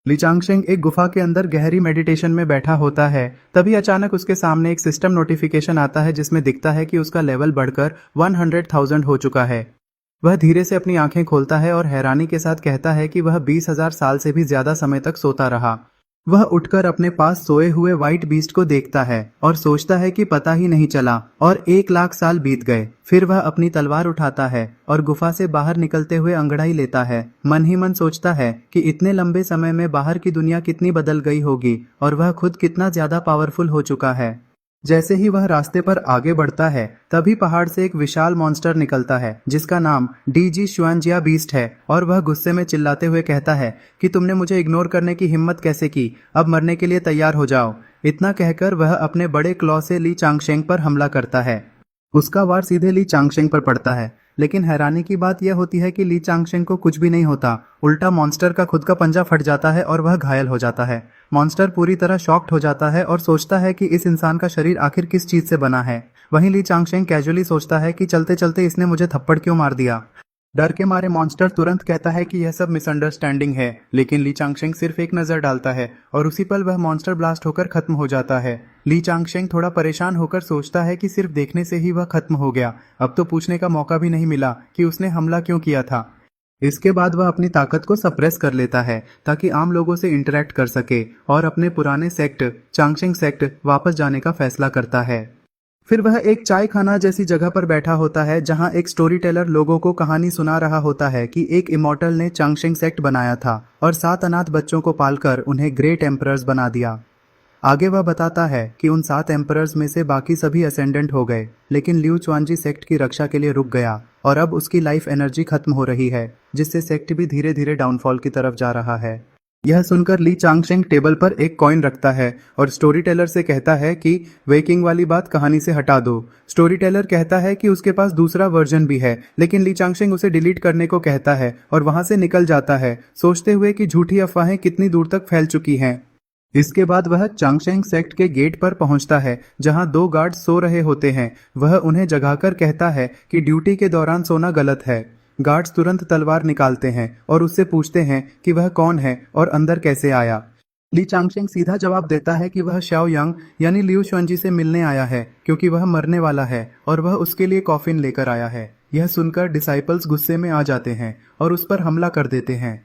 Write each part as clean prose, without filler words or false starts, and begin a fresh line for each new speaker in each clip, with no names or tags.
ली चांगशेंग एक गुफा के अंदर गहरी मेडिटेशन में बैठा होता है। तभी अचानक उसके सामने एक सिस्टम नोटिफिकेशन आता है जिसमें दिखता है कि उसका लेवल बढ़कर 100,000 हो चुका है। वह धीरे से अपनी आंखें खोलता है और हैरानी के साथ कहता है कि वह 20,000 साल से भी ज्यादा समय तक सोता रहा। वह उठकर अपने पास सोए हुए व्हाइट बीस्ट को देखता है और सोचता है कि पता ही नहीं चला और 1 लाख साल बीत गए। फिर वह अपनी तलवार उठाता है और गुफा से बाहर निकलते हुए अंगड़ाई लेता है। मन ही मन सोचता है कि इतने लंबे समय में बाहर की दुनिया कितनी बदल गई होगी और वह खुद कितना ज्यादा पावरफुल हो चुका है। जैसे ही वह रास्ते पर आगे बढ़ता है तभी पहाड़ से एक विशाल मॉन्स्टर निकलता है जिसका नाम डीजी शुआनजिया बीस्ट है और वह गुस्से में चिल्लाते हुए कहता है कि तुमने मुझे इग्नोर करने की हिम्मत कैसे की, अब मरने के लिए तैयार हो जाओ। इतना कहकर वह अपने बड़े क्लॉ से ली चांगशेंग पर हमला करता है। उसका वार सीधे ली चांगशेंग पर पड़ता है, लेकिन हैरानी की बात यह होती है कि ली चांगशेंग को कुछ भी नहीं होता। उल्टा मॉन्स्टर का खुद का पंजा फट जाता है और वह घायल हो जाता है। मॉन्स्टर पूरी तरह शॉक्ड हो जाता है और सोचता है कि इस इंसान का शरीर आखिर किस चीज से बना है। वहीं ली चांगशेंग कैजुअली सोचता है कि चलते चलते इसने मुझे थप्पड़ क्यों मार दिया। डर के मारे मॉन्स्टर तुरंत कहता है कि यह सब मिसअंडरस्टैंडिंग है, लेकिन ली चांगशेंग सिर्फ एक नजर डालता है और उसी पल वह मॉन्स्टर ब्लास्ट होकर खत्म हो जाता है। ली चांगशेंग थोड़ा परेशान होकर सोचता है कि सिर्फ देखने से ही वह खत्म हो गया, अब तो पूछने का मौका भी नहीं मिला कि उसने हमला क्यों किया था। इसके बाद वह अपनी ताकत को सप्रेस कर लेता है ताकि आम लोगों से इंटरेक्ट कर सके और अपने पुराने सेक्ट चांगशेंग सेक्ट वापस जाने का फैसला करता है। फिर वह एक चाय खाना जैसी जगह पर बैठा होता है जहां एक स्टोरी टेलर लोगों को कहानी सुना रहा होता है कि एक इमॉर्टल ने चांगशेंग सेक्ट बनाया था और 7 अनाथ बच्चों को पालकर उन्हें ग्रेट एम्परर्स बना दिया। आगे वह बताता है कि उन 7 एम्परर्स में से बाकी सभी असेंडेंट हो गए, लेकिन लियू च्वांजी सेक्ट की रक्षा के लिए रुक गया और अब उसकी लाइफ एनर्जी खत्म हो रही है, जिससे सेक्ट भी धीरे धीरे डाउनफॉल की तरफ जा रहा है। यह सुनकर ली चांगशेंग टेबल पर एक कॉइन रखता है और स्टोरी टेलर से कहता है कि वेकिंग वाली बात कहानी से हटा दो। स्टोरी टेलर कहता है कि उसके पास दूसरा वर्जन भी है, लेकिन ली चांगशेंग उसे डिलीट करने को कहता है और वहां से निकल जाता है, सोचते हुए कि झूठी अफवाहें कितनी दूर तक फैल चुकी हैं। इसके बाद वह चांगशेंग सेक्ट के गेट पर पहुंचता है जहां 2 गार्ड सो रहे होते हैं। वह उन्हें जगाकर कहता है कि ड्यूटी के दौरान सोना गलत है। गार्ड्स तुरंत तलवार निकालते हैं और उससे पूछते हैं कि वह कौन है और अंदर कैसे आया। ली चांगशेंग सीधा जवाब देता है कि वह शाओ यांग यानी लियू शुआनजी से मिलने आया है क्योंकि वह मरने वाला है और वह उसके लिए कॉफिन लेकर आया है। यह सुनकर डिसाइपल्स गुस्से में आ जाते हैं और उस पर हमला कर देते हैं।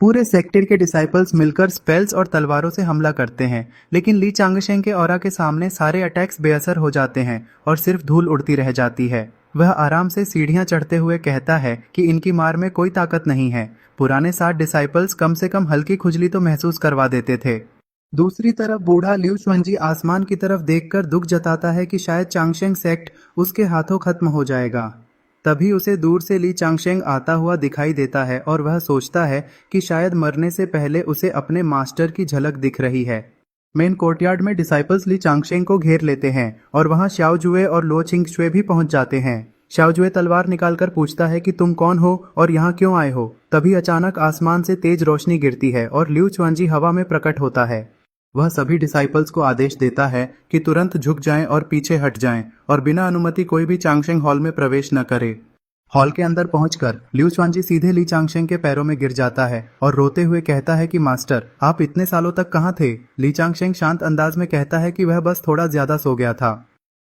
पूरे सेक्टर के डिसाइपल्स मिलकर स्पेल्स और तलवारों से हमला करते हैं, लेकिन ली चांगशेंग के ऑरा के सामने सारे अटैक्स बेअसर हो जाते हैं और सिर्फ धूल उड़ती रह जाती है। वह आराम से सीढ़ियां चढ़ते हुए कहता है कि इनकी मार में कोई ताकत नहीं है। पुराने 7 डिसाइपल्स कम से कम हल्की खुजली तो महसूस करवा देते थे। दूसरी तरफ बूढ़ा लियू शुआनजी आसमान की तरफ देखकर दुख जताता है कि शायद चांगशेंग सेक्ट उसके हाथों खत्म हो जाएगा। तभी उसे दूर से ली चांगशेंग आता हुआ दिखाई देता है और वह सोचता है कि शायद मरने से पहले उसे अपने मास्टर की झलक दिख रही है। मेन कोर्टयार्ड में डिसाइपल्स ली चांगशेंग को घेर लेते हैं और वहां शाओ जुए और लो चिंगशुए भी पहुंच जाते हैं। शाओ जुए तलवार निकालकर पूछता है कि तुम कौन हो और यहाँ क्यों आए हो। तभी अचानक आसमान से तेज रोशनी गिरती है और लियू च्वांजी हवा में प्रकट होता है। वह सभी डिसाइपल्स को आदेश देता है कि तुरंत झुक जाएं और पीछे हट जाएं और बिना अनुमति कोई भी चांगशेंग हॉल में प्रवेश न करे। हॉल के अंदर पहुंचकर लियू च्वांजी सीधे ली चांगशेंग के पैरों में गिर जाता है और रोते हुए कहता है कि मास्टर, आप इतने सालों तक कहाँ थे। ली चांगशेंग शांत अंदाज में कहता है कि वह बस थोड़ा ज्यादा सो गया था।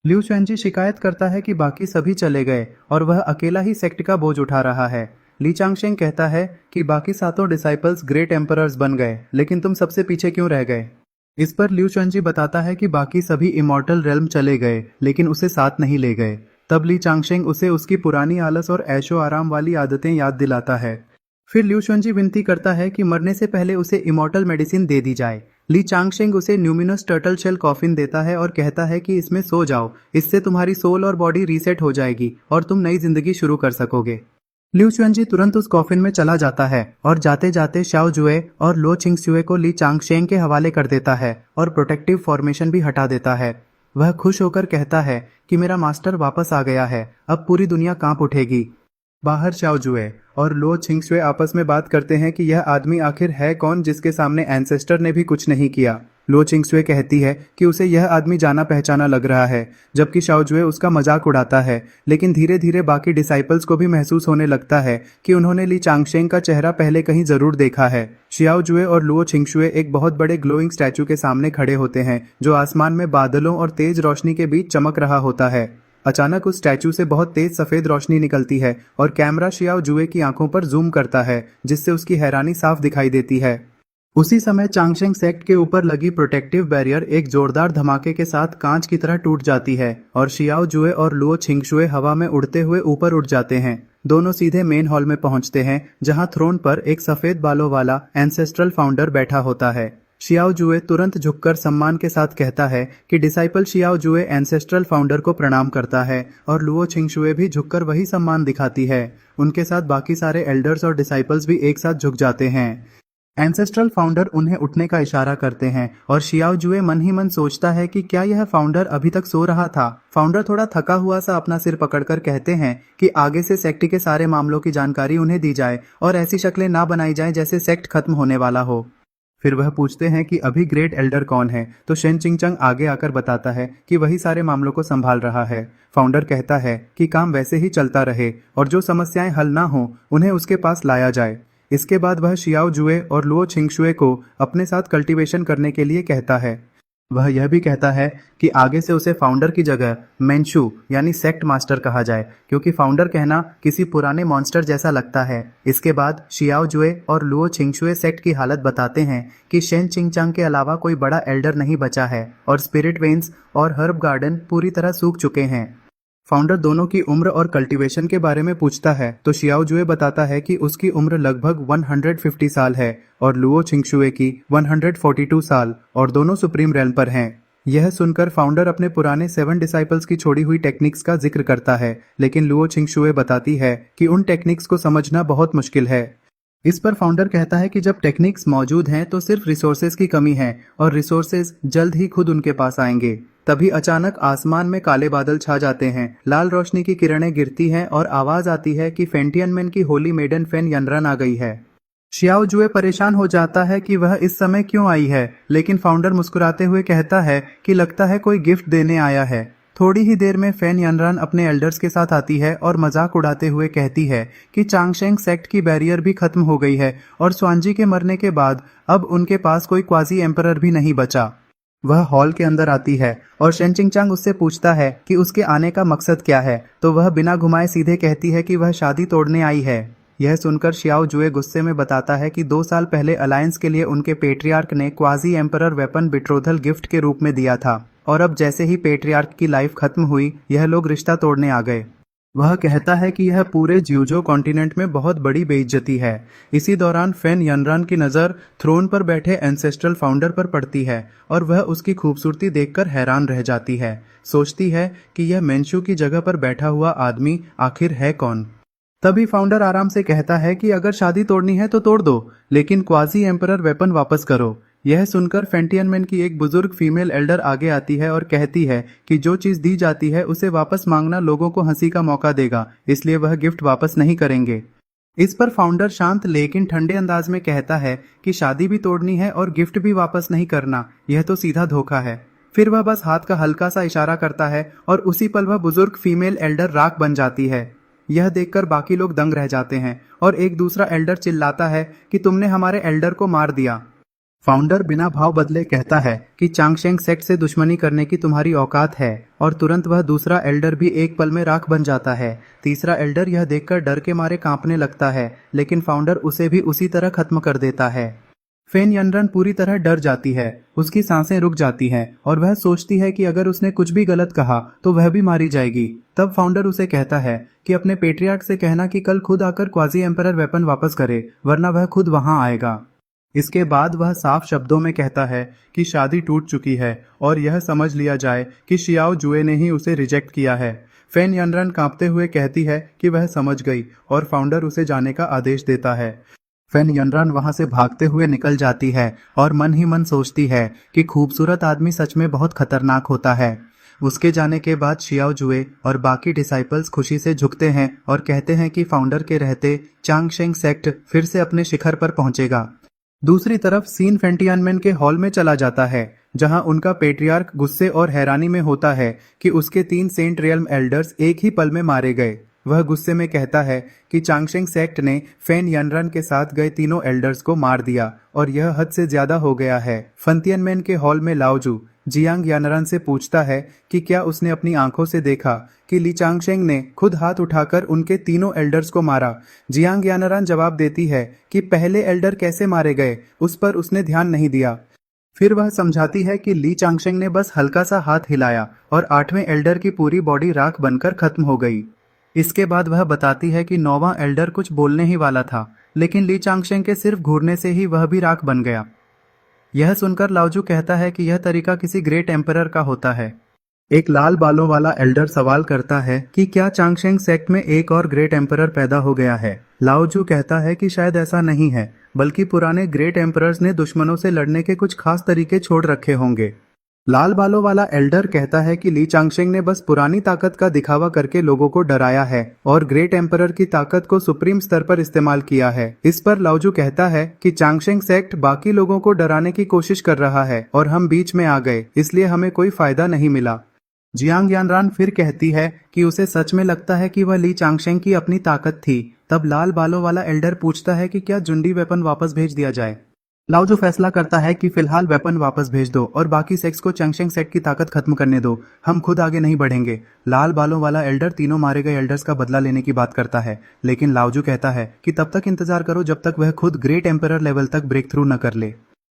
लियू च्वांजी शिकायत करता है कि बाकी सभी चले गए और वह अकेला ही सेक्ट का बोझ उठा रहा है। ली चांगशेंग कहता है कि बाकी 7 डिसाइपल्स ग्रेट एम्परर्स बन गए, लेकिन तुम सबसे पीछे क्यों रह गए। इस पर लियू च्वांजी बताता है कि बाकी सभी इमॉर्टल रेल्म चले गए, लेकिन उसे साथ नहीं ले गए। तब ली चांगशेंग उसे उसकी पुरानी आलस और ऐशो आराम वाली आदतें याद दिलाता है। फिर लियू च्वांजी विनती करता है कि मरने से पहले उसे इमॉर्टल मेडिसिन दे दी जाए। ली चांगशेंग उसे न्यूमिनस टर्टल शेल कॉफिन देता है और कहता है कि इसमें सो जाओ, इससे तुम्हारी सोल और बॉडी रीसेट हो जाएगी और तुम नई जिंदगी शुरू कर सकोगे। लियू च्वांजी तुरंत उस कॉफिन में चला जाता है और जाते जाते शाओ जुए और लो चिंगशुए को ली चांगशेंग के हवाले कर देता है और प्रोटेक्टिव फॉर्मेशन भी हटा देता है। वह खुश होकर कहता है कि मेरा मास्टर वापस आ गया है, अब पूरी दुनिया कांप उठेगी। बाहर शाओ जुए और लो चिंगशुए आपस में बात करते हैं कि यह आदमी आखिर है कौन जिसके सामने एंसेस्टर ने भी कुछ नहीं किया। लो चिंगसुए कहती है कि उसे यह आदमी जाना पहचाना लग रहा है, जबकि शाओजुए उसका मजाक उड़ाता है। लेकिन धीरे धीरे बाकी डिसाइपल्स को भी महसूस होने लगता है कि उन्होंने ली चांगशेंग का चेहरा पहले कहीं जरूर देखा है। शियाओजुए और लुओ छिंगशुए एक बहुत बड़े ग्लोइंग स्टैचू के सामने खड़े होते हैं, जो आसमान में बादलों और तेज रोशनी के बीच चमक रहा होता है। अचानक उस स्टैचू से बहुत तेज सफेद रोशनी निकलती है और कैमरा शियाओजुए की आंखों पर जूम करता है, जिससे उसकी हैरानी साफ दिखाई देती है। उसी समय चांगशेंग सेक्ट के ऊपर लगी प्रोटेक्टिव बैरियर एक जोरदार धमाके के साथ कांच की तरह टूट जाती है और शियाओजुए और लुओ छिंगशुए हवा में उड़ते हुए ऊपर उठ जाते हैं। दोनों सीधे मेन हॉल में पहुंचते हैं, जहां थ्रोन पर एक सफेद बालों वाला एंसेस्ट्रल फाउंडर बैठा होता है। शियाओजुए तुरंत झुककर सम्मान के साथ कहता है कि डिसाइपल शियाओजुए एंसेस्ट्रल फाउंडर को प्रणाम करता है और लुओ छिंगशुए भी झुककर वही सम्मान दिखाती है। उनके साथ बाकी सारे एल्डर्स और डिसाइपल्स भी एक साथ झुक जाते हैं। एंसेस्ट्रल फाउंडर उन्हें उठने का इशारा करते हैं और शियाओजुए मन ही मन सोचता है कि क्या यह फाउंडर अभी तक सो रहा था। फाउंडर थोड़ा थका हुआ सा अपना सिर पकड़कर कहते हैं कि आगे से सेक्ट के सारे मामलों की जानकारी उन्हें दी जाए और ऐसी शक्लें ना बनाई जाए जैसे सेक्ट खत्म होने वाला हो। फिर वह पूछते हैं कि अभी ग्रेट एल्डर कौन है, तो शेन चिंगचंग आगे आकर बताता है कि वही सारे मामलों को संभाल रहा है। फाउंडर कहता है कि काम वैसे ही चलता रहे और जो समस्याएं हल ना हो उन्हें उसके पास लाया जाए। इसके बाद वह शियाओजुए और लुओ छिंगशुए को अपने साथ कल्टीवेशन करने के लिए कहता है। वह यह भी कहता है कि आगे से उसे फाउंडर की जगह मेंशु यानी सेक्ट मास्टर कहा जाए, क्योंकि फाउंडर कहना किसी पुराने मॉन्स्टर जैसा लगता है। इसके बाद शियाओजुए और लुओ छिंगशुए सेक्ट की हालत बताते हैं कि शेन चिंगचांग के अलावा कोई बड़ा एल्डर नहीं बचा है और स्पिरिट वेन्स और हर्ब गार्डन पूरी तरह सूख चुके हैं। फाउंडर दोनों की उम्र और कल्टीवेशन के बारे में पूछता है तो शियाओजुए बताता है कि उसकी उम्र लगभग 150 साल है और लुओ छिंगशुए की 142 साल और दोनों सुप्रीम रेल्म पर हैं। यह सुनकर फाउंडर अपने पुराने 7 डिसाइपल्स की छोड़ी हुई टेक्निक्स का जिक्र करता है, लेकिन लुओ छिंगशुए बताती है कि उन टेक्निक्स को समझना बहुत मुश्किल है। इस पर फाउंडर कहता है कि जब टेक्निक्स मौजूद हैं तो सिर्फ रिसोर्सेज की कमी है और रिसोर्सेज जल्द ही खुद उनके पास आएंगे। तभी अचानक आसमान में काले बादल छा जाते हैं, लाल रोशनी की किरणें गिरती हैं और आवाज आती है कि फेंटियनमेन की होली मेडन फेन यनरन आ गई है। शियाओजुए परेशान हो जाता है कि वह इस समय क्यों आई है, लेकिन फाउंडर मुस्कुराते हुए कहता है कि लगता है कोई गिफ्ट देने आया है। थोड़ी ही देर में फेन यनरन अपने एल्डर्स के साथ आती है और मजाक उड़ाते हुए कहती है कि चांगशेंग सेक्ट की बैरियर भी खत्म हो गई है और स्वांजी के मरने के बाद अब उनके पास कोई क्वाजी एम्परर भी नहीं बचा। वह हॉल के अंदर आती है और शेन चिंगचांग उससे पूछता है कि उसके आने का मकसद क्या है, तो वह बिना घुमाए सीधे कहती है कि वह शादी तोड़ने आई है। यह सुनकर शियाओजुए गुस्से में बताता है कि 2 साल पहले अलायंस के लिए उनके पेट्रियार्क ने क्वाजी एम्परर वेपन बिट्रोथल गिफ्ट के रूप में दिया था और अब जैसे ही पेट्रियार्क की लाइफ खत्म हुई यह लोग रिश्ता तोड़ने आ गए। वह कहता है कि यह पूरे ज्यूजो कॉन्टिनेंट में बहुत बड़ी बेइज्जती है। इसी दौरान फेन यनरन की नज़र थ्रोन पर बैठे एंसेस्ट्रल फाउंडर पर पड़ती है और वह उसकी खूबसूरती देखकर हैरान रह जाती है। सोचती है कि यह मेंशु की जगह पर बैठा हुआ आदमी आखिर है कौन। तभी फाउंडर आराम से कहता है कि अगर शादी तोड़नी है तो तोड़ दो, लेकिन क्वाजी एम्परर वेपन वापस करो। यह सुनकर फेंटियनमेन की एक बुजुर्ग फीमेल एल्डर आगे आती है और कहती है कि जो चीज दी जाती है उसे वापस मांगना लोगों को हंसी का मौका देगा, इसलिए वह गिफ्ट वापस नहीं करेंगे। इस पर फाउंडर शांत लेकिन ठंडे अंदाज में कहता है कि शादी भी तोड़नी है और गिफ्ट भी वापस नहीं करना, यह तो सीधा धोखा है। फिर वह बस हाथ का हल्का सा इशारा करता है और उसी पल वह बुजुर्ग फीमेल एल्डर राख बन जाती है। यह देखकर बाकी लोग दंग रह जाते हैं और एक दूसरा एल्डर चिल्लाता है कि तुमने हमारे एल्डर को मार दिया। फाउंडर बिना भाव बदले कहता है कि चांगशेंग सेक्ट से दुश्मनी करने की तुम्हारी औकात है और तुरंत वह दूसरा एल्डर भी एक पल में राख बन जाता है। तीसरा एल्डर यह देखकर डर के मारे कांपने लगता है, लेकिन फाउंडर उसे भी उसी तरह खत्म कर देता है। फेन यनरन पूरी तरह डर जाती है, उसकी सांसें रुक जाती हैं और वह सोचती है कि अगर उसने कुछ भी गलत कहा तो वह भी मारी जाएगी। तब फाउंडर उसे कहता है कि अपने पेट्रियार्क से कहना कि कल खुद आकर क्वाजी एम्परर वेपन वापस करे, वरना वह खुद वहां आएगा। इसके बाद वह साफ शब्दों में कहता है कि शादी टूट चुकी है और यह समझ लिया जाए कि शियाओजुए ने ही उसे रिजेक्ट किया है। फेन यनरन कांपते हुए कहती है कि वह समझ गई और फाउंडर उसे जाने का आदेश देता है। फेन यनरन वहां से भागते हुए निकल जाती है और मन ही मन सोचती है कि खूबसूरत आदमी सच में बहुत खतरनाक होता है। उसके जाने के बाद शियाओजुए और बाकी डिसाइपल्स खुशी से झुकते हैं और कहते हैं कि फाउंडर के रहते चांगशेंग सेक्ट फिर से अपने शिखर पर पहुंचेगा। दूसरी तरफ सीन फेंटियनमेन के हॉल में चला जाता है। जहां उनका पेट्रियार्क गुस्से और हैरानी में होता है कि उसके 3 सेंट रियल्म एल्डर्स एक ही पल में मारे गए। वह गुस्से में कहता है कि चांगशेंग सेक्ट ने फेन यनरन के साथ गए तीनों एल्डर्स को मार दिया और यह हद से ज्यादा हो गया है। फंतियनमेन के हॉल में लाओजू जियांग यानरन से पूछता है कि क्या उसने अपनी आंखों से देखा कि ली चांगशेंग ने खुद हाथ उठाकर उनके तीनों एल्डर्स को मारा। जियांग यानरन जवाब देती है कि पहले एल्डर कैसे मारे गए उस पर उसने ध्यान नहीं दिया। फिर वह समझाती है कि ली चांगशेंग ने बस हल्का सा हाथ हिलाया और 8वें एल्डर की पूरी बॉडी राख बनकर खत्म हो गई। इसके बाद वह बताती है कि 9वां एल्डर कुछ बोलने ही वाला था, लेकिन ली चांगशेंग के सिर्फ घूरने से ही वह भी राख बन गया। यह सुनकर लाओजू कहता है कि यह तरीका किसी ग्रेट एम्परर का होता है। एक लाल बालों वाला एल्डर सवाल करता है कि क्या चांगशेंग सेक्ट में एक और ग्रेट एम्परर पैदा हो गया है। लाओजू कहता है कि शायद ऐसा नहीं है, बल्कि पुराने ग्रेट एम्परर्स ने दुश्मनों से लड़ने के कुछ खास तरीके छोड़ रखे होंगे। लाल बालों वाला एल्डर कहता है कि ली चांगशेंग ने बस पुरानी ताकत का दिखावा करके लोगों को डराया है और ग्रेट एम्परर की ताकत को सुप्रीम स्तर पर इस्तेमाल किया है। इस पर लाओजू कहता है कि चांगशेंग सेक्ट बाकी लोगों को डराने की कोशिश कर रहा है और हम बीच में आ गए, इसलिए हमें कोई फायदा नहीं मिला। जियांग यानरान फिर कहती है कि उसे सच में लगता है कि वह ली चांगशेंग की अपनी ताकत थी। तब लाल बालों वाला एल्डर पूछता है कि क्या जुंडी वेपन वापस भेज दिया जाए। लाओजू फैसला करता है कि फिलहाल वेपन वापस भेज दो और बाकी सेक्स को चांगशेंग सेक्ट की ताकत खत्म करने दो, हम खुद आगे नहीं बढ़ेंगे। लाल बालों वाला एल्डर तीनों मारे गए एल्डर्स का बदला लेने की बात करता है, लेकिन लाओजू कहता है कि तब तक इंतजार करो जब तक वह खुद ग्रेट एम्परर लेवल तक ब्रेक थ्रू न कर ले।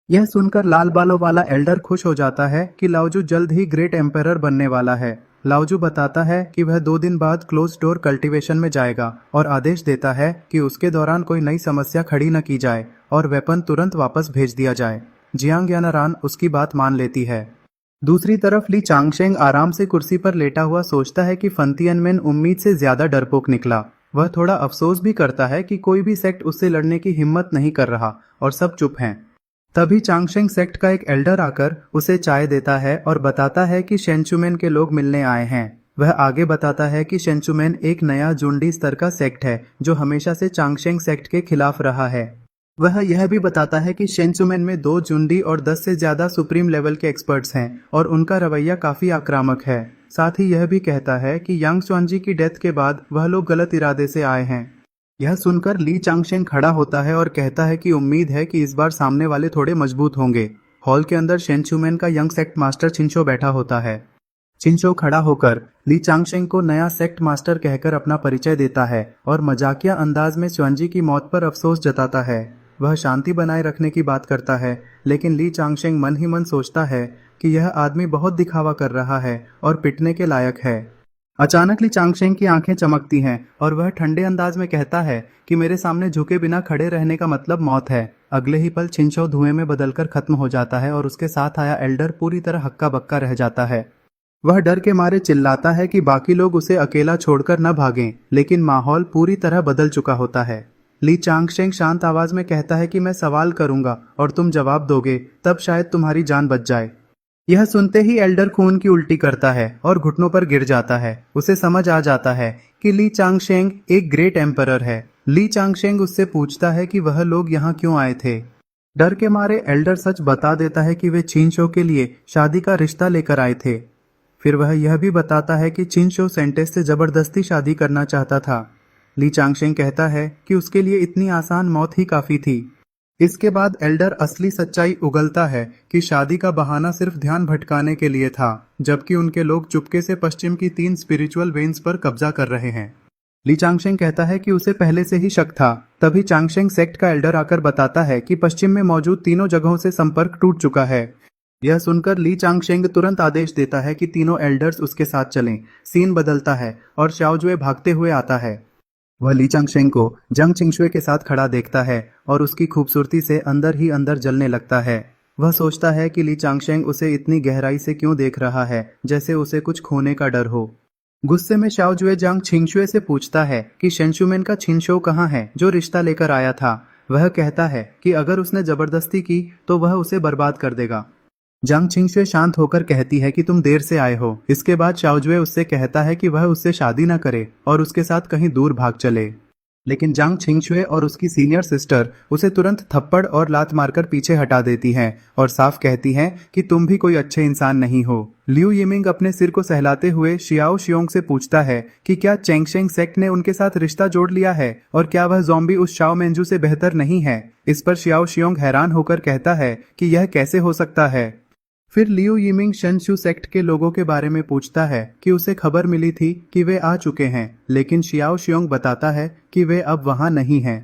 यह सुनकर लाल बालों वाला एल्डर खुश हो जाता है कि लाओजू जल्द ही ग्रेट एम्परर बनने वाला है। लाओजू बताता है कि वह 2 दिन बाद क्लोज डोर कल्टीवेशन में जाएगा और आदेश देता है कि उसके दौरान कोई नई समस्या खड़ी न की जाए और वेपन तुरंत वापस भेज दिया जाए। जियांग यानरान उसकी बात मान लेती है। दूसरी तरफ ली चांगशेंग आराम से कुर्सी पर लेटा हुआ सोचता है कि फंतियनमेन उम्मीद से ज्यादा डरपोक निकला। वह थोड़ा अफसोस भी करता है कि कोई भी सेक्ट उससे लड़ने की हिम्मत नहीं कर रहा और सब चुप हैं। तभी चांगशेंग सेक्ट का एक एल्डर आकर उसे चाय देता है और बताता है कि शेंचुमेन के लोग मिलने आए हैं। वह आगे बताता है कि शेंचुमेन एक नया जुंडी स्तर का सेक्ट है जो हमेशा से चांगशेंग सेक्ट के खिलाफ रहा है। वह यह भी बताता है कि शेंचुमेन में 2 जुंडी और 10 से ज्यादा सुप्रीम लेवल के एक्सपर्ट्स हैं और उनका रवैया काफी आक्रामक है। साथ ही यह भी कहता है कि यांग स्वांजी की डेथ के बाद वह लोग गलत इरादे से आए हैं। यह सुनकर ली चांगशेंग खड़ा होता है और कहता है कि उम्मीद है कि इस बार सामने वाले थोड़े मजबूत होंगे। हॉल के अंदर शेंचुमेन का यंग सेक्ट मास्टर चिंचो बैठा होता है। चिंचो खड़ा होकर ली चांगशेंग को नया सेक्ट मास्टर कहकर अपना परिचय देता है और मजाकिया अंदाज में स्वांजी की मौत पर अफसोस जताता है। वह शांति बनाए रखने की बात करता है, लेकिन ली चांगशेंग मन ही मन सोचता है कि यह आदमी बहुत दिखावा कर रहा है और पिटने के लायक है। अचानक ली चांगशेंग की आंखें चमकती हैं और वह ठंडे अंदाज में कहता है कि मेरे सामने झुके बिना खड़े रहने का मतलब मौत है। अगले ही पल चिंचो धुएं में बदलकर खत्म हो जाता है और उसके साथ आया एल्डर पूरी तरह हक्का बक्का रह जाता है। वह डर के मारे चिल्लाता है कि बाकी लोग उसे अकेला छोड़कर न भागें, लेकिन माहौल पूरी तरह बदल चुका होता है। ली चांगशेंग शांत आवाज में कहता है कि मैं सवाल करूंगा और तुम जवाब दोगे, तब शायद तुम्हारी जान बच जाए। यह सुनते ही एल्डर खून की उल्टी करता है और घुटनों पर गिर जाता है। उसे समझ आ जाता है कि ली चांगशेंग एक ग्रेट एम्परर है। ली चांगशेंग उससे पूछता है कि वह लोग यहाँ क्यों आए थे। डर के मारे एल्डर सच बता देता है कि वे चिंचो के लिए शादी का रिश्ता लेकर आए थे। फिर वह यह भी बताता है कि चिंचो सेंटेस से जबरदस्ती शादी करना चाहता था। ली चांगशेंग कहता है कि उसके लिए इतनी आसान मौत ही काफी थी। इसके बाद एल्डर असली सच्चाई उगलता है कि शादी का बहाना सिर्फ ध्यान भटकाने के लिए था, जबकि उनके लोग चुपके से पश्चिम की 3 स्पिरिचुअल वेन्स पर कब्जा कर रहे हैं। ली चांगशेंग कहता है कि उसे पहले से ही शक था। तभी चांगशेंग सेक्ट का एल्डर आकर बताता है कि पश्चिम में मौजूद तीनों जगहों से संपर्क टूट चुका है। यह सुनकर ली चांगशेंग तुरंत आदेश देता है कि तीनों एल्डर्स उसके साथ चलें। सीन बदलता है और शाओजुए भागते हुए आता है। वह ली चांगशेंग को जंग चिंगशुए के साथ खड़ा देखता है और उसकी खूबसूरती से अंदर ही अंदर जलने लगता है। वह सोचता है कि ली चांगशेंग उसे इतनी गहराई से क्यों देख रहा है, जैसे उसे कुछ खोने का डर हो। गुस्से में शाओजुए जंग छिंगशुए से पूछता है कि शेंशुमेन का छिनशो कहाँ है जो रिश्ता लेकर आया था। वह कहता है कि अगर उसने जबरदस्ती की तो वह उसे बर्बाद कर देगा। जंग छिंगशुए शांत होकर कहती है कि तुम देर से आए हो। इसके बाद शाओजुए उससे कहता है कि वह उससे शादी न करे और उसके साथ कहीं दूर भाग चले। लेकिन जांग छिंगशुए और उसकी सीनियर सिस्टर उसे तुरंत थप्पड़ और लात मारकर पीछे हटा देती हैं और साफ कहती हैं कि तुम भी कोई अच्छे इंसान नहीं हो। लिू यिमिंग अपने सिर को सहलाते हुए शियाओ शियोंग से पूछता है कि क्या चेंगशेंग सेक्ट ने उनके साथ रिश्ता जोड़ लिया है और क्या वह ज़ॉम्बी उस शाओ मेंजू से बेहतर नहीं है। इस पर शियाओ शियोंग हैरान होकर कहता है कि यह कैसे हो सकता है। फिर लिू यिमिंग शेंशु सेक्ट के लोगों के बारे में पूछता है कि उसे खबर मिली थी कि वे आ चुके हैं, लेकिन शियाओ शियोंग बताता है कि वे अब वहां नहीं हैं।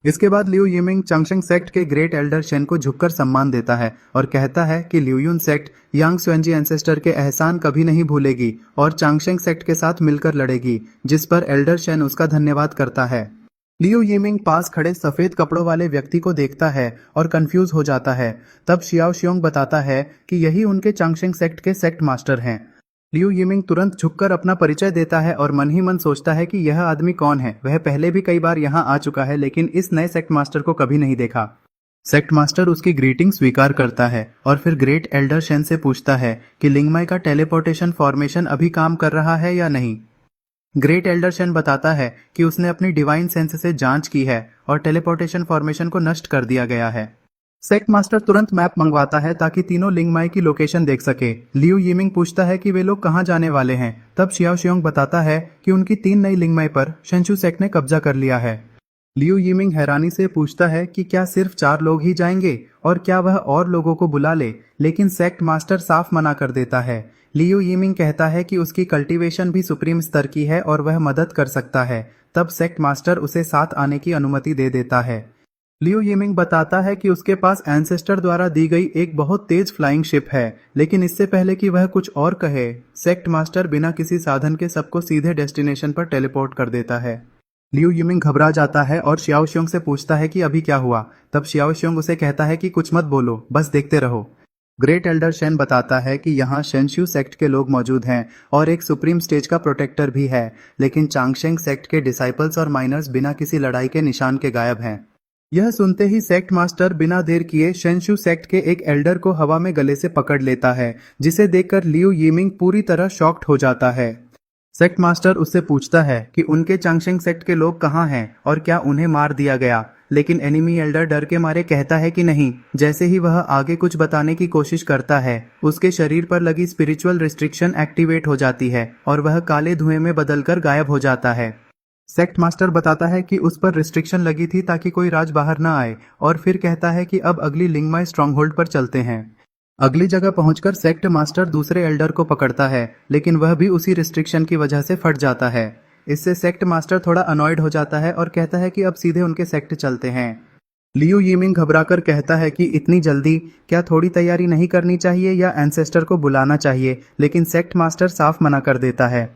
इसके बाद लिू यिमिंग चंगशेंग सेक्ट के ग्रेट एल्डर शेन को झुककर सम्मान देता है और कहता है कि लियूयुन सेक्ट यांग सुएंजी एंसेस्टर के एहसान कभी नहीं भूलेगी और चांगशेंग सेक्ट के साथ मिलकर लड़ेगी, जिस पर एल्डर शेन उसका धन्यवाद करता है। लिू यिमिंग पास खड़े सफेद कपड़ों वाले व्यक्ति को देखता है और कंफ्यूज हो जाता है। तब शियाओ शियोंग बताता है कि यही उनके चांगशेंग सेक्ट के सेक्ट मास्टर हैं। लिू यिमिंग तुरंत झुककर अपना परिचय देता है और मन ही मन सोचता है कि यह आदमी कौन है। वह पहले भी कई बार यहाँ आ चुका है, लेकिन इस नए सेक्ट मास्टर को कभी नहीं देखा। सेक्ट मास्टर उसकी ग्रीटिंग स्वीकार करता है और फिर ग्रेट एल्डर शेन से पूछता है कि लिंगमाई का टेलीपोर्टेशन फॉर्मेशन अभी काम कर रहा है या नहीं। ग्रेट एल्डर शेन बताता है कि उसने अपनी डिवाइन सेंस से जांच की है और टेलीपोर्टेशन फॉर्मेशन को नष्ट कर दिया गया है। सेक्ट मास्टर तुरंत मैप मंगवाता है ताकि तीनों लिंगमाई की लोकेशन देख सके। लिू यिमिंग पूछता है कि वे लोग कहां जाने वाले हैं। तब शियाओ शियोंग बताता है कि उनकी 3 नई लिंगमाई पर शेंशु सेक्ट ने कब्जा कर लिया है। लिू यिमिंग हैरानी से पूछता है कि क्या सिर्फ 4 लोग ही जाएंगे और क्या वह और लोगों को बुला ले, लेकिन सेक्ट मास्टर साफ मना कर देता है। लिू यिमिंग कहता है कि उसकी कल्टीवेशन भी सुप्रीम स्तर की है और वह मदद कर सकता है। तब सेक्ट मास्टर उसे साथ आने की अनुमति दे देता है। लिू यिमिंग बताता है कि उसके पास एंसेस्टर द्वारा दी गई एक बहुत तेज फ्लाइंग शिप है, लेकिन इससे पहले कि वह कुछ और कहे, सेक्ट मास्टर बिना किसी साधन के सबको सीधे डेस्टिनेशन पर टेलीपोर्ट कर देता है। लिू यिमिंग घबरा जाता है और शियाओ शियोंग से पूछता है कि अभी क्या हुआ। तब शियाओ शियोंग उसे कहता है कि कुछ मत बोलो, बस देखते रहो। ग्रेट एल्डर शेन बताता है कि यहाँ शेंशु सेक्ट के लोग मौजूद हैं और एक सुप्रीम स्टेज का प्रोटेक्टर भी है, लेकिन चांगशेंग सेक्ट के डिसाइपल्स और माइनर्स बिना किसी लड़ाई के निशान के गायब हैं। यह सुनते ही सेक्ट मास्टर बिना देर किए शेंशु सेक्ट के एक एल्डर को हवा में गले से पकड़ लेता है, जिसे देखकर लिू यिमिंग पूरी तरह शॉक्ड हो जाता है। सेक्ट मास्टर उससे पूछता है कि उनके चांगशेंग सेक्ट के लोग कहाँ हैं और क्या उन्हें मार दिया गया, लेकिन एनिमी एल्डर डर के मारे कहता है कि नहीं। जैसे ही वह आगे कुछ बताने की कोशिश करता है, उसके शरीर पर लगी स्पिरिचुअल रिस्ट्रिक्शन एक्टिवेट हो जाती है और वह काले धुएं में बदलकर गायब हो जाता है। सेक्ट मास्टर बताता है कि उस पर रिस्ट्रिक्शन लगी थी ताकि कोई राज बाहर न आए और फिर कहता है कि अब अगली लिंगमाई स्ट्रॉन्गहोल्ड पर चलते हैं। अगली जगह पहुंचकर सेक्ट मास्टर दूसरे एल्डर को पकड़ता है, लेकिन वह भी उसी रिस्ट्रिक्शन की वजह से फट जाता है। इससे सेक्ट मास्टर थोड़ा अनॉयड हो जाता है और कहता है कि अब सीधे उनके सेक्ट चलते हैं। लिू यिमिंग घबराकर कहता है कि इतनी जल्दी, क्या थोड़ी तैयारी नहीं करनी चाहिए या एंसेस्टर को बुलाना चाहिए, लेकिन सेक्ट मास्टर साफ मना कर देता है।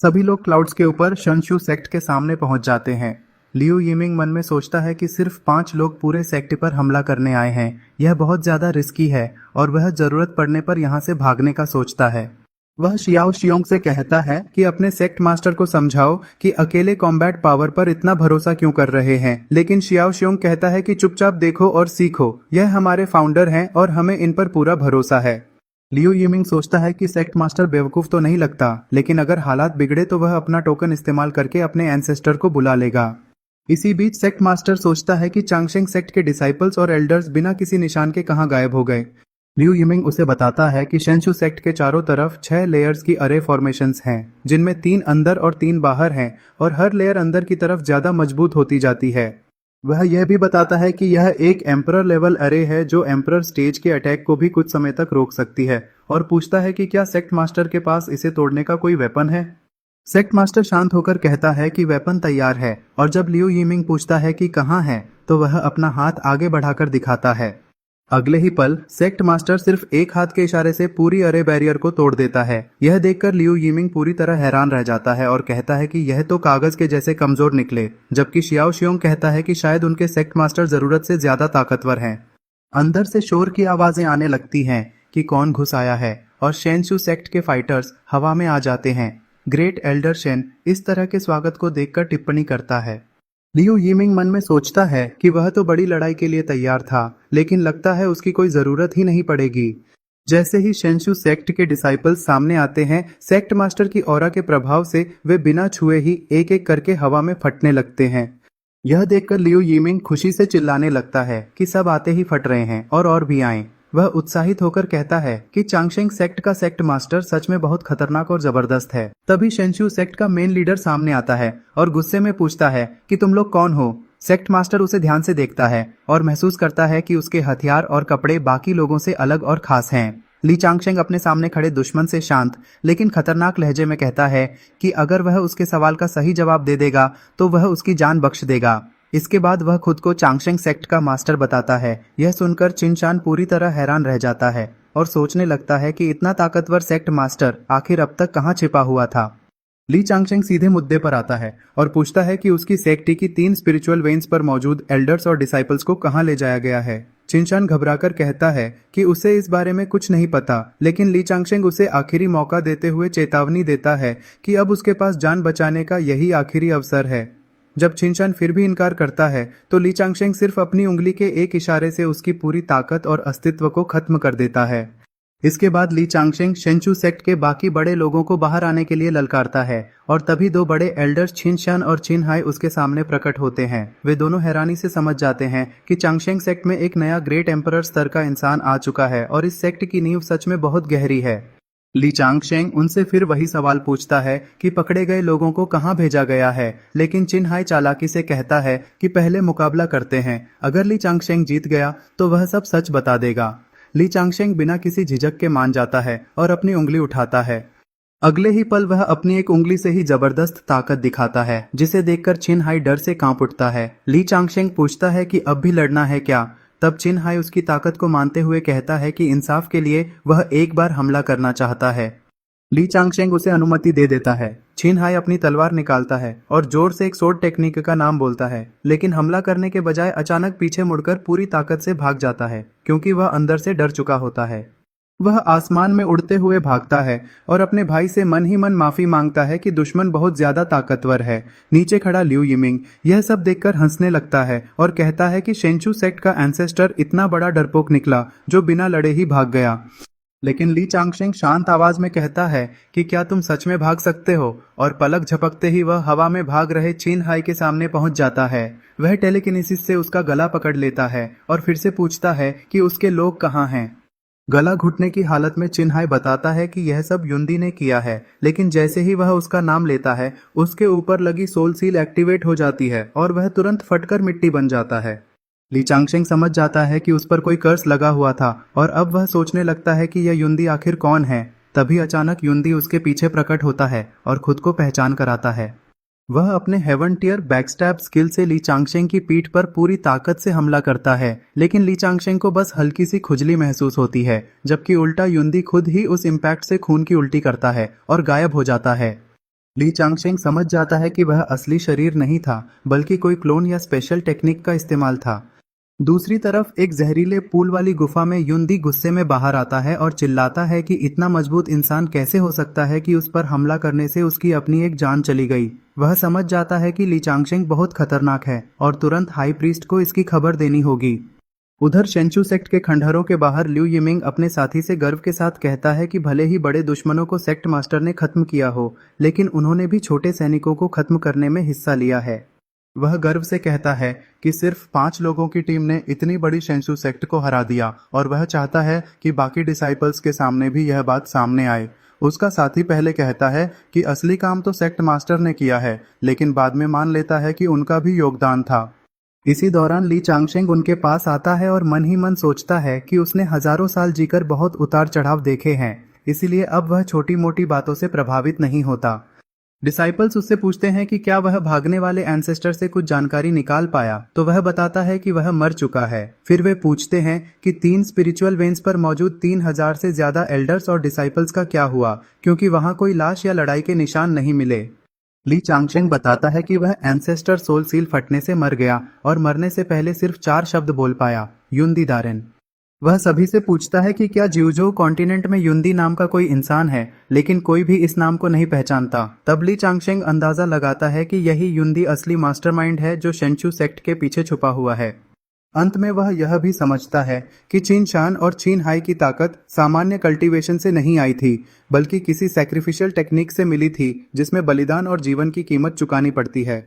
सभी लोग क्लाउड्स के ऊपर शेंशु सेक्ट के सामने पहुंच जाते हैं। लिू यिमिंग मन में सोचता है कि सिर्फ 5 लोग पूरे सेक्ट पर हमला करने आए हैं। यह बहुत ज्यादा रिस्की है और वह जरूरत पड़ने पर यहाँ से भागने का सोचता है। वह शियाओ शियोंग से कहता है कि अपने सेक्ट मास्टर को समझाओ कि अकेले कॉम्बैट पावर पर इतना भरोसा क्यों कर रहे हैं, लेकिन शियाओ शियोंग कहता है कि चुपचाप देखो और सीखो, यह हमारे फाउंडर हैं और हमें इन पर पूरा भरोसा है। लिू यिमिंग सोचता है कि सेक्ट मास्टर बेवकूफ तो नहीं लगता, लेकिन अगर हालात बिगड़े तो वह अपना टोकन इस्तेमाल करके अपने एंसेस्टर को बुला लेगा। इसी बीच सेक्ट मास्टर सोचता है कि चांगशेंग सेक्ट के डिसाइपल्स और एल्डर्स बिना किसी निशान के कहां गायब हो गए। लिू यिमिंग उसे बताता है कि शेंशु सेक्ट के चारों तरफ 6 लेयर्स की अरे फॉर्मेशंस हैं, जिनमें 3 अंदर और 3 बाहर हैं और हर लेयर अंदर की तरफ ज्यादा मजबूत होती जाती है। वह यह भी बताता है कि यह एक एम्परर लेवल अरे है जो एम्परर स्टेज के अटैक को भी कुछ समय तक रोक सकती है, और पूछता है कि क्या सेक्ट मास्टर के पास इसे तोड़ने का कोई वेपन है। सेक्ट मास्टर शांत होकर कहता है कि वेपन तैयार है, और जब लिू यिमिंग पूछता है कि कहाँ है, तो वह अपना हाथ आगे बढ़ाकर दिखाता है। अगले ही पल सेक्ट मास्टर सिर्फ एक हाथ के इशारे से पूरी अरे बैरियर को तोड़ देता है। यह देखकर लिू यिमिंग पूरी तरह हैरान रह जाता है और कहता है कि यह तो कागज के जैसे कमजोर निकले, जबकि शियाओ शियोंग कहता है कि शायद उनके सेक्ट मास्टर जरूरत से ज्यादा ताकतवर हैं। अंदर से शोर की आवाजें आने लगती हैं कि कौन घुस आया है, और शेंशु सेक्ट के फाइटर्स हवा में आ जाते हैं। ग्रेट एल्डर शेन इस तरह के स्वागत को देखकर टिप्पणी करता है। लिू यिमिंग मन में सोचता है कि वह तो बड़ी लड़ाई के लिए तैयार था, लेकिन लगता है उसकी कोई जरूरत ही नहीं पड़ेगी। जैसे ही शेंशु सेक्ट के डिसाइपल्स सामने आते हैं, सेक्ट मास्टर की ऑरा के प्रभाव से वे बिना छुए ही एक एक करके हवा में फटने लगते हैं। यह देखकर लियो यीमिंग खुशी से चिल्लाने लगता है कि सब आते ही फट रहे हैं और भी आएं। वह उत्साहित होकर कहता है कि चांगशेंग सेक्ट का सेक्ट मास्टर सच में बहुत खतरनाक और जबरदस्त है। तभी शेंशु सेक्ट का मेन लीडर सामने आता है और गुस्से में पूछता है कि तुम लोग कौन हो। सेक्ट मास्टर उसे ध्यान से देखता है और महसूस करता है कि उसके हथियार और कपड़े बाकी लोगों से अलग और खास हैं। ली चांगशेंग अपने सामने खड़े दुश्मन से शांत लेकिन खतरनाक लहजे में कहता है कि अगर वह उसके सवाल का सही जवाब दे देगा तो वह उसकी जान बख्श देगा। इसके बाद वह खुद को चांगशेंग सेक्ट का मास्टर बताता है। यह सुनकर चिनचान पूरी तरह हैरान रह जाता है और सोचने लगता है कि इतना ताकतवर सेक्ट मास्टर आखिर अब तक कहाँ छिपा हुआ था। ली चांगशेंग सीधे मुद्दे पर आता है और पूछता है कि उसकी सेक्ट की 3 स्पिरिचुअल वेन्स पर मौजूद एल्डर्स और डिसाइपल्स को कहाँ ले जाया गया है। चिनचान घबराकर कहता है कि उसे इस बारे में कुछ नहीं पता, लेकिन ली चांगशेंग उसे आखिरी मौका देते हुए चेतावनी देता है कि अब उसके पास जान बचाने का यही आखिरी अवसर है। जब चिनचान फिर भी इनकार करता है तो ली चांगशेंग सिर्फ अपनी उंगली के एक इशारे से उसकी पूरी ताकत और अस्तित्व को खत्म कर देता है। इसके बाद ली चांगशेंग शेंचू सेक्ट के बाकी बड़े लोगों को बाहर आने के लिए ललकारता है और तभी 2 बड़े एल्डर्स छिनशान और छिनहाई उसके सामने प्रकट होते हैं। वे दोनों हैरानी से समझ जाते हैं कि चांगशेंग सेक्ट में एक नया ग्रेट एम्परर स्तर का इंसान आ चुका है और इस सेक्ट की नींव सच में बहुत गहरी है। ली चांगशेंग उनसे फिर वही सवाल पूछता है कि पकड़े गए लोगों को कहाँ भेजा गया है, लेकिन चिनहाई चालाकी से कहता है कि पहले मुकाबला करते हैं। अगर ली चांगशेंग जीत गया तो वह सब सच बता देगा। ली चांगशेंग बिना किसी झिझक के मान जाता है और अपनी उंगली उठाता है। अगले ही पल वह अपनी एक उंगली से ही जबरदस्त ताकत दिखाता है, जिसे देखकर चिनहाई डर से कांप उठता है। ली चांगशेंग पूछता है कि अब भी लड़ना है क्या। तब चिनहाई उसकी ताकत को मानते हुए कहता है कि इंसाफ के लिए वह एक बार हमला करना चाहता है। ली चांगशेंग उसे अनुमति दे देता है। चिनहाई अपनी तलवार निकालता है और जोर से एक सोर्ड टेक्निक का नाम बोलता है, लेकिन हमला करने के बजाय अचानक पीछे मुड़कर पूरी ताकत से भाग जाता है क्योंकि वह अंदर से डर चुका होता है। वह आसमान में उड़ते हुए भागता है और अपने भाई से मन ही मन माफी मांगता है कि दुश्मन बहुत ज्यादा ताकतवर है। नीचे खड़ा लिu यिमिंग यह सब देखकर हंसने लगता है और कहता है कि शेंचू सेक्ट का एंसेस्टर इतना बड़ा डरपोक निकला जो बिना लड़े ही भाग गया। लेकिन ली चांगशेंग शांत आवाज में कहता है कि क्या तुम सच में भाग सकते हो, और पलक झपकते ही वह हवा में भाग रहे चिनहाई के सामने पहुंच जाता है। वह टेलीकिनेसिस से उसका गला पकड़ लेता है और फिर से पूछता है कि उसके लोग कहाँ हैं। गला घुटने की हालत में चिनहाई बताता है कि यह सब युंदी ने किया है, लेकिन जैसे ही वह उसका नाम लेता है उसके ऊपर लगी सोल सील एक्टिवेट हो जाती है और वह तुरंत फटकर मिट्टी बन जाता है। ली चांगशेंग समझ जाता है कि उस पर कोई कर्स लगा हुआ था और अब वह सोचने लगता है कि यह युंदी आखिर कौन है। तभी अचानक युंदी उसके पीछे प्रकट होता है और खुद को पहचान कराता है। वह अपने हेवन टियर बैकस्टैब स्किल से ली चांगशेंग की पीठ पर पूरी ताकत से हमला करता है, लेकिन ली चांगशेंग को बस हल्की सी खुजली महसूस होती है, जबकि उल्टा युंदी खुद ही उस इम्पैक्ट से खून की उल्टी करता है और गायब हो जाता है। ली चांगशेंग समझ जाता है कि वह असली शरीर नहीं था, बल्कि कोई क्लोन या स्पेशल टेक्निक का इस्तेमाल था। दूसरी तरफ एक जहरीले पूल वाली गुफा में युंदी गुस्से में बाहर आता है और चिल्लाता है कि इतना मजबूत इंसान कैसे हो सकता है कि उस पर हमला करने से उसकी अपनी एक जान चली गई। वह समझ जाता है कि ली चांगशेंग बहुत खतरनाक है और तुरंत हाई प्रीस्ट को इसकी खबर देनी होगी। उधर शेंचू सेक्ट के खंडहरों के बाहर लिu यिमिंग अपने साथी से गर्व के साथ कहता है कि भले ही बड़े दुश्मनों को सेक्ट मास्टर ने खत्म किया हो, लेकिन उन्होंने भी छोटे सैनिकों को खत्म करने में हिस्सा लिया है। वह गर्व से कहता है कि सिर्फ 5 लोगों की टीम ने इतनी बड़ी शेंशू सेक्ट को हरा दिया और वह चाहता है कि बाकी डिसाइपल्स के सामने भी यह बात सामने आए। उसका साथी पहले कहता है कि असली काम तो सेक्ट मास्टर ने किया है, लेकिन बाद में मान लेता है कि उनका भी योगदान था। इसी दौरान ली चांगशेंग उनके पास आता है और मन ही मन सोचता है कि उसने हजारों साल जीकर बहुत उतार चढ़ाव देखे हैं, इसीलिए अब वह छोटी मोटी बातों से प्रभावित नहीं होता। डिसाइपल्स उससे पूछते हैं कि क्या वह भागने वाले एंसेस्टर से कुछ जानकारी निकाल पाया, तो वह बताता है कि वह मर चुका है। फिर वे पूछते हैं कि 3 स्पिरिचुअल वेन्स पर मौजूद 3000 से ज्यादा एल्डर्स और डिसाइपल्स का क्या हुआ, क्योंकि वहां कोई लाश या लड़ाई के निशान नहीं मिले। ली चांगशेंग बताता है कि वह एंसेस्टर सोल सील फटने से मर गया और मरने से पहले सिर्फ 4 शब्द बोल पाया, युंदी दारेन। वह सभी से पूछता है कि क्या जिउजोउ कॉन्टिनेंट में युंदी नाम का कोई इंसान है, लेकिन कोई भी इस नाम को नहीं पहचानता। तब ली चांगशेंग अंदाजा लगाता है कि यही युंदी असली मास्टरमाइंड है जो शेंचू सेक्ट के पीछे छुपा हुआ है। अंत में वह यह भी समझता है कि चिनशान और चिनहाई की ताकत सामान्य कल्टीवेशन से नहीं आई थी, बल्कि किसी सैक्रिफिशियल टेक्निक से मिली थी जिसमें बलिदान और जीवन की कीमत चुकानी पड़ती है।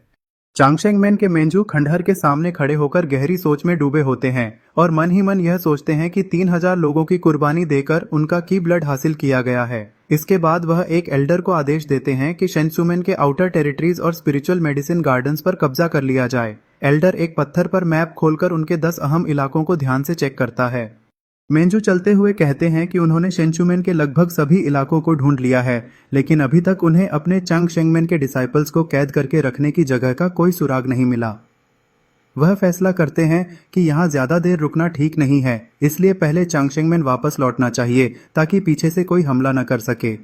चांगशेंगमेन के मेंजू खंडहर के सामने खड़े होकर गहरी सोच में डूबे होते हैं और मन ही मन यह सोचते हैं कि 3000 लोगों की कुर्बानी देकर उनका की ब्लड हासिल किया गया है। इसके बाद वह एक एल्डर को आदेश देते हैं कि शेंसुमेन के आउटर टेरिटरीज और स्पिरिचुअल मेडिसिन गार्डन्स पर कब्जा कर लिया जाए। एल्डर एक पत्थर पर मैप खोलकर उनके 10 अहम इलाकों को ध्यान से चेक करता है। मेंजू चलते हुए कहते हैं कि उन्होंने शेंचुमेन के लगभग सभी इलाकों को ढूंढ लिया है, लेकिन अभी तक उन्हें अपने चांगशेंगमेन के डिसाइपल्स को कैद करके रखने की जगह का कोई सुराग नहीं मिला। वह फैसला करते हैं कि यहाँ ज्यादा देर रुकना ठीक नहीं है, इसलिए पहले चांगशेंगमेन वापस लौटना चाहिए ताकि पीछे से कोई हमला न कर सके।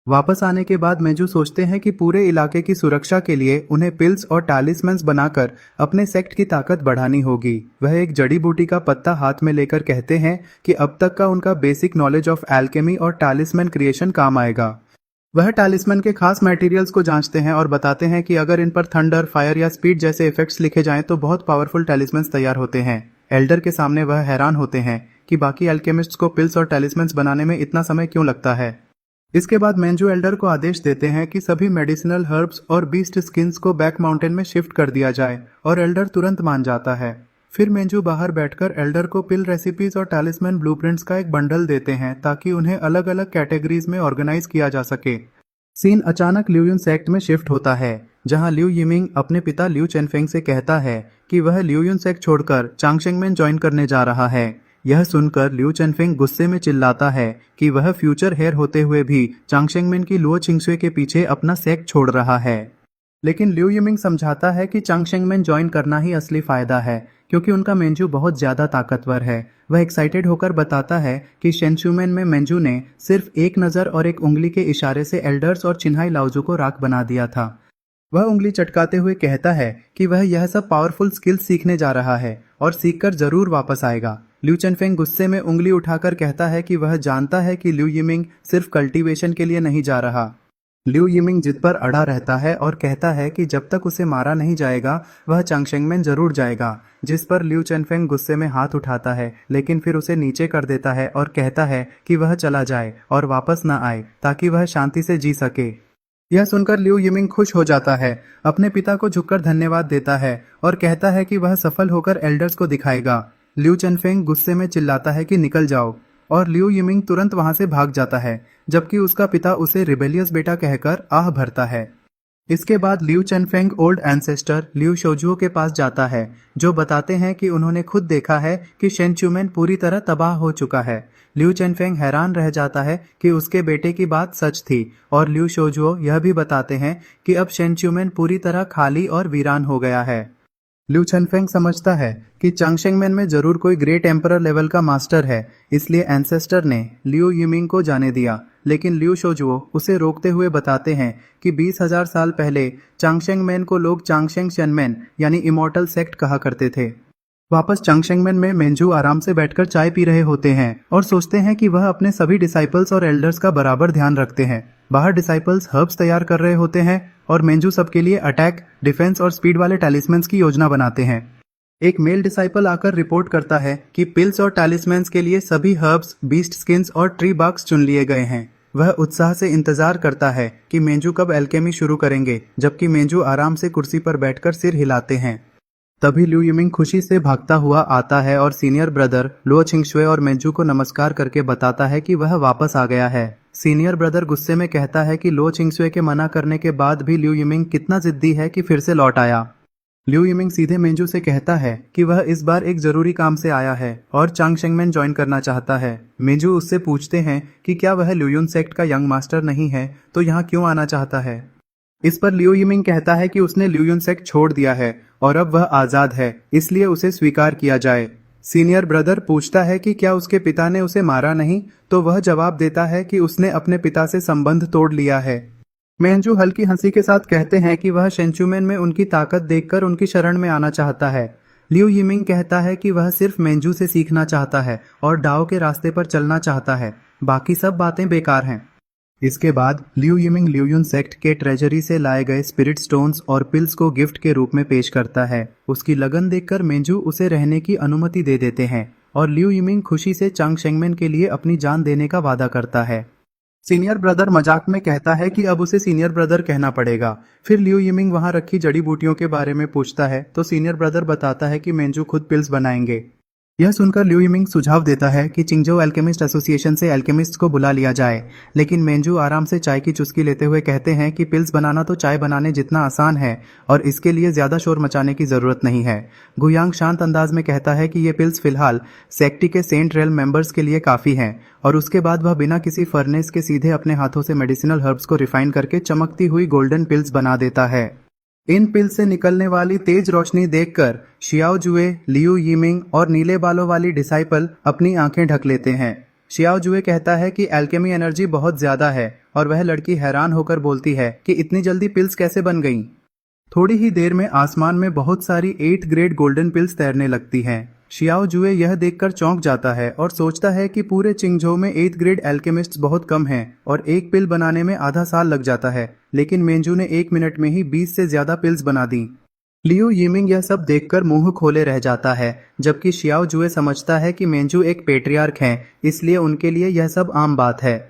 वापस आने के बाद मेंजू सोचते हैं कि पूरे इलाके की सुरक्षा के लिए उन्हें पिल्स और टैलिस्मन्स बनाकर अपने सेक्ट की ताकत बढ़ानी होगी। वह एक जड़ी बूटी का पत्ता हाथ में लेकर कहते हैं कि अब तक का उनका बेसिक नॉलेज ऑफ एल्केमी और टैलिस्मन क्रिएशन काम आएगा। वह टैलिस्मन के खास मटेरियल्स को जांचते हैं और बताते हैं कि अगर इन पर थंडर, फायर या स्पीड जैसे इफेक्ट्स लिखे जाएं तो बहुत पावरफुल टैलिस्मन्स तैयार होते हैं। एल्डर के सामने वह हैरान होते हैं कि बाकी एल्केमिस्ट्स को पिल्स और टैलिस्मन्स बनाने में इतना समय क्यों लगता है। इसके बाद मेंजू एल्डर को आदेश देते हैं कि सभी मेडिसिनल हर्ब्स और बीस्ट स्किन्स को बैक माउंटेन में शिफ्ट कर दिया जाए और एल्डर तुरंत मान जाता है। फिर मेंजू बाहर बैठकर एल्डर को पिल रेसिपीज और टैलिस्मैन ब्लूप्रिंट्स का एक बंडल देते हैं ताकि उन्हें अलग अलग कैटेगरीज में ऑर्गेनाइज किया जा सके। सीन अचानक ल्यूयुन सेक्ट में शिफ्ट होता है, जहां लिu यिमिंग अपने पिता लिu चेनफेंग से कहता है कि वह ल्यूयुन सेक्ट छोड़कर चांगशेंगमेन ज्वाइन करने जा रहा है। यह सुनकर लिu चेनफेंग गुस्से में चिल्लाता है कि वह फ्यूचर हेयर होते हुए भी चांगशेंगमेन की लुओ चिंगसुए के पीछे अपना सेक्ट छोड़ रहा है। लेकिन लिu यिमिंग समझाता है कि चांगशेंगमेन ज्वाइन करना ही असली फायदा है, क्योंकि उनका मेंजू बहुत ज्यादा ताकतवर है। वह एक्साइटेड होकर बताता है कि शेंचुमेन में मेंजू ने सिर्फ एक नजर और एक उंगली के इशारे से एल्डर्स और चिन्हाई लाओजू को राख बना दिया था। वह उंगली चटकाते हुए कहता है कि वह यह सब पावरफुल स्किल्स सीखने जा रहा है और सीखकर जरूर वापस आएगा। लिu चेनफेंग गुस्से में उंगली उठाकर कहता है कि वह जानता है कि लिu यिमिंग सिर्फ कल्टीवेशन के लिए नहीं जा रहा। लिu यिमिंग जिद पर अड़ा रहता है और कहता है कि जब तक उसे मारा नहीं जाएगा वह चांगशेंगमेन जरूर जाएगा, जिस पर लिu चेनफेंग गुस्से में हाथ उठाता है, लेकिन फिर उसे नीचे कर देता है और कहता है कि वह चला जाए और वापस न आए ताकि वह शांति से जी सके। यह सुनकर लिu यिमिंग खुश हो जाता है, अपने पिता को झुककर धन्यवाद देता है और कहता है कि वह सफल होकर एल्डर्स को दिखाएगा। लिu चेनफेंग गुस्से में चिल्लाता है कि निकल जाओ और लिu यिमिंग तुरंत वहां से भाग जाता है, जबकि उसका पिता उसे रिबेलियस बेटा कहकर आह भरता है। इसके बाद लिu चेनफेंग ओल्ड एंसेस्टर लिu शोजुओ के पास जाता है, जो बताते हैं कि उन्होंने खुद देखा है कि शेंचुमेन पूरी तरह तबाह हो चुका है। लिu चेनफेंग हैरान रह जाता है कि उसके बेटे की बात सच थी और लिu शोजुओ यह भी बताते हैं कि अब शेंचुमेन पूरी तरह खाली और वीरान हो गया है। लिu चेनफेंग समझता है कि चांगशेंगमेन में जरूर कोई ग्रेट एम्परर लेवल का मास्टर है, इसलिए एंसेस्टर ने लिu यिमिंग को जाने दिया। लेकिन लिu शोजुओ उसे रोकते हुए बताते हैं कि 20,000 साल पहले चांगशेंगमेन को लोग चांगशेंग शेनमेन यानी इमॉर्टल सेक्ट कहा करते थे। वापस चांगशेंगमेन में मेंजू आराम से बैठकर चाय पी रहे होते हैं और सोचते हैं कि वह अपने सभी डिसाइपल्स और एल्डर्स का बराबर ध्यान रखते हैं। बाहर डिसाइपल्स हर्ब्स तैयार कर रहे होते हैं और मेंजू सबके लिए अटैक, डिफेंस और स्पीड वाले टैलिस्मैन्स की योजना बनाते हैं। एक मेल डिसाइपल आकर रिपोर्ट करता है कि पिल्स और टैलिस्मैन्स के लिए सभी हर्ब्स, बीस्ट स्किन्स और ट्री बार्क्स चुन लिए गए हैं। वह उत्साह से इंतजार करता है कि मेंजू कब एल्केमी शुरू करेंगे, जबकि मेंजू आराम से कुर्सी पर बैठकर सिर हिलाते हैं। तभी लिu यिमिंग खुशी से भागता हुआ आता है और सीनियर ब्रदर लुओ चिंगसुए और मेंजू को नमस्कार करके बताता है कि वह वापस आ गया है। सीनियर ब्रदर गुस्से में कहता है कि लुओ चिंगसुए के मना करने के बाद भी लिu यिमिंग कितना जिद्दी है कि फिर से लौट आया। लिu यिमिंग सीधे मेंजू से कहता है कि वह इस बार एक जरूरी काम से आया है और चांगशेंगमेन ज्वाइन करना चाहता है। मेंजू उससे पूछते हैं कि क्या वह ल्यूयुन सेक्ट का यंग मास्टर नहीं है तो यहाँ क्यों आना चाहता है। इस पर लिu यिमिंग कहता है कि उसने ल्यूयुन सेक्ट छोड़ दिया है और अब वह आजाद है, इसलिए उसे स्वीकार किया जाए। सीनियर ब्रदर पूछता है कि क्या उसके पिता ने उसे मारा नहीं, तो वह जवाब देता है कि उसने अपने पिता से संबंध तोड़ लिया है। मेंजू हल्की हंसी के साथ कहते हैं कि वह शेंचुमेन में उनकी ताकत देखकर उनकी शरण में आना चाहता है। लिu यिमिंग कहता है कि वह सिर्फ मेंजू से सीखना चाहता है और डाओ के रास्ते पर चलना चाहता है, बाकी सब बातें बेकार हैं। इसके बाद लिu यिमिंग ल्यूयुन सेक्ट के ट्रेजरी से लाए गए स्पिरिट स्टोन्स और पिल्स को गिफ्ट के रूप में पेश करता है। उसकी लगन देखकर मेंजू उसे रहने की अनुमति दे देते हैं और लिu यिमिंग खुशी से चांगशेंगमेन के लिए अपनी जान देने का वादा करता है। सीनियर ब्रदर मजाक में कहता है कि अब उसे सीनियर ब्रदर कहना पड़ेगा। फिर लियू यिमिंग वहां रखी जड़ी बूटियों के बारे में पूछता है तो सीनियर ब्रदर बताता है कि मेंजू खुद पिल्स बनाएंगे। यह सुनकर लियू यिमिंग सुझाव देता है कि चिंगजो एल्केमिस्ट एसोसिएशन से एल्केमिस्ट को बुला लिया जाए, लेकिन मेंजू आराम से चाय की चुस्की लेते हुए कहते हैं कि पिल्स बनाना तो चाय बनाने जितना आसान है और इसके लिए ज्यादा शोर मचाने की जरूरत नहीं है। गुयांग शांत अंदाज में कहता है कि ये पिल्स फिलहाल सेक्टी के सेंट रेल मेंबर्स के लिए काफी हैं और उसके बाद वह बिना किसी फर्नेस के सीधे अपने हाथों से मेडिसिनल हर्ब्स को रिफाइन करके चमकती हुई गोल्डन पिल्स बना देता है। इन पिल्स से निकलने वाली तेज रोशनी देखकर शियाओ जुए, लियू यिमिंग और नीले बालों वाली डिसाइपल अपनी आंखें ढक लेते हैं। शियाओ जुए कहता है कि एल्केमी एनर्जी बहुत ज्यादा है और वह लड़की हैरान होकर बोलती है कि इतनी जल्दी पिल्स कैसे बन गईं। थोड़ी ही देर में आसमान में बहुत सारी 8th ग्रेड गोल्डन पिल्स तैरने लगती हैं। शियाओ जुए यह देखकर चौंक जाता है और सोचता है कि पूरे चिंगझोउ में 8th ग्रेड एल्केमिस्ट्स बहुत कम हैं और एक पिल बनाने में आधा साल लग जाता है, लेकिन मेंजू ने 1 मिनट में ही 20 से ज्यादा पिल्स बना दी। लियू यिमिंग यह सब देखकर मुंह खोले रह जाता है, जबकि शियाओ जुए समझता है कि मेंजू एक पेट्रियार्क हैं, इसलिए उनके लिए यह सब आम बात है।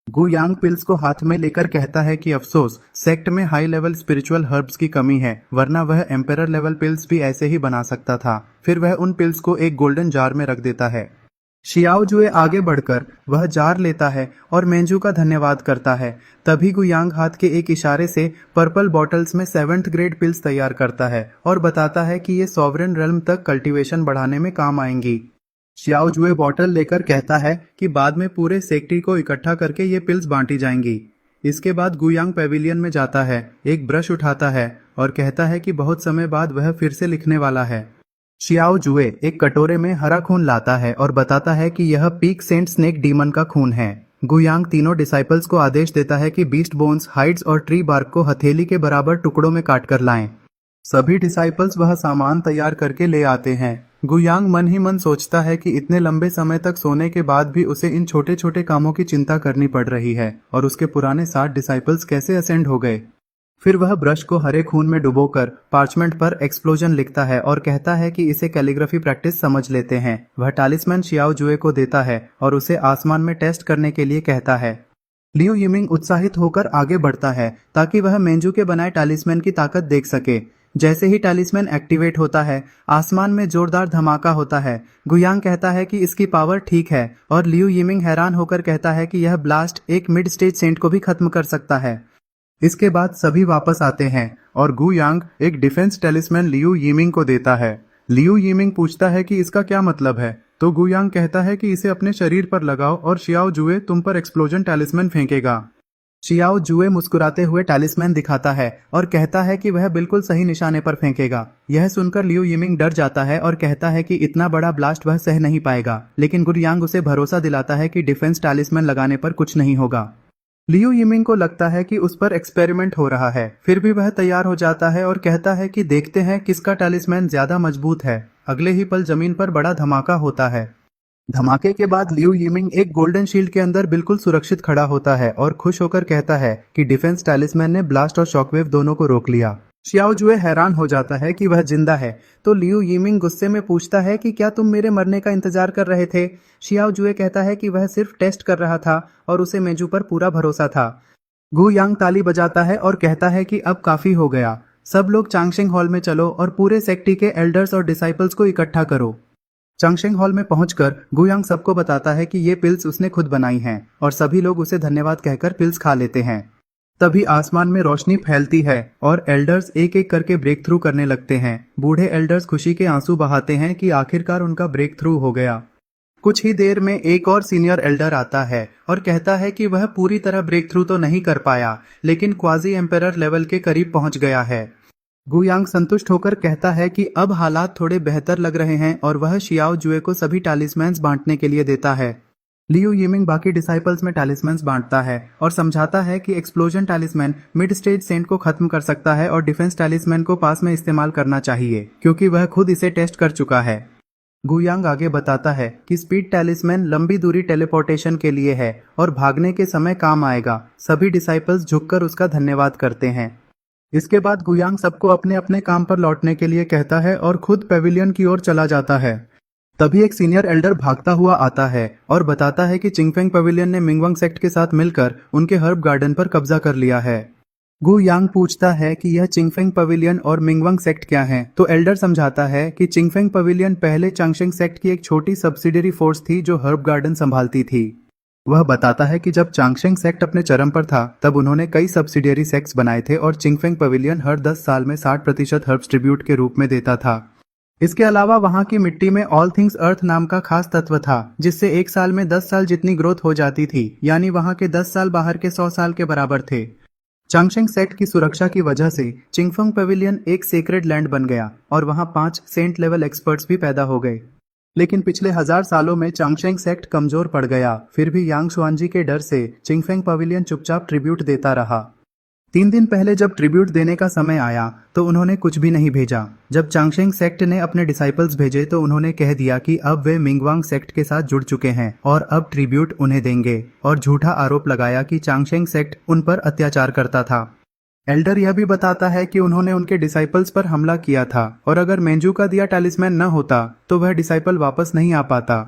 गु यांग पिल्स को हाथ में लेकर कहता है कि अफसोस सेक्ट में हाई लेवल स्पिरिचुअल हर्ब्स की कमी है, वरना वह एम्पेरर लेवल पिल्स भी ऐसे ही बना सकता था। फिर वह उन पिल्स को एक गोल्डन जार में रख देता है। शियाओ जुए आगे बढ़कर वह जार लेता है और मेंजू का धन्यवाद करता है। तभी गुयांग हाथ के एक इशारे से पर्पल बॉटल्स में 7th ग्रेड पिल्स तैयार करता है और बताता है कि ये सॉवरेन रेल्म तक कल्टीवेशन बढ़ाने में काम आएंगी। शियाओ जुए बॉटल लेकर कहता है कि बाद में पूरे सेक्टी को इकट्ठा करके ये पिल्स बांटी जाएंगी। इसके बाद गुयांग पेविलियन में जाता है, एक ब्रश उठाता है और कहता है कि बहुत समय बाद वह फिर से लिखने वाला है। शियाओ जुए एक कटोरे में हरा खून लाता है और बताता है कि यह पीक सेंट स्नेक डीमन का खून है। गुयांग तीनों डिसाइपल्स को आदेश देता है कि बीस्ट बोन्स, हाइड्स और ट्री बार्क को हथेली के बराबर टुकड़ों में काट कर लाएं। सभी डिसाइपल्स वह सामान तैयार करके ले आते हैं। गुयांग मन ही मन सोचता है कि इतने लंबे समय तक सोने के बाद भी उसे इन छोटे छोटे कामों की चिंता करनी पड़ रही है और उसके पुराने 60 डिसाइपल्स कैसे असेंड हो गए। फिर वह ब्रश को हरे खून में डुबोकर पार्चमेंट पर एक्सप्लोजन लिखता है और कहता है कि इसे कैलीग्राफी प्रैक्टिस समझ लेते हैं। वह टालिस्मैन शियाओ जुए को देता है और उसे आसमान में टेस्ट करने के लिए कहता है। लियू यिमिंग उत्साहित होकर आगे बढ़ता है ताकि वह मेंजू के बनाए टालिस्मैन की ताकत देख सके। जैसे ही टालिस्मैन एक्टिवेट होता है, आसमान में जोरदार धमाका होता है। गुयांग कहता है कि इसकी पावर ठीक है और लियू यिमिंग हैरान होकर कहता है कि यह ब्लास्ट एक मिड स्टेज सेंट को भी खत्म कर सकता है। इसके बाद सभी वापस आते हैं और गु यांग एक डिफेंस टेलिस्मैन लियू यिमिंग को देता है। लियू यिमिंग पूछता है कि इसका क्या मतलब है, तो गु यांग कहता है कि इसे अपने शरीर पर लगाओ और शियाओ जुए तुम पर एक्सप्लोजन टेलिस्मैन फेंकेगा। शियाओ जुए मुस्कुराते हुए टेलिस्मैन दिखाता है और कहता है कि वह बिल्कुल सही निशाने पर फेंकेगा। यह सुनकर लियू यिमिंग डर जाता है और कहता है कि इतना बड़ा ब्लास्ट वह सह नहीं पाएगा, लेकिन गु यांग उसे भरोसा दिलाता है कि डिफेंस टेलिस्मैन लगाने पर कुछ नहीं होगा। लियू यिमिंग को लगता है कि उस पर एक्सपेरिमेंट हो रहा है, फिर भी वह तैयार हो जाता है और कहता है कि देखते हैं किसका टेलिस्मैन ज्यादा मजबूत है। अगले ही पल जमीन पर बड़ा धमाका होता है। धमाके के बाद लियू यिमिंग एक गोल्डन शील्ड के अंदर बिल्कुल सुरक्षित खड़ा होता है और खुश होकर कहता है कि डिफेंस टेलिस्मैन ने ब्लास्ट और शॉकवेव दोनों को रोक लिया। शियाओ जुए हैरान हो जाता है कि वह जिंदा है, तो लियू यिमिंग गुस्से में पूछता है कि क्या तुम मेरे मरने का इंतजार कर रहे थे। शियाओ जुए कहता है कि वह सिर्फ टेस्ट कर रहा था और उसे मेंजू पर पूरा भरोसा था। गु यांग ताली बजाता है और कहता है कि अब काफी हो गया, सब लोग चांगशेंग हॉल में चलो और पूरे सेक्टी के एल्डर्स और डिसाइपल्स को इकट्ठा करो। चांगशेंग हॉल में पहुंचकर गु यांग सबको बताता है कि ये पिल्स उसने खुद बनाई हैं और सभी लोग उसे धन्यवाद कहकर पिल्स खा लेते हैं। तभी आसमान में रोशनी फैलती है और एल्डर्स एक एक करके ब्रेक थ्रू करने लगते हैं। बूढ़े एल्डर्स खुशी के आंसू बहाते हैं कि आखिरकार उनका ब्रेक थ्रू हो गया। कुछ ही देर में एक और सीनियर एल्डर आता है और कहता है कि वह पूरी तरह ब्रेक थ्रू तो नहीं कर पाया, लेकिन क्वाजी एम्पेरर लेवल के करीब पहुंच गया है। गु यांग संतुष्ट होकर कहता है कि अब हालात थोड़े बेहतर लग रहे हैं और वह शियाओ जुए को सभी टालिस्मैन्स बांटने के लिए देता है। लियू यिमिंग बाकी डिसाइपल्स में टालिस्मैन्स बांटता है और समझाता है कि एक्सप्लोजन टालिस्मैन मिड स्टेज सेंट को खत्म कर सकता है और डिफेंस टालिस्मैन को पास में इस्तेमाल करना चाहिए, क्योंकि वह खुद इसे टेस्ट कर चुका है। गु यांग आगे बताता है कि स्पीड टैलिस्मैन लंबी दूरी टेलीपोर्टेशन के लिए है और भागने के समय काम आएगा। सभी डिसाइपल्स झुककर उसका धन्यवाद करते हैं। इसके बाद गुयांग सबको अपने अपने काम पर लौटने के लिए कहता है और खुद पेविलियन की ओर चला जाता है। तभी एक सीनियर एल्डर भागता हुआ आता है और बताता है कि चिंगफेंग पवेलियन ने मिंगवांग सेक्ट के साथ मिलकर उनके हर्ब गार्डन पर कब्जा कर लिया है। गु यांग पूछता है कि यह चिंगफेंग पवेलियन और मिंगवांग सेक्ट क्या है, तो एल्डर समझाता है कि चिंगफेंग पवेलियन पहले चांगशेंग सेक्ट की एक छोटी सब्सिडियरी फोर्स थी जो हर्ब गार्डन संभालती थी। वह बताता है कि जब चांगशेंग सेक्ट अपने चरम पर था तब उन्होंने कई सब्सिडियरी सेक्ट्स बनाए थे और चिंगफेंग पवेलियन हर 10 साल में 60% हर्ब्स ट्रिब्यूट के रूप में देता था। इसके अलावा वहां की मिट्टी में ऑल थिंग्स अर्थ नाम का खास तत्व था जिससे एक साल में 10 साल जितनी ग्रोथ हो जाती थी, यानी वहां के 10 साल बाहर के 100 साल के बराबर थे। चांगशेंग सेक्ट की सुरक्षा की वजह से चिंगफेंग पवेलियन एक सेक्रेड लैंड बन गया और वहां 5 सेंट लेवल एक्सपर्ट्स भी पैदा हो गए। लेकिन पिछले 1000 सालों में चांगशेंग सेक्ट कमजोर पड़ गया, फिर भी यांग शुआनजी के डर से चिंगफेंग पवेलियन चुपचाप ट्रिब्यूट देता रहा। 3 दिन पहले जब ट्रिब्यूट देने का समय आया तो उन्होंने कुछ भी नहीं भेजा। जब चांगशेंग सेक्ट ने अपने डिसाइपल्स भेजे तो उन्होंने कह दिया कि अब वे मिंगवांग सेक्ट के साथ जुड़ चुके हैं और अब ट्रिब्यूट उन्हें देंगे, और झूठा आरोप लगाया कि चांगशेंग सेक्ट उन पर अत्याचार करता था। एल्डर यह भी बताता है कि उन्होंने उनके डिसाइपल्स पर हमला किया था और अगर मेंजू का दिया टैलिस्मैन न होता तो वह डिसाइपल वापस नहीं आ पाता।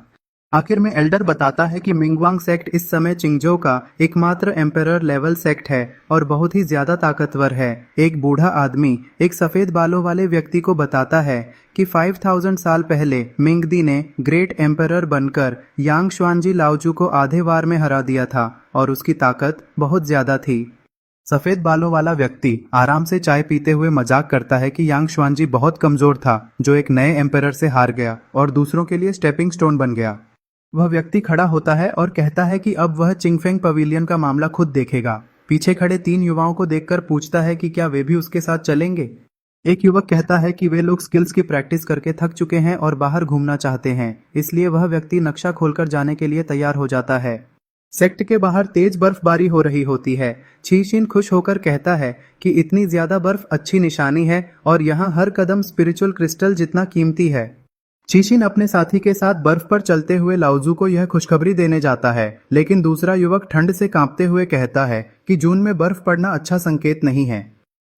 आखिर में एल्डर बताता है कि मिंगवांग सेक्ट इस समय चिंगजो का एकमात्र एम्परर लेवल सेक्ट है और बहुत ही ज्यादा ताकतवर है। एक बूढ़ा आदमी एक सफेद बालों वाले व्यक्ति को बताता है कि 5000 साल पहले मिंगदी ने ग्रेट एम्परर बनकर यांग शुआनजी लाओजू को आधे वार में हरा दिया था और उसकी ताकत बहुत ज्यादा थी। सफेद बालों वाला व्यक्ति आराम से चाय पीते हुए मजाक करता है कि यांग शुआनजी बहुत कमजोर था जो एक नए एम्परर से हार गया और दूसरों के लिए स्टेपिंग स्टोन बन गया। वह व्यक्ति खड़ा होता है और कहता है कि अब वह चिंगफेंग पवेलियन का मामला खुद देखेगा। पीछे खड़े 3 युवाओं को देखकर पूछता है कि क्या वे भी उसके साथ चलेंगे। एक युवक कहता है कि वे लोग स्किल्स की प्रैक्टिस करके थक चुके हैं और बाहर घूमना चाहते हैं, इसलिए वह व्यक्ति नक्शा खोलकर जाने के लिए तैयार हो जाता है। सेक्ट के बाहर तेज बर्फबारी हो रही होती है। छीशिन खुश होकर कहता है कि इतनी ज्यादा बर्फ अच्छी निशानी है और यहाँ हर कदम स्पिरिचुअल क्रिस्टल जितना कीमती है। छीशिन अपने साथी के साथ बर्फ पर चलते हुए लाओजू को यह खुशखबरी देने जाता है, लेकिन दूसरा युवक ठंड से कांपते हुए कहता है कि जून में बर्फ पड़ना अच्छा संकेत नहीं है।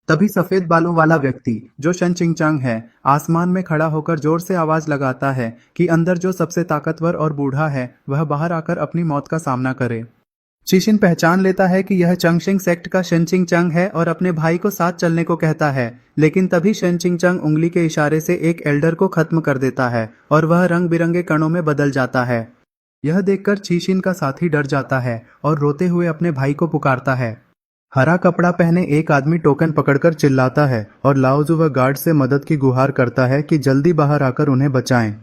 तभी सफेद बालों वाला व्यक्ति जो शन चिंगचांग है आसमान में खड़ा होकर जोर से आवाज लगाता है कि अंदर जो सबसे ताकतवर और बूढ़ा है वह बाहर आकर अपनी मौत का सामना करे। शीशिन पहचान लेता है कि यह चांगशेंग सेक्ट का शन चिंगचांग है और अपने भाई को साथ चलने को कहता है, लेकिन तभी शन चिंगचांग उंगली के इशारे से एक एल्डर को खत्म कर देता है और वह रंग बिरंगे कणों में बदल जाता है। यह देखकर शीशिन का साथी डर जाता है और रोते हुए अपने भाई को पुकारता है। हरा कपड़ा पहने एक आदमी टोकन पकड़कर चिल्लाता है और लाओजू व गार्ड से मदद की गुहार करता है कि जल्दी बाहर आकर उन्हें बचाएं।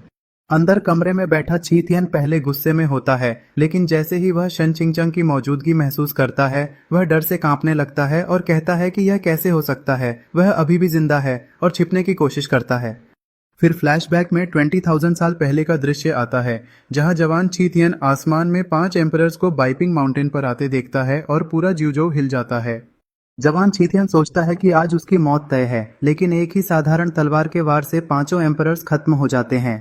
अंदर कमरे में बैठा चीथियन पहले गुस्से में होता है, लेकिन जैसे ही वह शन चिंगचांग की मौजूदगी महसूस करता है वह डर से कांपने लगता है और कहता है कि यह कैसे हो सकता है, वह अभी भी जिंदा है, और छिपने की कोशिश करता है। फिर फ्लैशबैक में 20,000 साल पहले का दृश्य आता है जहां जवान चीथियन आसमान में 5 एम्परर्स को बाइपिंग माउंटेन पर आते देखता है और पूरा ज्यूजो हिल जाता है। जवान चीथियन सोचता है कि आज उसकी मौत तय है, लेकिन एक ही साधारण तलवार के वार से 5 एम्परर्स खत्म हो जाते हैं।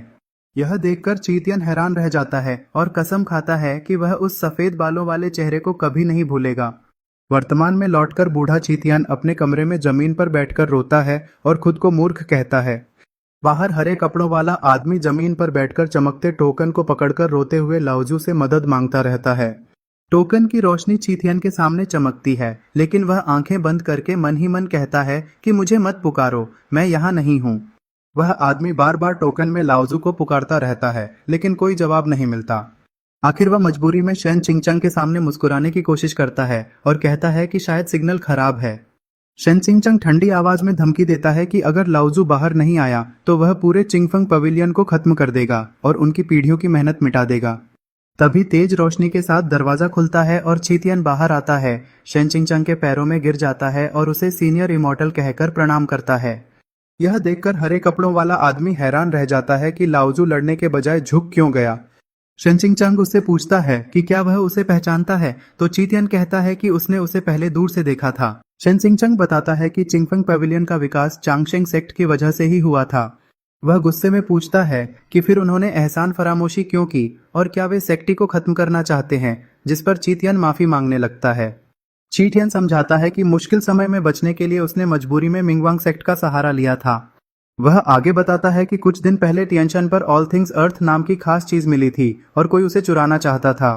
यह देखकर चीथियन हैरान रह जाता है और कसम खाता है कि वह उस सफेद बालों वाले चेहरे को कभी नहीं भूलेगा। वर्तमान में लौटकर बूढ़ा चीथियन अपने कमरे में जमीन पर बैठकर रोता है और खुद को मूर्ख कहता है। बाहर हरे कपड़ों वाला आदमी जमीन पर बैठकर चमकते टोकन को पकड़कर रोते हुए लाओजू से मदद मांगता रहता है। टोकन की रोशनी चीथियन के सामने चमकती है, लेकिन वह आंखें बंद करके मन ही मन कहता है कि मुझे मत पुकारो, मैं यहाँ नहीं हूँ। वह आदमी बार बार टोकन में लाओजू को पुकारता रहता है, लेकिन कोई जवाब नहीं मिलता। आखिर वह मजबूरी में शन चिंगचांग के सामने मुस्कुराने की कोशिश करता है और कहता है कि शायद सिग्नल खराब है। शन चिंगचांग ठंडी आवाज में धमकी देता है कि अगर लाओजू बाहर नहीं आया तो वह पूरे चिंगफेंग पवेलियन को खत्म कर देगा और उनकी पीढ़ियों की मेहनत मिटा देगा। तभी तेज रोशनी के साथ दरवाजा खुलता है और चीथियन बाहर आता है। शन चिंगचांग के पैरों में गिर जाता है और उसे सीनियर इमॉर्टल कहकर प्रणाम करता है। यह देखकर हरे कपड़ों वाला आदमी हैरान रह जाता है कि लाओजू लड़ने के बजाय झुक क्यों गया। शन चिंगचांग उससे पूछता है कि क्या वह उसे पहचानता है, तो चीथियन कहता है कि उसने उसे पहले दूर से देखा था। शन चिंगचांग बताता है कि चिंगफेंग पवेलियन का विकास चांगशेंग सेक्ट की वजह से ही हुआ था। वह गुस्से में पूछता है कि फिर उन्होंने एहसान फरामोशी क्यों की और क्या वे सेक्टी को खत्म करना चाहते हैं, जिस पर चीथियन माफी मांगने लगता है। चीथियन समझाता है कि मुश्किल समय में बचने के लिए उसने मजबूरी में मिंगवांग सेक्ट का सहारा लिया था। वह आगे बताता है कि कुछ दिन पहले टियनशन पर ऑल थिंग्स अर्थ नाम की खास चीज मिली थी और कोई उसे चुराना चाहता था।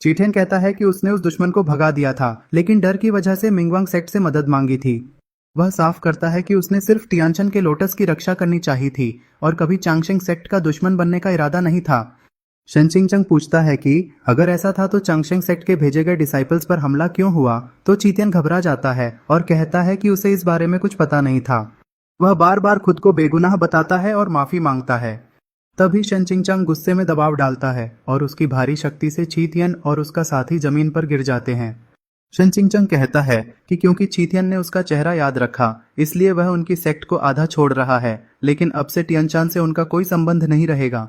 चीटियन कहता है कि उसने उस दुश्मन को भगा दिया था, लेकिन डर की वजह से मिंगवांग सेक्ट से मदद मांगी थी। वह साफ करता है कि उसने सिर्फ टियानचन के लोटस की रक्षा करनी चाहिए थी और कभी चांगशेंग सेक्ट का दुश्मन बनने का इरादा नहीं था। शेनचिंगचंग पूछता है कि अगर ऐसा था तो चांगशेंग सेक्ट के भेजे गए डिसाइपल्स पर हमला क्यों हुआ, तो चीतियन घबरा जाता है और कहता है कि उसे इस बारे में कुछ पता नहीं था। वह बार बार खुद को बेगुनाह बताता है और माफी मांगता है। तभी शेनचिंगचंग गुस्से में दबाव डालता है और उसकी भारी शक्ति से चीतियन और उसका साथी जमीन पर गिर जाते हैं। शेनचिंगचंग कहता है कि क्योंकि चीतियन ने उसका चेहरा याद रखा, इसलिए वह उनकी सेक्ट को आधा छोड़ रहा है, लेकिन अब से टियनचान से उनका कोई संबंध नहीं रहेगा।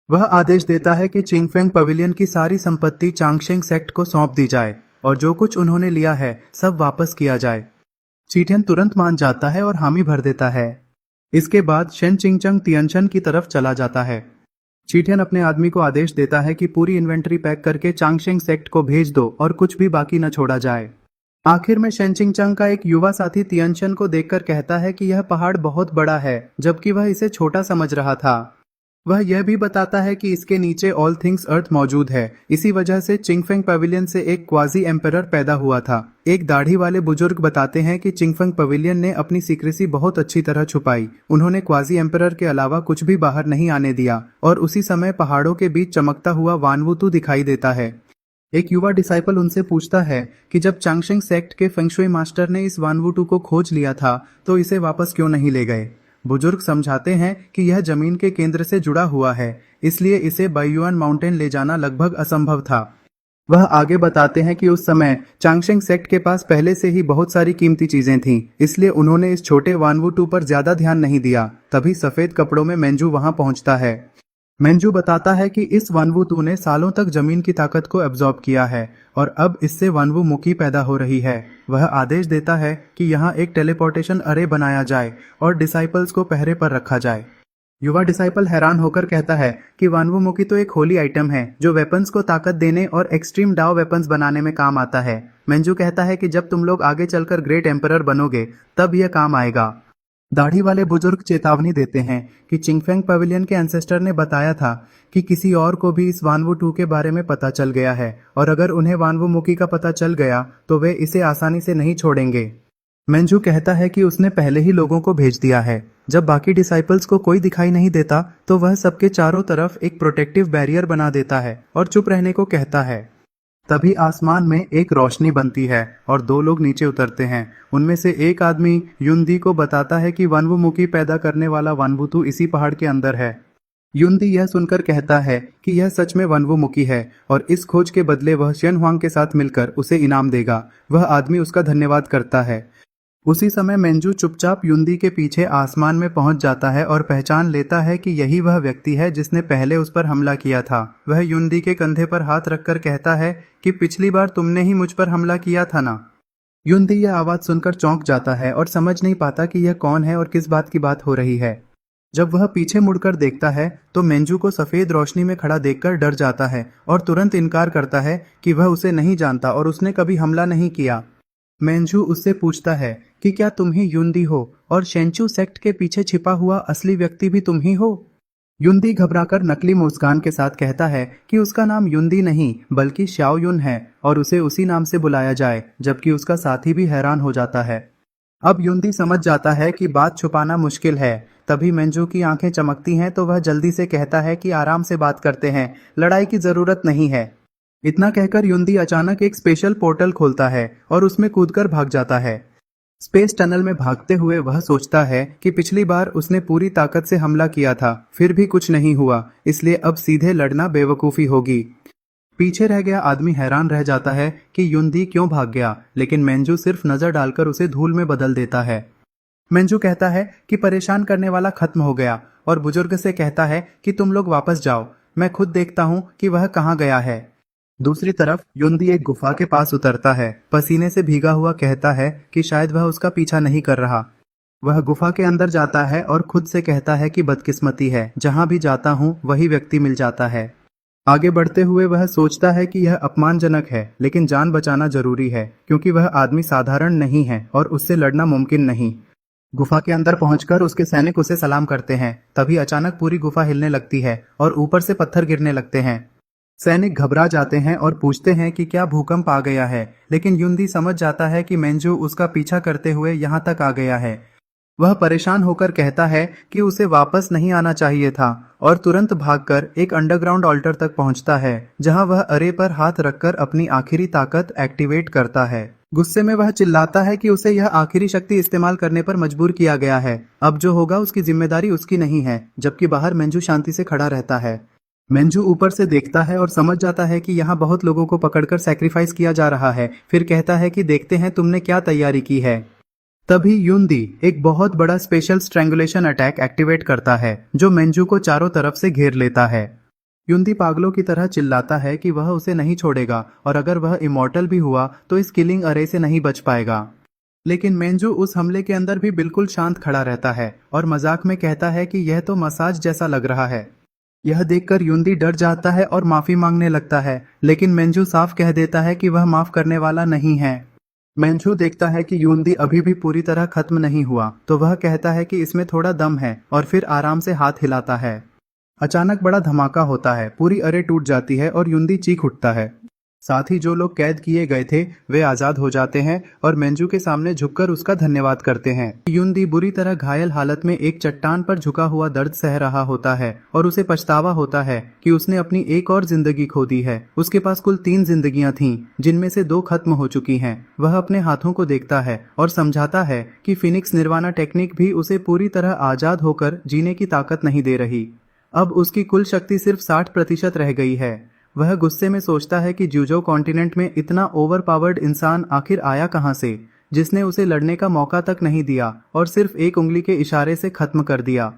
वह आदेश देता है कि चिंगफेंग पवेलियन की सारी संपत्ति चांगशेंग सेक्ट को सौंप दी जाए और जो कुछ उन्होंने लिया है सब वापस किया जाए। चीटियन तुरंत मान जाता है और हामी भर देता है। इसके बाद शेनचिंगचंग टियनचन की तरफ चला जाता है। चीटियन अपने आदमी को आदेश देता है कि पूरी इन्वेंट्री पैक करके चांगशेंग सेक्ट को भेज दो और कुछ भी बाकी न छोड़ा जाए। आखिर में शेनचिंगचंग का एक युवा साथी तियनचन को देखकर कहता है कि यह पहाड़ बहुत बड़ा है, जबकि वह इसे छोटा समझ रहा था। वह यह भी बताता है कि इसके नीचे ऑल थिंग्स अर्थ मौजूद है। इसी वजह से चिंगफेंग पवेलियन से एक क्वाजी एम्परर पैदा हुआ था। एक दाढ़ी वाले बुजुर्ग बताते हैं कि चिंगफेंग पवेलियन ने अपनी सीक्रेसी बहुत अच्छी तरह छुपाई। उन्होंने क्वाजी एम्परर के अलावा कुछ भी बाहर नहीं आने दिया और उसी समय पहाड़ों के बीच चमकता हुआ वानवुतु दिखाई देता है। एक युवा डिसाइपल उनसे पूछता है कि जब चांगशेंग सेक्ट के फेंगशुई मास्टर ने इस वानवुतु को खोज लिया था तो इसे वापस क्यों नहीं ले गए। बुजुर्ग समझाते हैं कि यह जमीन के केंद्र से जुड़ा हुआ है, इसलिए इसे बाइयुआन माउंटेन ले जाना लगभग असंभव था। वह आगे बताते हैं कि उस समय चांगशेंग सेक्ट के पास पहले से ही बहुत सारी कीमती चीजें थीं, इसलिए उन्होंने इस छोटे वानवुतु पर ज्यादा ध्यान नहीं दिया। तभी सफेद कपड़ों में मेंजू वहां पहुंचता है। मेंजू बताता है कि इस वानवुतु ने सालों तक जमीन की ताकत को एब्जॉर्ब किया है और अब इससे वानवु मुकी पैदा हो रही है। वह आदेश देता है कि यहाँ एक टेलीपोर्टेशन अरे बनाया जाए और डिसाइपल्स को पहरे पर रखा जाए। युवा डिसाइपल हैरान होकर कहता है कि वानवु मुकी तो एक होली आइटम है जो वेपन्स को ताकत देने और एक्सट्रीम डाओ वेपन्स बनाने में काम आता है। मेंजू कहता है कि जब तुम लोग आगे चलकर ग्रेट एम्परर बनोगे तब यह काम आएगा। दाढ़ी वाले बुजुर्ग चेतावनी देते हैं कि चिंगफेंग पवेलियन के एंसेस्टर ने बताया था कि किसी और को भी इस वानवु-2 के बारे में पता चल गया है और अगर उन्हें वानवु मुकी का पता चल गया तो वे इसे आसानी से नहीं छोड़ेंगे। मेंजू कहता है कि उसने पहले ही लोगों को भेज दिया है। जब बाकी डिसाइपल्स को कोई दिखाई नहीं देता तो वह सबके चारों तरफ एक प्रोटेक्टिव बैरियर बना देता है और चुप रहने को कहता है। तभी आसमान में एक रोशनी बनती है और दो लोग नीचे उतरते हैं। उनमें से एक आदमी युनदी को बताता है कि वानवु मुकी पैदा करने वाला वानवुतु इसी पहाड़ के अंदर है। युनदी यह सुनकर कहता है कि यह सच में वानवु मुकी है और इस खोज के बदले वह शियन हुआंग के साथ मिलकर उसे इनाम देगा। वह आदमी उसका धन्यवाद करता है। उसी समय मेंजू चुपचाप युनदी के पीछे आसमान में पहुंच जाता है और पहचान लेता है कि यही वह व्यक्ति है जिसने पहले उस पर हमला किया था। वह युनदी के कंधे पर हाथ रखकर कहता है कि पिछली बार तुमने ही मुझ पर हमला किया था ना। युनदी यह आवाज सुनकर चौंक जाता है और समझ नहीं पाता कि यह कौन है और किस बात की बात हो रही है। जब वह पीछे मुड़कर देखता है तो मेंजू को सफेद रोशनी में खड़ा देखकर डर जाता है और तुरंत इनकार करता है कि वह उसे नहीं जानता और उसने कभी हमला नहीं किया। मेंजू उससे पूछता है कि क्या तुम ही युनदी हो और शेंचू सेक्ट के पीछे छिपा हुआ असली व्यक्ति भी तुम ही हो। युनदी घबराकर नकली मुस्कान के साथ कहता है कि उसका नाम युनदी नहीं बल्कि श्याओ युन है और उसे उसी नाम से बुलाया जाए, जबकि उसका साथी भी हैरान हो जाता है। अब युनदी समझ जाता है कि बात छुपाना मुश्किल है। तभी मेंजू की आंखें चमकती हैं तो वह जल्दी से कहता है कि आराम से बात करते हैं, लड़ाई की जरूरत नहीं है। इतना कहकर युनदी अचानक एक स्पेशल पोर्टल खोलता है और उसमें कूदकर भाग जाता है। स्पेस टनल में भागते हुए वह सोचता है कि पिछली बार उसने पूरी ताकत से हमला किया था, फिर भी कुछ नहीं हुआ, इसलिए अब सीधे लड़ना बेवकूफ़ी होगी। पीछे रह गया आदमी हैरान रह जाता है कि युनदी क्यों भाग गया, लेकिन मेंजू सिर्फ नजर डालकर उसे धूल में बदल देता है। मेंजू कहता है कि परेशान करने वाला खत्म हो गया और बुजुर्ग से कहता है कि तुम लोग वापस जाओ, मैं खुद देखता हूँ कि वह कहाँ गया है। दूसरी तरफ युनदी एक गुफा के पास उतरता है। पसीने से भीगा हुआ कहता है कि शायद वह उसका पीछा नहीं कर रहा। वह गुफा के अंदर जाता है और खुद से कहता है कि बदकिस्मती है, जहां भी जाता हूं वही व्यक्ति मिल जाता है। आगे बढ़ते हुए वह सोचता है कि यह अपमानजनक है, लेकिन जान बचाना जरूरी है क्योंकि वह आदमी साधारण नहीं है और उससे लड़ना मुमकिन नहीं। गुफा के अंदर पहुंचकर उसके सैनिक उसे सलाम करते हैं। तभी अचानक पूरी गुफा हिलने लगती है और ऊपर से पत्थर गिरने लगते हैं। सैनिक घबरा जाते हैं और पूछते हैं कि क्या भूकंप आ गया है, लेकिन युंदी समझ जाता है कि मेंजू उसका पीछा करते हुए यहाँ तक आ गया है। वह परेशान होकर कहता है कि उसे वापस नहीं आना चाहिए था और तुरंत भागकर एक अंडरग्राउंड ऑल्टर तक पहुंचता है, जहां वह अरे पर हाथ रखकर अपनी आखिरी ताकत एक्टिवेट करता है। गुस्से में वह चिल्लाता है कि उसे यह आखिरी शक्ति इस्तेमाल करने पर मजबूर किया गया है। अब जो होगा उसकी जिम्मेदारी उसकी नहीं है, जबकि बाहर मेंजू शांति से खड़ा रहता है। मेंजू ऊपर से देखता है और समझ जाता है कि यहाँ बहुत लोगों को पकड़कर सैक्रिफाइस किया जा रहा है। फिर कहता है कि देखते हैं तुमने क्या तैयारी की है। तभी युंदी एक बहुत बड़ा स्पेशल स्ट्रैंगुलेशन अटैक एक्टिवेट करता है, जो मेंजू को चारों तरफ से घेर लेता है। युंदी पागलों की तरह चिल्लाता है कि वह उसे नहीं छोड़ेगा और अगर वह इमॉर्टल भी हुआ तो इस किलिंग अरे से नहीं बच पाएगा। लेकिन मेंजू उस हमले के अंदर भी बिल्कुल शांत खड़ा रहता है और मजाक में कहता है कि यह तो मसाज जैसा लग रहा है। यह देखकर युंदी डर जाता है और माफी मांगने लगता है, लेकिन मेंजू साफ कह देता है कि वह माफ करने वाला नहीं है। मेंजू देखता है कि युंदी अभी भी पूरी तरह खत्म नहीं हुआ, तो वह कहता है कि इसमें थोड़ा दम है और फिर आराम से हाथ हिलाता है। अचानक बड़ा धमाका होता है, पूरी अरे टूट जाती है और युंदी चीख उठता है। साथ ही जो लोग कैद किए गए थे वे आजाद हो जाते हैं और मेंजू के सामने झुककर उसका धन्यवाद करते हैं। युंदी बुरी तरह घायल हालत में एक चट्टान पर झुका हुआ दर्द सह रहा होता है और उसे पछतावा होता है कि उसने अपनी एक और जिंदगी खो दी है। उसके पास कुल 3 जिंदगियां थीं, जिनमें से 2 खत्म हो चुकी हैं। वह अपने हाथों को देखता है और समझाता है कि फिनिक्स निर्वाणा टेक्निक भी उसे पूरी तरह आजाद होकर जीने की ताकत नहीं दे रही। अब उसकी कुल शक्ति सिर्फ 60% रह गई है। वह गुस्से में सोचता है कि ज्यूजो कॉन्टिनेंट में इतना ओवर पावर्ड इंसान आखिर आया कहां से, जिसने उसे लड़ने का मौका तक नहीं दिया और सिर्फ एक उंगली के इशारे से खत्म कर दिया।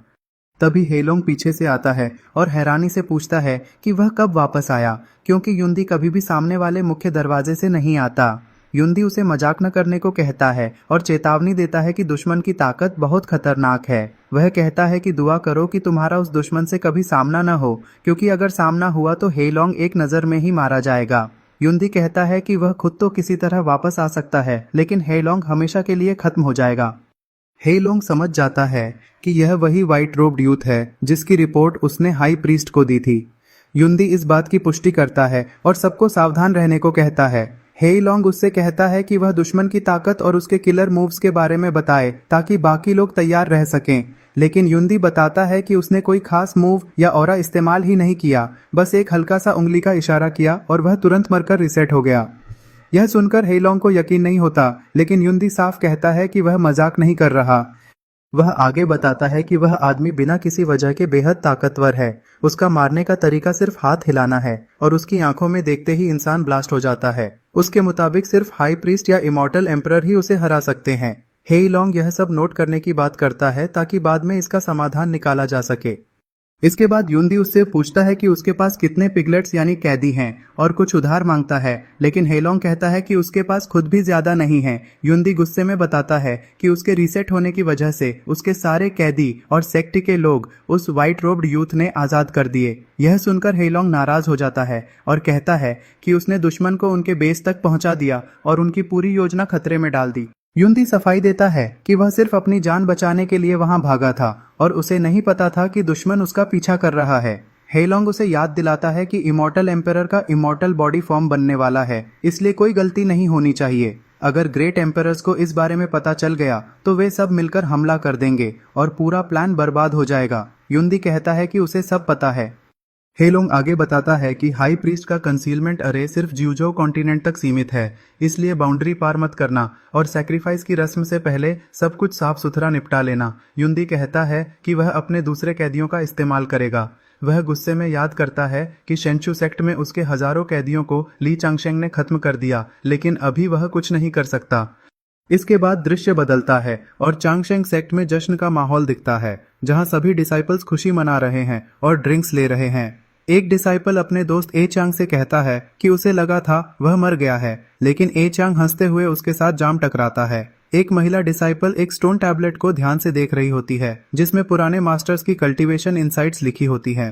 तभी हेलोंग पीछे से आता है और हैरानी से पूछता है कि वह कब वापस आया, क्योंकि युंदी कभी भी सामने वाले मुख्य दरवाजे से नहीं आता। युंदी उसे मजाक न करने को कहता है और चेतावनी देता है कि दुश्मन की ताकत बहुत खतरनाक है। वह कहता है कि दुआ करो कि तुम्हारा उस दुश्मन से कभी सामना न हो, क्योंकि अगर सामना हुआ तो हेलोंग एक नज़र में ही मारा जाएगा। युंदी कहता है कि वह खुद तो किसी तरह वापस आ सकता है, लेकिन हेलोंग हमेशा के लिए खत्म हो जाएगा। हेलोंग समझ जाता है कि यह वही व्हाइट रोब्ड यूथ है जिसकी रिपोर्ट उसने हाई प्रीस्ट को दी थी। युंदी इस बात की पुष्टि करता है और सबको सावधान रहने को कहता है। हेईलोंग उससे कहता है कि वह दुश्मन की ताकत और उसके किलर मूव्स के बारे में बताए ताकि बाकी लोग तैयार रह सकें, लेकिन युंदी बताता है कि उसने कोई खास मूव या ऑरा इस्तेमाल ही नहीं किया, बस एक हल्का सा उंगली का इशारा किया और वह तुरंत मरकर रिसेट हो गया। यह सुनकर हेईलोंग को यकीन नहीं होता, लेकिन युंदी साफ कहता है कि वह मजाक नहीं कर रहा। वह आगे बताता है कि वह आदमी बिना किसी वजह के बेहद ताकतवर है। उसका मारने का तरीका सिर्फ हाथ हिलाना है और उसकी आंखों में देखते ही इंसान ब्लास्ट हो जाता है। उसके मुताबिक सिर्फ हाई प्रीस्ट या इमॉर्टल एम्परर ही उसे हरा सकते हैं। हेईलोंग यह सब नोट करने की बात करता है ताकि बाद में इसका समाधान निकाला जा सके। इसके बाद युंदी उससे पूछता है कि उसके पास कितने पिगलेट्स यानी कैदी हैं और कुछ उधार मांगता है, लेकिन हेईलोंग कहता है कि उसके पास खुद भी ज्यादा नहीं है। युंदी गुस्से में बताता है कि उसके रीसेट होने की वजह से उसके सारे कैदी और सेक्ट के लोग उस व्हाइट रोब्ड यूथ ने आजाद कर दिए। यह सुनकर हेईलोंग नाराज हो जाता है और कहता है कि उसने दुश्मन को उनके बेस तक पहुंचा दिया और उनकी पूरी योजना खतरे में डाल दी। युंदी सफाई देता है कि वह सिर्फ अपनी जान बचाने के लिए वहां भागा था और उसे नहीं पता था कि दुश्मन उसका पीछा कर रहा है। हेईलोंग उसे याद दिलाता है कि इमॉर्टल एम्परर का इमॉर्टल बॉडी फॉर्म बनने वाला है, इसलिए कोई गलती नहीं होनी चाहिए। अगर ग्रेट एम्परर्स को इस बारे में पता चल गया तो वे सब मिलकर हमला कर देंगे और पूरा प्लान बर्बाद हो जाएगा। युंदी कहता है कि उसे सब पता है। हेईलोंग आगे बताता है कि हाई प्रीस्ट का कंसीलमेंट अरे सिर्फ ज्यूजो कॉन्टिनेंट तक सीमित है, इसलिए बाउंड्री पार मत करना और सैक्रिफाइस की रस्म से पहले सब कुछ साफ सुथरा निपटा लेना। युंदी कहता है कि वह अपने दूसरे कैदियों का इस्तेमाल करेगा। वह गुस्से में याद करता है कि शेंचू सेक्ट में उसके हजारों कैदियों को ली चांगशेंग ने खत्म कर दिया, लेकिन अभी वह कुछ नहीं कर सकता। इसके बाद दृश्य बदलता है और चांगशेंग सेक्ट में जश्न का माहौल दिखता है, जहां सभी डिसाइपल्स खुशी मना रहे हैं और ड्रिंक्स ले रहे हैं। एक डिसाइपल अपने दोस्त ए चांग से कहता है कि उसे लगा था वह मर गया है, लेकिन ए चांग हंसते हुए उसके साथ जाम टकराता है। एक महिला डिसाइपल एक स्टोन टैबलेट को ध्यान से देख रही होती है, जिसमें पुराने मास्टर्स की कल्टीवेशन इनसाइट्स लिखी होती हैं।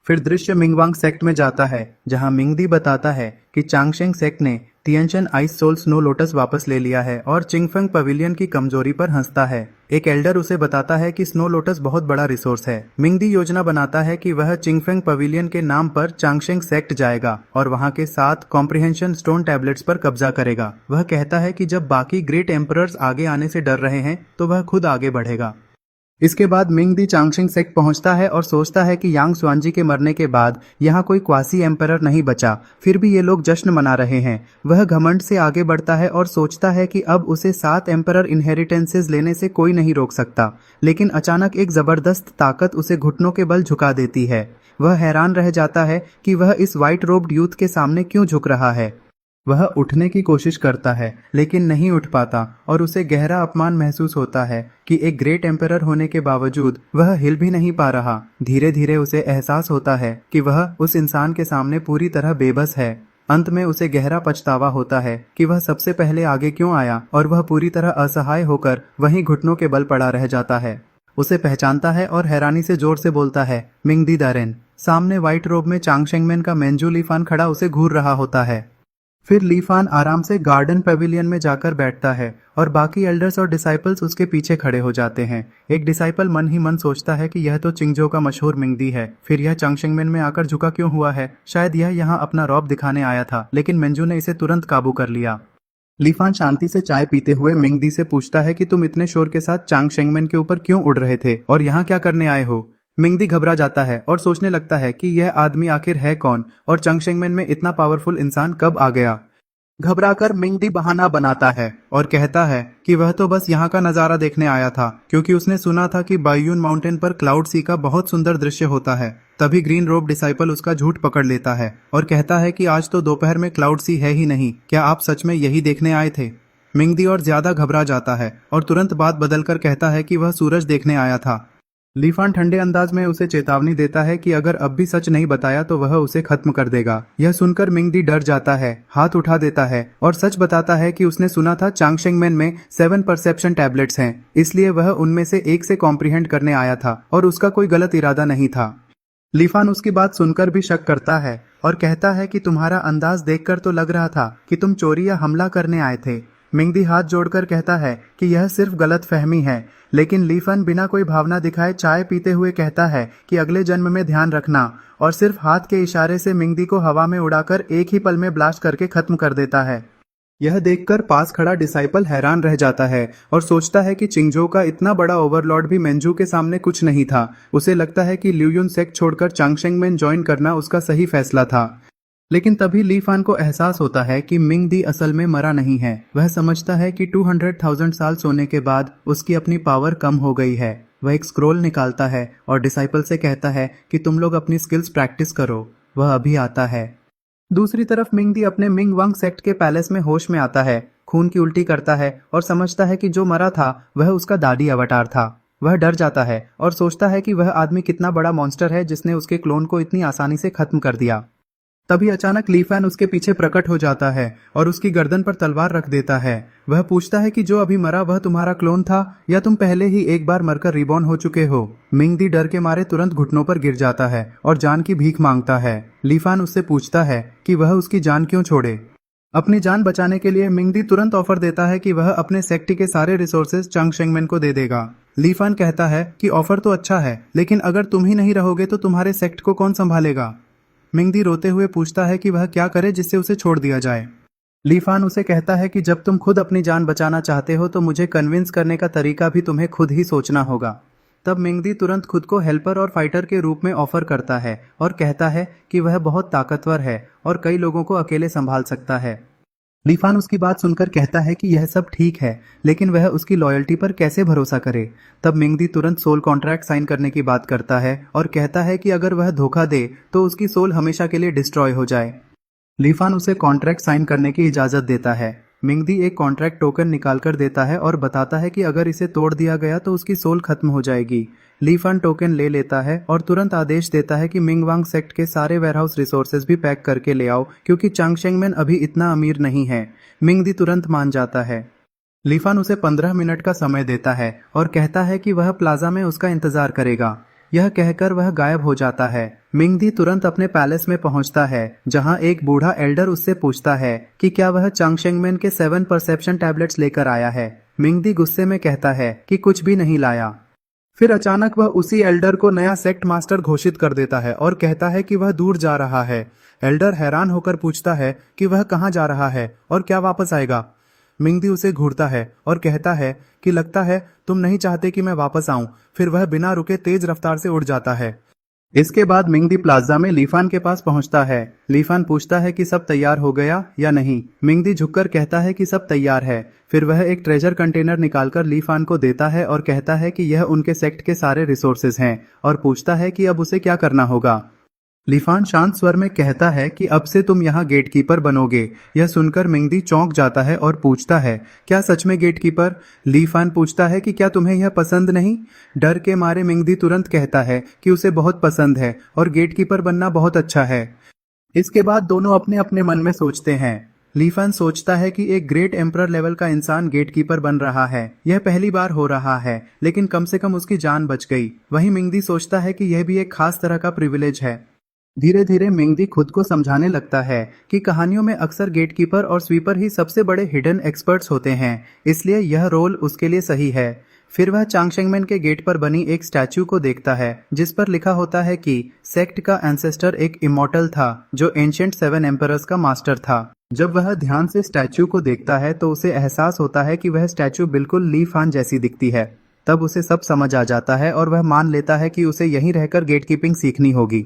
फिर दृश्य मिंगवांग सेक्ट में जाता है जहां मिंगदी बताता है कि चांगशेंग सेक्ट ने तियनशन आइस सोल स्नो लोटस वापस ले लिया है और चिंगफेंग पवेलियन की कमजोरी पर हंसता है। एक एल्डर उसे बताता है कि स्नो लोटस बहुत बड़ा रिसोर्स है। मिंगदी योजना बनाता है कि वह चिंगफेंग पवेलियन के नाम पर चांगशेंग सेक्ट जाएगा और वहां के 7 कॉम्प्रिहेंशन स्टोन टैबलेट्स पर कब्जा करेगा। वह कहता है कि जब बाकी ग्रेट एम्परर्स आगे आने से डर रहे हैं तो वह खुद आगे बढ़ेगा। इसके बाद मिंगदी चांगशेंग सेक्ट पहुंचता है और सोचता है कि यांग स्वांजी के मरने के बाद यहाँ कोई क्वासी एम्परर नहीं बचा, फिर भी ये लोग जश्न मना रहे हैं। वह घमंड से आगे बढ़ता है और सोचता है कि अब उसे 7 एम्परर इनहेरिटेंसेस लेने से कोई नहीं रोक सकता। लेकिन अचानक एक जबरदस्त ताकत उसे घुटनों के बल झुका देती है। वह हैरान रह जाता है कि वह इस व्हाइट रोब्ड यूथ के सामने क्यों झुक रहा है। वह उठने की कोशिश करता है लेकिन नहीं उठ पाता और उसे गहरा अपमान महसूस होता है कि एक ग्रेट एम्परर होने के बावजूद वह हिल भी नहीं पा रहा। धीरे धीरे उसे एहसास होता है कि वह उस इंसान के सामने पूरी तरह बेबस है। अंत में उसे गहरा पछतावा होता है कि वह सबसे पहले आगे क्यों आया और वह पूरी तरह असहाय होकर वहीं घुटनों के बल पड़ा रह जाता है। उसे पहचानता है और हैरानी से जोर से बोलता है, मिंगदी दारेन। सामने व्हाइट रोब में चांगशेंगमेन का मेंजू लीफान खड़ा उसे घूर रहा होता है। फिर लीफान आराम से गार्डन पेविलियन में जाकर बैठता है और बाकी एल्डर्स और डिसाइपल्स उसके पीछे खड़े हो जाते हैं। एक डिसाइपल मन ही मन सोचता है कि यह तो चिंगजो का मशहूर मिंगदी है, फिर यह चांगशेंगमेन में आकर झुका क्यों हुआ है? शायद यह यहाँ अपना रौब दिखाने आया था, लेकिन मेंजू ने इसे तुरंत काबू कर लिया। लीफान शांति से चाय पीते हुए मिंगदी से पूछता है कि तुम इतने शोर के साथ चांगशेंगमेन के ऊपर क्यों उड़ रहे थे और यहाँ क्या करने आए हो? मिंगदी घबरा जाता है और सोचने लगता है कि यह आदमी आखिर है कौन और चांगशेंगमेन में इतना पावरफुल इंसान कब आ गया। घबराकर मिंगदी बहाना बनाता है और कहता है कि वह तो बस यहाँ का नजारा देखने आया था, क्योंकि उसने सुना था कि बायून माउंटेन पर क्लाउड सी का बहुत सुंदर दृश्य होता है। तभी ग्रीन रोब डिसाइपल उसका झूठ पकड़ लेता है और कहता है कि आज तो दोपहर में क्लाउड सी है ही नहीं, क्या आप सच में यही देखने आए थे? मिंगदी और ज्यादा घबरा जाता है और तुरंत बात बदलकर कहता है कि वह सूरज देखने आया था। लीफान ठंडे अंदाज में उसे चेतावनी देता है कि अगर अब भी सच नहीं बताया तो वह उसे खत्म कर देगा। यह सुनकर मिंगदी डर जाता है, हाथ उठा देता है और सच बताता है कि उसने सुना था चांगशेंगमेन में 7 परसेप्शन टैबलेट्स हैं, इसलिए वह उनमें से एक से कॉम्प्रिहेंड करने आया था और उसका कोई गलत इरादा नहीं था। लीफान उसकी बात सुनकर भी शक करता है और कहता है कि तुम्हारा अंदाज देखकर तो लग रहा था कि तुम चोरी या हमला करने आए थे। मिंगदी हाथ जोड़कर कहता है कि यह सिर्फ गलत फहमी है, लेकिन लीफान बिना कोई भावना दिखाए चाय पीते हुए कहता है कि अगले जन्म में ध्यान रखना और सिर्फ हाथ के इशारे से मिंगदी को हवा में उड़ाकर एक ही पल में ब्लास्ट करके खत्म कर देता है। यह देखकर पास खड़ा डिसाइपल हैरान रह जाता है और सोचता है कि चिंगजो का इतना बड़ा ओवरलॉर्ड भी मेंजू के सामने कुछ नहीं था। उसे लगता है कि ल्यूयुन सेक्ट छोड़कर चांगशेंगमेन ज्वाइन करना उसका सही फैसला था। लेकिन तभी लीफान को एहसास होता है कि मिंगदी असल में मरा नहीं है। वह समझता है कि 200,000 साल सोने के बाद उसकी अपनी पावर कम हो गई है। वह एक स्क्रोल निकालता है और डिसाइपल से कहता है कि तुम लोग अपनी स्किल्स प्रैक्टिस करो, वह अभी आता है। दूसरी तरफ मिंगदी अपने मिंगवांग सेक्ट के पैलेस में होश में आता है, खून की उल्टी करता है और समझता है कि जो मरा था वह उसका दादी अवतार था। वह डर जाता है और सोचता है कि वह आदमी कितना बड़ा मॉन्स्टर है जिसने उसके क्लोन को इतनी आसानी से खत्म कर दिया। तभी अचानक लीफान उसके पीछे प्रकट हो जाता है और उसकी गर्दन पर तलवार रख देता है। वह पूछता है कि जो अभी मरा वह तुम्हारा क्लोन था या तुम पहले ही एक बार मरकर रिबॉर्न हो चुके हो? मिंगदी डर के मारे तुरंत घुटनों पर गिर जाता है और जान की भीख मांगता है। लीफान उससे पूछता है कि वह उसकी जान क्यों छोड़े। अपनी जान बचाने के लिए मिंगदी तुरंत ऑफर देता है कि वह अपने सेक्ट के सारे रिसोर्सेज चांगशेंगमेन को दे देगा। लीफान कहता है कि ऑफर तो अच्छा है, लेकिन अगर तुम ही नहीं रहोगे तो तुम्हारे सेक्ट को कौन संभालेगा? मिंगदी रोते हुए पूछता है कि वह क्या करे जिससे उसे छोड़ दिया जाए। लीफान उसे कहता है कि जब तुम खुद अपनी जान बचाना चाहते हो तो मुझे कन्विंस करने का तरीका भी तुम्हें खुद ही सोचना होगा। तब मिंगदी तुरंत खुद को हेल्पर और फाइटर के रूप में ऑफर करता है और कहता है कि वह बहुत ताकतवर है और कई लोगों को अकेले संभाल सकता है। लीफान उसकी बात सुनकर कहता है कि यह सब ठीक है, लेकिन वह उसकी लॉयल्टी पर कैसे भरोसा करे। तब मिंगदी तुरंत सोल कॉन्ट्रैक्ट साइन करने की बात करता है और कहता है कि अगर वह धोखा दे तो उसकी सोल हमेशा के लिए डिस्ट्रॉय हो जाए। लीफान उसे कॉन्ट्रैक्ट साइन करने की इजाजत देता है। मिंगदी एक कॉन्ट्रैक्ट टोकन निकालकर देता है और बताता है कि अगर इसे तोड़ दिया गया तो उसकी सोल खत्म हो जाएगी। लीफान टोकन ले लेता है और तुरंत आदेश देता है कि मिंगवांग सेक्ट के सारे वेयरहाउस रिसोर्सेज भी पैक करके ले आओ, क्योंकि चांगशेंगमेन अभी इतना अमीर नहीं है। मिंगदी तुरंत मान जाता है। लीफान उसे 15 मिनट का समय देता है और कहता है कि वह प्लाजा में उसका इंतजार करेगा। यह कहकर वह गायब हो जाता है। मिंगदी तुरंत अपने पैलेस में पहुंचता है, जहां एक बूढ़ा एल्डर उससे पूछता है कि क्या वह चांग शेंगमेन के 7 परसेप्शन टैबलेट्स लेकर आया है। मिंगदी गुस्से में कहता है कि कुछ भी नहीं लाया। फिर अचानक वह उसी एल्डर को नया सेक्ट मास्टर घोषित कर देता है और कहता है कि वह दूर जा रहा है। एल्डर हैरान होकर पूछता है कि वह कहाँ जा रहा है और क्या वापस आएगा। मिंगदी उसे घूरता है और कहता है कि लगता है तुम नहीं चाहते कि मैं वापस आऊं। फिर वह बिना रुके तेज रफ्तार से उड़ जाता है। इसके बाद मिंगदी प्लाजा में लीफान के पास पहुंचता है। लीफान पूछता है कि सब तैयार हो गया या नहीं। मिंगदी झुककर कहता है कि सब तैयार है। फिर वह एक ट्रेजर कंटेनर निकालकर लीफान को देता है और कहता है कि यह उनके सेक्ट के सारे रिसोर्सेज हैं और पूछता है कि अब उसे क्या करना होगा। लीफान शांत स्वर में कहता है कि अब से तुम यहाँ गेटकीपर बनोगे। यह सुनकर मिंगदी चौंक जाता है और पूछता है, क्या सच में गेटकीपर? लीफान पूछता है कि क्या तुम्हें यह पसंद नहीं? डर के मारे मिंगदी तुरंत कहता है कि उसे बहुत पसंद है और गेटकीपर बनना बहुत अच्छा है। इसके बाद दोनों अपने अपने मन में सोचते हैं। लीफान सोचता है कि एक ग्रेट एम्परर लेवल का इंसान गेटकीपर बन रहा है। यह पहली बार हो रहा है, लेकिन कम से कम उसकी जान बच गई। वहीं मिंगदी सोचता है कि यह भी एक खास तरह का प्रिविलेज है। धीरे धीरे मिंगदी खुद को समझाने लगता है कि कहानियों में अक्सर गेटकीपर और स्वीपर ही सबसे बड़े हिडन एक्सपर्ट्स होते हैं, इसलिए यह रोल उसके लिए सही है। फिर वह चांग शेंगमेन के गेट पर बनी एक स्टैच्यू को देखता है, जिस पर लिखा होता है कि सेक्ट का एंसेस्टर एक इमॉर्टल था जो एंशिएंट 7 एम्परर्स का मास्टर था। जब वह ध्यान से स्टैच्यू को देखता है तो उसे एहसास होता है कि वह स्टैच्यू बिल्कुल ली फान जैसी दिखती है। तब उसे सब समझ आ जाता है और वह मान लेता है कि उसे यहीं रहकर गेटकीपिंग सीखनी होगी।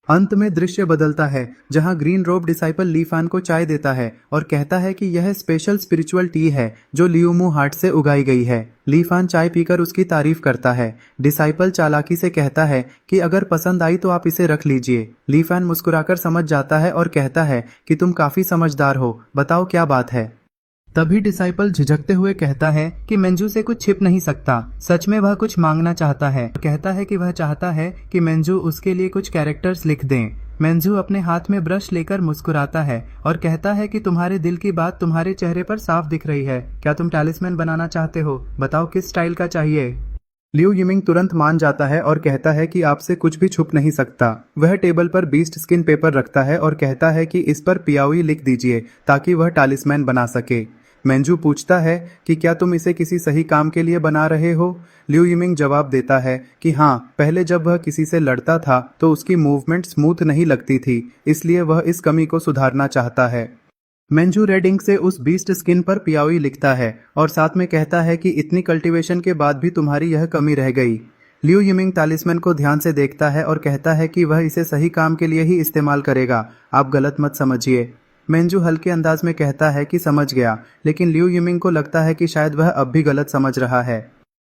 अंत में दृश्य बदलता है, जहां ग्रीन रोब डिसाइपल लीफान को चाय देता है और कहता है कि यह स्पेशल स्पिरिचुअल टी है जो लियोमू हार्ट से उगाई गई है। लीफान चाय पीकर उसकी तारीफ करता है। डिसाइपल चालाकी से कहता है कि अगर पसंद आई तो आप इसे रख लीजिए। लीफान मुस्कुराकर समझ जाता है और कहता है कि तुम काफी समझदार हो, बताओ क्या बात है। तभी डिसाइपल झिझकते हुए कहता है कि मेंजू से कुछ छिप नहीं सकता। सच में वह कुछ मांगना चाहता है। कहता है कि वह चाहता है कि मेंजू उसके लिए कुछ कैरेक्टर्स लिख दें। मेंजू अपने हाथ में ब्रश लेकर मुस्कुराता है और कहता है कि तुम्हारे दिल की बात तुम्हारे चेहरे पर साफ दिख रही है। क्या तुम टैलिस्मैन बनाना चाहते हो? बताओ किस स्टाइल का चाहिए। लिu यिमिंग तुरंत मान जाता है और कहता है कि आपसे कुछ भी छुप नहीं सकता। वह टेबल पर बीस्ट स्किन पेपर रखता है और कहता है कि इस पर पियाओई लिख दीजिए ताकि वह टैलिस्मैन बना सके। मेंजू पूछता है कि क्या तुम इसे किसी सही काम के लिए बना रहे हो? लिu यिमिंग जवाब देता है कि हाँ, पहले जब वह किसी से लड़ता था तो उसकी मूवमेंट स्मूथ नहीं लगती थी, इसलिए वह इस कमी को सुधारना चाहता है। मेंजू रेड इंक से उस बीस्ट स्किन पर पियाओई लिखता है और साथ में कहता है कि इतनी कल्टीवेशन के बाद भी तुम्हारी यह कमी रह गई। लिu यिमिंग टैलिस्मैन को ध्यान से देखता है और कहता है कि वह इसे सही काम के लिए ही इस्तेमाल करेगा, आप गलत मत समझिए। मेंजू हल्के अंदाज में कहता है कि समझ गया, लेकिन लिu यिमिंग को लगता है कि शायद वह अब भी गलत समझ रहा है।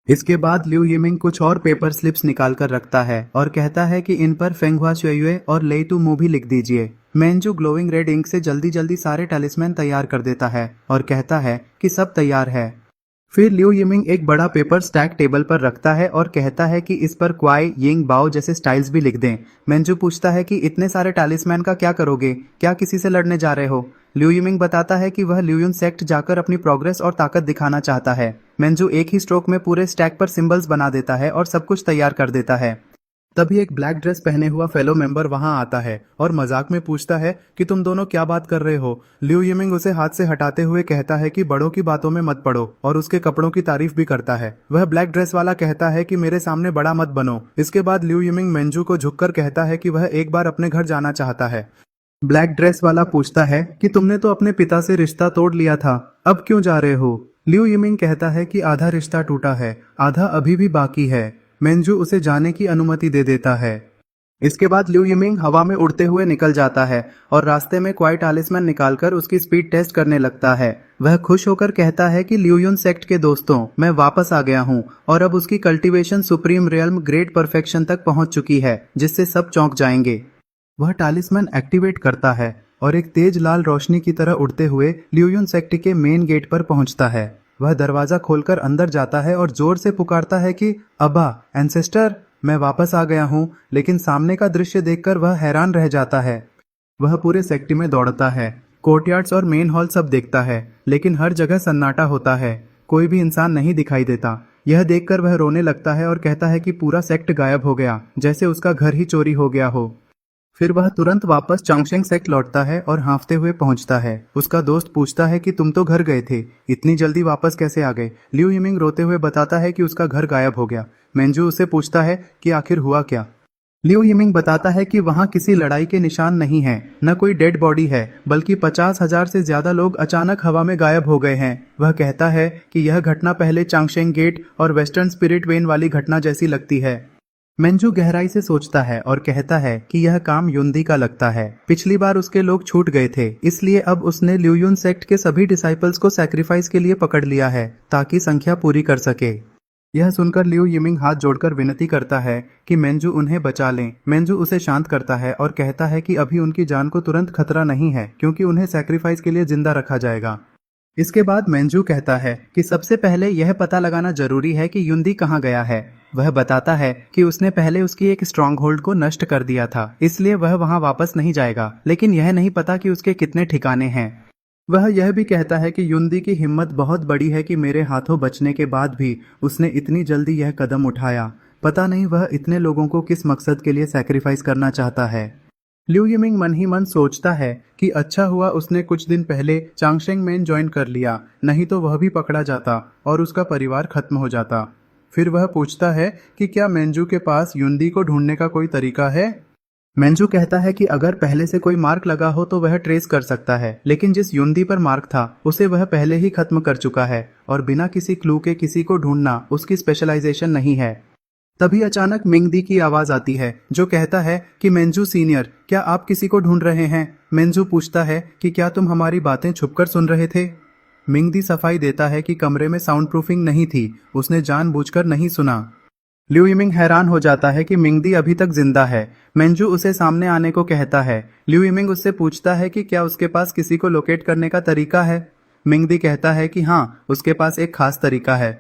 इसके बाद लिu यिमिंग कुछ और पेपर स्लिप्स निकाल कर रखता है और कहता है कि इन पर फेंगहुआ शुयुए और लेई टू मू भी लिख दीजिए। मेंजू ग्लोइंग रेड इंक से जल्दी जल्दी सारे टैलिस्मैन तैयार कर देता है और कहता है कि सब तैयार है। फिर लिu यिमिंग एक बड़ा पेपर स्टैक टेबल पर रखता है और कहता है कि इस पर क्वाई, यिंग, बाओ जैसे स्टाइल्स भी लिख दें। मेंजू पूछता है कि इतने सारे टैलिस्मैन का क्या करोगे? क्या किसी से लड़ने जा रहे हो? लिu यिमिंग बताता है कि वह ल्यूयुन सेक्ट जाकर अपनी प्रोग्रेस और ताकत दिखाना चाहता है। मेंजू एक ही स्ट्रोक में पूरे स्टैक पर सिंबल्स बना देता है और सब कुछ तैयार कर देता है। तभी एक ब्लैक ड्रेस पहने हुआ फेलो मेंबर वहां आता है और मजाक में पूछता है कि तुम दोनों क्या बात कर रहे हो। लिu यिमिंग उसे हाथ से हटाते हुए कहता है कि बड़ों की बातों में मत पड़ो और उसके कपड़ों की तारीफ भी करता है। वह ब्लैक ड्रेस वाला कहता है कि मेरे सामने बड़ा मत बनो। इसके बाद लिu यिमिंग मेंजू को झुककर कहता है कि वह एक बार अपने घर जाना चाहता है। ब्लैक ड्रेस वाला पूछता है कि तुमने तो अपने पिता से रिश्ता तोड़ लिया था, अब क्यों जा रहे हो? लिu यिमिंग कहता है कि आधा रिश्ता टूटा है, आधा अभी भी बाकी है। मेंजू उसे जाने की अनुमति दे देता है। इसके बाद लिu यिमिंग हवा में उड़ते हुए निकल जाता है और रास्ते में क्वाई टैलिस्मैन निकालकर उसकी स्पीड टेस्ट करने लगता है। वह खुश होकर कहता है कि ल्यूयुन सेक्ट के दोस्तों, मैं वापस आ गया हूँ और अब उसकी cultivation supreme realm great perfection तक पहुंच चुकी है, जिससे सब चौंक जाएंगे। वह टैलिस्मैन एक्टिवेट करता है और एक तेज लाल रोशनी की तरह उड़ते हुए ल्यूयुन सेक्ट के मेन गेट पर पहुंचता है। वह दरवाजा खोलकर अंदर जाता है और जोर से पुकारता है कि अब्बा, एंसेस्टर, मैं वापस आ गया हूँ। लेकिन सामने का दृश्य देखकर वह हैरान रह जाता है। वह पूरे सेक्ट में दौड़ता है, कोर्टयार्ड्स और मेन हॉल सब देखता है, लेकिन हर जगह सन्नाटा होता है, कोई भी इंसान नहीं दिखाई देता। यह देखकर वह रोने लगता है और कहता है कि पूरा सेक्ट गायब हो गया, जैसे उसका घर ही चोरी हो गया हो। फिर वह तुरंत वापस चांगशेंग सेक्ट लौटता है और हाँफते हुए पहुंचता है। उसका दोस्त पूछता है कि तुम तो घर गए थे, इतनी जल्दी वापस कैसे आ गए। लिu यिमिंग रोते हुए बताता है कि उसका घर गायब हो गया। मेंजू उससे पूछता है कि आखिर हुआ क्या। लिu यिमिंग बताता है कि वहां किसी लड़ाई के निशान नहीं है, न कोई डेड बॉडी है, बल्कि 50,000 से ज्यादा लोग अचानक हवा में गायब हो गए हैं। वह कहता है कि यह घटना पहले चांगशेंग गेट और वेस्टर्न स्पिरिट वेन वाली घटना जैसी लगती है। मेंजू गहराई से सोचता है और कहता है कि यह काम युंदी का लगता है। पिछली बार उसके लोग छूट गए थे, इसलिए अब उसने ल्यूयुन सेक्ट के सभी डिसाइपल्स को सैक्रिफाइस के लिए पकड़ लिया है ताकि संख्या पूरी कर सके। यह सुनकर लिu यिमिंग हाथ जोड़कर विनती करता है कि मेंजू उन्हें बचा लें। मेंजू उसे शांत करता है और कहता है कि अभी उनकी जान को तुरंत खतरा नहीं है, क्योंकि उन्हें सैक्रिफाइस के लिए जिंदा रखा जाएगा। इसके बाद मेंजू कहता है कि सबसे पहले यह पता लगाना जरूरी है कि युंदी कहाँ गया है। वह बताता है कि उसने पहले उसकी एक स्ट्रॉन्ग होल्ड को नष्ट कर दिया था, इसलिए वह वहां वापस नहीं जाएगा, लेकिन यह नहीं पता कि उसके कितने ठिकाने हैं। वह यह भी कहता है कि युंदी की हिम्मत बहुत बड़ी है कि मेरे हाथों बचने के बाद भी उसने इतनी जल्दी यह कदम उठाया। पता नहीं वह इतने लोगों को किस मकसद के लिए सैक्रिफाइस करना चाहता है। लिu यिमिंग मन ही मन सोचता है कि अच्छा हुआ उसने कुछ दिन पहले चांगशेंग मेन ज्वाइन कर लिया, नहीं तो वह भी पकड़ा जाता और उसका परिवार खत्म हो जाता। फिर वह पूछता है कि क्या मेंजू के पास युंदी को ढूंढने का कोई तरीका है। मेंजू कहता है कि अगर पहले से कोई मार्क लगा हो तो वह ट्रेस कर सकता है, लेकिन जिस युंदी पर मार्क था उसे वह पहले ही खत्म कर चुका है और बिना किसी क्लू के किसी को ढूंढना उसकी स्पेशलाइजेशन नहीं है। तभी अचानक मिंगदी की आवाज आती है जो कहता है कि मेंजू सीनियर, क्या आप किसी को ढूंढ रहे हैं। मेंजू पूछता है कि क्या तुम हमारी बातें छुपकर सुन रहे थे। मिंगदी सफाई देता है कि कमरे में साउंड प्रूफिंग नहीं थी, उसने जानबूझकर नहीं सुना। लिu यिमिंग हैरान हो जाता है कि मिंगदी अभी तक जिंदा है। मेंजू उसे सामने आने को कहता है। लिu यिमिंग उससे पूछता है कि क्या उसके पास किसी को लोकेट करने का तरीका है। मिंगदी कहता है कि हाँ, उसके पास एक खास तरीका है।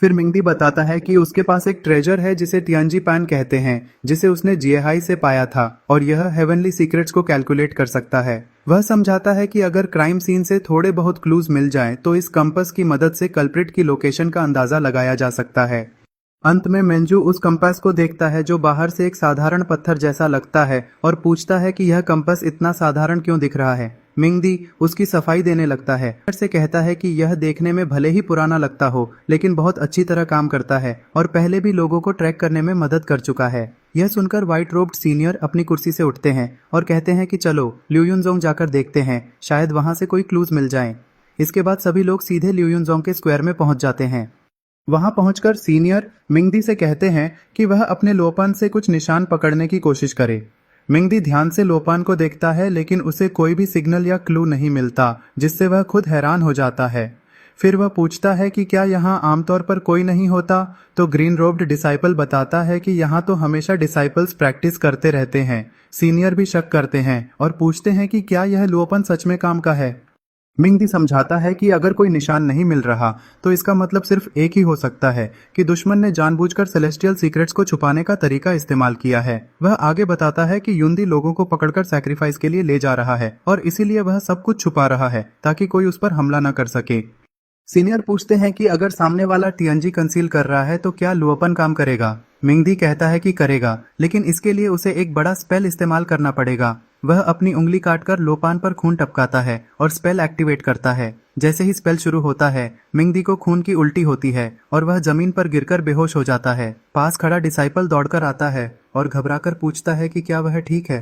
फिर मिंगदी बताता है कि उसके पास एक ट्रेजर है जिसे तियानजी पैन कहते हैं, जिसे उसने जिएहाई से पाया था और यह हेवनली सीक्रेट्स को कैलकुलेट कर सकता है। वह समझाता है कि अगर क्राइम सीन से थोड़े बहुत क्लूज मिल जाएं तो इस कंपास की मदद से कल्प्रिट की लोकेशन का अंदाजा लगाया जा सकता है। अंत में मेंजू उस कंपास को देखता है जो बाहर से एक साधारण पत्थर जैसा लगता है और पूछता है कि यह कंपास इतना साधारण क्यों दिख रहा है। मिंगदी उसकी सफाई देने लगता है, फिर से कहता है कि यह देखने में भले ही पुराना लगता हो, लेकिन बहुत अच्छी तरह काम करता है और पहले भी लोगों को ट्रैक करने में मदद कर चुका है। यह सुनकर व्हाइट रोब्ड सीनियर अपनी कुर्सी से उठते हैं और कहते हैं कि चलो ल्यूयुनजोंग जाकर देखते हैं, शायद वहां से कोई क्लूज मिल जाए। इसके बाद सभी लोग सीधे ल्यूयुनजोंग के स्क्वायर में पहुंच जाते हैं। वहां पहुंचकर सीनियर मिंगदी से कहते हैं कि वह अपने लोपान से कुछ निशान पकड़ने की कोशिश करे। मिंगदी ध्यान से लोपान को देखता है, लेकिन उसे कोई भी सिग्नल या क्लू नहीं मिलता, जिससे वह खुद हैरान हो जाता है। फिर वह पूछता है कि क्या यहाँ आमतौर पर कोई नहीं होता, तो ग्रीन रोब्ड डिसाइपल बताता है कि यहाँ तो हमेशा डिसाइपल्स प्रैक्टिस करते रहते हैं। सीनियर भी शक करते हैं और पूछते हैं कि क्या यह लोपन सच में काम का है। मिंगदी समझाता है कि अगर कोई निशान नहीं मिल रहा तो इसका मतलब सिर्फ एक ही हो सकता है कि दुश्मन ने जानबूझकर सेलेस्टियल सीक्रेट्स को छुपाने का तरीका इस्तेमाल किया है। वह आगे बताता है कि युंदी लोगों को पकड़कर सैक्रिफाइस के लिए ले जा रहा है और इसीलिए वह सब कुछ छुपा रहा है ताकि कोई उस पर हमला न कर सके। सीनियर पूछते हैं कि अगर सामने वाला टीएनजी कंसील कर रहा है तो क्या लुओपन काम करेगा। मिंगदी कहता है कि करेगा, लेकिन इसके लिए उसे एक बड़ा स्पेल इस्तेमाल करना पड़ेगा। वह अपनी उंगली काटकर लोपान पर खून टपकाता है और स्पेल एक्टिवेट करता है। जैसे ही स्पेल शुरू होता है, मिंगदी को खून की उल्टी होती है और वह जमीन पर गिरकर बेहोश हो जाता है। पास खड़ा डिसाइपल दौड़कर आता है और घबराकर पूछता है कि क्या वह ठीक है।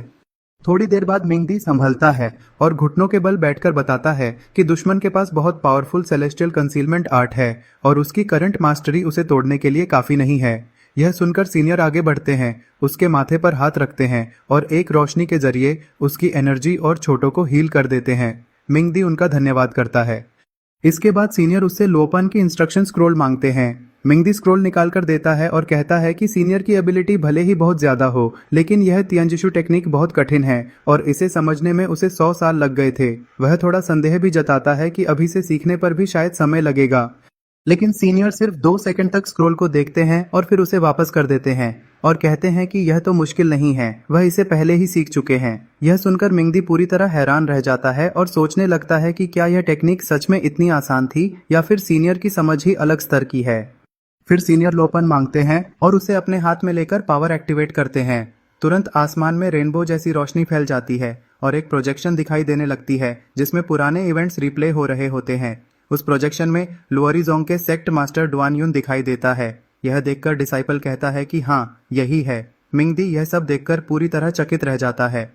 थोड़ी देर बाद मिंगदी संभलता है और घुटनों के बल बैठकर बताता है कि दुश्मन के पास बहुत पावरफुल सेलेस्टियल कंसीलमेंट आर्ट है और उसकी करंट मास्टरी उसे तोड़ने के लिए काफी नहीं है। यह सुनकर सीनियर आगे बढ़ते हैं, उसके माथे पर हाथ रखते हैं और एक रोशनी के जरिए उसकी एनर्जी और छोटों को हील कर देते हैं। मिंगदी उनका धन्यवाद करता है। इसके बाद सीनियर उससे लोपान की इंस्ट्रक्शन स्क्रोल मांगते हैं। मिंगदी स्क्रोल निकाल कर देता है और कहता है कि सीनियर की एबिलिटी भले ही बहुत ज्यादा हो, लेकिन यह तियानजिशु टेक्निक बहुत कठिन है और इसे समझने में उसे 100 साल लग गए थे। वह थोड़ा संदेह भी जताता है कि अभी से सीखने पर भी शायद समय लगेगा, लेकिन सीनियर सिर्फ 2 सेकंड तक स्क्रोल को देखते हैं और फिर उसे वापस कर देते हैं और कहते हैं कि यह तो मुश्किल नहीं है, वह इसे पहले ही सीख चुके हैं। यह सुनकर मिंगदी पूरी तरह हैरान रह जाता है और सोचने लगता है कि क्या यह टेक्निक सच में इतनी आसान थी या फिर सीनियर की समझ ही अलग स्तर की है। फिर सीनियर लोपन मांगते हैं और उसे अपने हाथ में लेकर पावर एक्टिवेट करते हैं। तुरंत आसमान में रेनबो जैसी रोशनी फैल जाती है और एक प्रोजेक्शन दिखाई देने लगती है जिसमें पुराने इवेंट्स रिप्ले हो रहे होते हैं। उस प्रोजेक्शन में लुओरिजोंग के सेक्ट मास्टर डुआन यून दिखाई देता है। यह देखकर डिसाइपल कहता है कि हाँ, यही है। मिंगदी यह सब देखकर पूरी तरह चकित रह जाता है।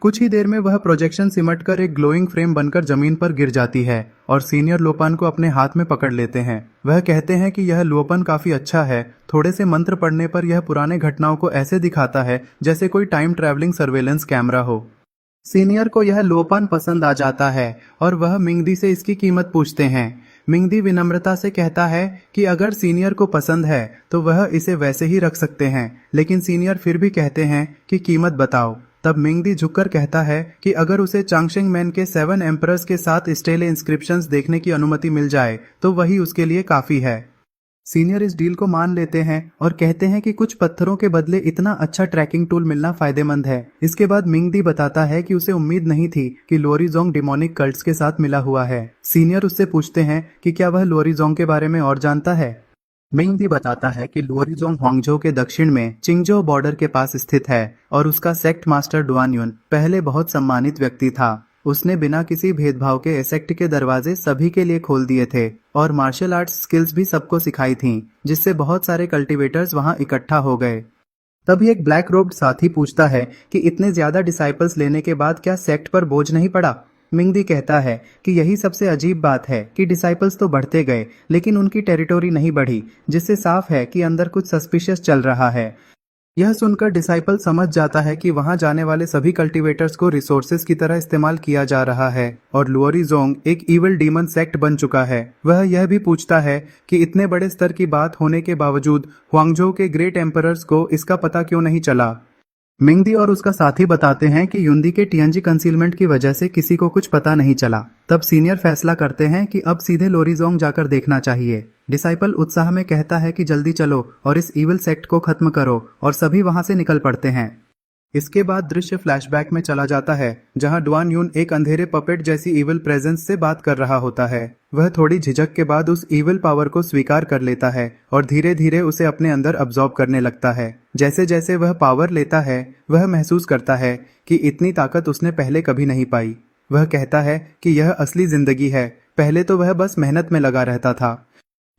कुछ ही देर में वह प्रोजेक्शन सिमटकर एक ग्लोइंग फ्रेम बनकर जमीन पर गिर जाती है और सीनियर लोपान को अपने हाथ में पकड़ लेते हैं। वह कहते हैं कि यह लोपन काफी अच्छा है। थोड़े से मंत्र पढ़ने पर यह पुराने घटनाओं को ऐसे दिखाता है जैसे कोई टाइम ट्रैवलिंग सर्वेलेंस कैमरा हो। सीनियर को यह लोपान पसंद आ जाता है और वह मिंगदी से इसकी कीमत पूछते हैं। मिंगदी विनम्रता से कहता है कि अगर सीनियर को पसंद है तो वह इसे वैसे ही रख सकते हैं, लेकिन सीनियर फिर भी कहते हैं कि कीमत बताओ। तब मिंगदी झुककर कहता है कि अगर उसे चांगशेंग मैन के 7 एम्परर्स के साथ स्टेले इंस्क्रिप्शंस देखने की अनुमति मिल जाए तो वही उसके लिए काफी है। सीनियर इस डील को मान लेते हैं और कहते हैं कि कुछ पत्थरों के बदले इतना अच्छा ट्रैकिंग टूल मिलना फायदेमंद है। इसके बाद मिंगदी बताता है कि उसे उम्मीद नहीं थी कि लुओरिजोंग डिमोनिक कल्ट्स के साथ मिला हुआ है। सीनियर उससे पूछते हैं कि क्या वह लुओरिजोंग के बारे में और जानता है। मिंगदी बताता है कि लुओरिजोंग होंगझो के दक्षिण में चिंगजो बॉर्डर के पास स्थित है और उसका सेक्ट मास्टर डुआन यून पहले बहुत सम्मानित व्यक्ति था। उसने बिना किसी भेदभाव के सेक्ट के दरवाजे सभी के लिए खोल दिए थे और मार्शल आर्ट्स स्किल्स भी सबको सिखाई थीं, जिससे बहुत सारे कल्टीवेटर्स वहां इकट्ठा हो गए। तभी एक ब्लैक रोब्ड साथी पूछता है कि इतने ज्यादा डिसाइपल्स लेने के बाद क्या सेक्ट पर बोझ नहीं पड़ा। मिंगदी कहता है कि यही सबसे अजीब बात है कि डिसाइपल्स तो बढ़ते गए लेकिन उनकी टेरिटोरी नहीं बढ़ी, जिससे साफ है कि अंदर कुछ सस्पिशियस चल रहा है। यह सुनकर डिसाइपल समझ जाता है कि वहां जाने वाले सभी कल्टीवेटर्स को रिसोर्सेज की तरह इस्तेमाल किया जा रहा है और लुओरिजोंग एक इविल डीमन सेक्ट बन चुका है। वह यह भी पूछता है कि इतने बड़े स्तर की बात होने के बावजूद हुआंगझो के ग्रेट एम्परर्स को इसका पता क्यों नहीं चला। मिंगदी और उसका साथी बताते हैं कि युंदी के टीएनजी कंसीलमेंट की वजह से किसी को कुछ पता नहीं चला। तब सीनियर फैसला करते हैं कि अब सीधे लुओरिजोंग जाकर देखना चाहिए। डिसाइपल उत्साह में कहता है कि जल्दी चलो और इस इविल सेक्ट को खत्म करो, और सभी वहां से निकल पड़ते हैं। इसके बाद दृश्य फ्लैशबैक में चला जाता है जहां डुआन यून एक अंधेरे पपेट जैसी इविल प्रेजेंस से बात कर रहा होता है। वह थोड़ी झिझक के बाद उस इविल पावर को स्वीकार कर लेता है और धीरे धीरे उसे अपने अंदर अब्सॉर्ब करने लगता है। जैसे जैसे वह पावर लेता है वह महसूस करता है कि इतनी ताकत उसने पहले कभी नहीं पाई। वह कहता है कि यह असली जिंदगी है, पहले तो वह बस मेहनत में लगा रहता था।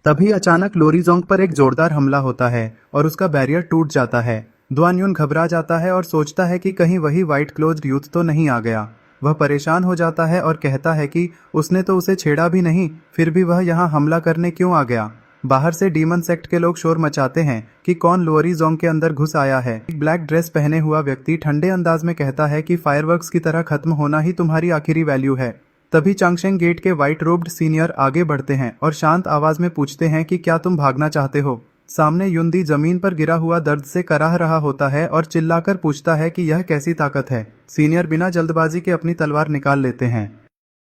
तभी अचानक लुओरिजोंग पर एक जोरदार हमला होता है और उसका बैरियर टूट जाता है। डुआन यून घबरा जाता है और सोचता है कि कहीं वही व्हाइट क्लोज्ड यूथ तो नहीं आ गया। वह परेशान हो जाता है और कहता है कि उसने तो उसे छेड़ा भी नहीं, फिर भी वह यहाँ हमला करने क्यों आ गया। बाहर से डीमन सेक्ट के लोग शोर मचाते हैं कि कौन लुओरिजोंग के अंदर घुस आया है। एक ब्लैक ड्रेस पहने हुआ व्यक्ति ठंडे अंदाज में कहता है कि फायरवर्क्स की तरह खत्म होना ही तुम्हारी आखिरी वैल्यू है। तभी चांगशेंग गेट के व्हाइट रोब्ड सीनियर आगे बढ़ते हैं और शांत आवाज में पूछते हैं कि क्या तुम भागना चाहते हो। सामने युंदी जमीन पर गिरा हुआ दर्द से कराह रहा होता है और चिल्लाकर पूछता है कि यह कैसी ताकत है। सीनियर बिना जल्दबाजी के अपनी तलवार निकाल लेते हैं।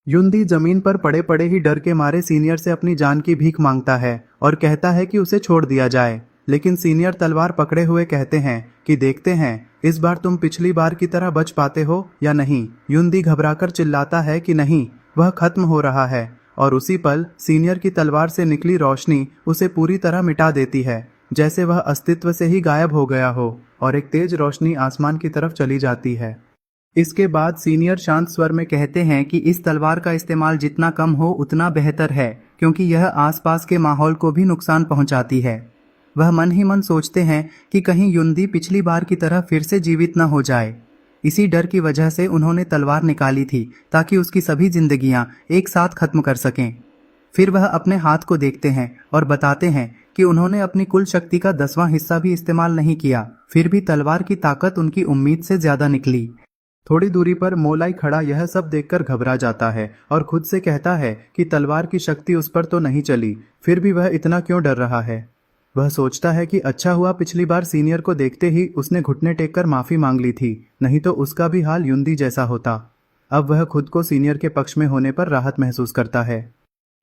युंदी जमीन पर पड़े पड़े ही डर के मारे सीनियर से अपनी जान की भीख मांगता है और कहता है कि उसे छोड़ दिया जाए, लेकिन सीनियर तलवार पकड़े हुए कहते हैं कि देखते हैं इस बार तुम पिछली बार की तरह बच पाते हो या नहीं। युंदी घबराकर चिल्लाता है कि नहीं, वह खत्म हो रहा है, और उसी पल सीनियर की तलवार से निकली रोशनी उसे पूरी तरह मिटा देती है, जैसे वह अस्तित्व से ही गायब हो गया हो, और एक तेज रोशनी आसमान की तरफ चली जाती है। इसके बाद सीनियर शांत स्वर में कहते हैं कि इस तलवार का इस्तेमाल जितना कम हो उतना बेहतर है, क्योंकि यह आसपास के माहौल को भी नुकसान पहुंचाती है। वह मन ही मन सोचते हैं कि कहीं युंदी पिछली बार की तरह फिर से जीवित न हो जाए। इसी डर की वजह से उन्होंने तलवार निकाली थी ताकि उसकी सभी जिंदगियां एक साथ खत्म कर सकें। फिर वह अपने हाथ को देखते हैं और बताते हैं कि उन्होंने अपनी कुल शक्ति का 10वां हिस्सा भी इस्तेमाल नहीं किया, फिर भी तलवार की ताकत उनकी उम्मीद से ज्यादा निकली। थोड़ी दूरी पर मोलाई खड़ा यह सब देखकर घबरा जाता है और खुद से कहता है कि तलवार की शक्ति उस पर तो नहीं चली, फिर भी वह इतना क्यों डर रहा है। वह सोचता है कि अच्छा हुआ पिछली बार सीनियर को देखते ही उसने घुटने टेककर माफी मांग ली थी, नहीं तो उसका भी हाल युंदी जैसा होता। अब वह खुद को सीनियर के पक्ष में होने पर राहत महसूस करता है।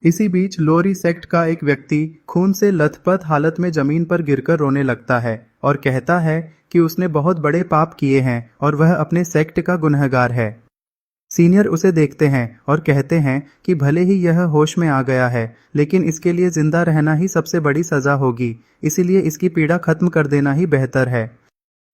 इसी बीच लोरी सेक्ट का एक व्यक्ति खून से लथपथ हालत में जमीन पर गिरकर रोने लगता है और कहता है कि उसने बहुत बड़े पाप किए हैं और वह अपने सेक्ट का गुनहगार है। सीनियर उसे देखते हैं और कहते हैं कि भले ही यह होश में आ गया है, लेकिन इसके लिए जिंदा रहना ही सबसे बड़ी सजा होगी, इसीलिए इसकी पीड़ा खत्म कर देना ही बेहतर है।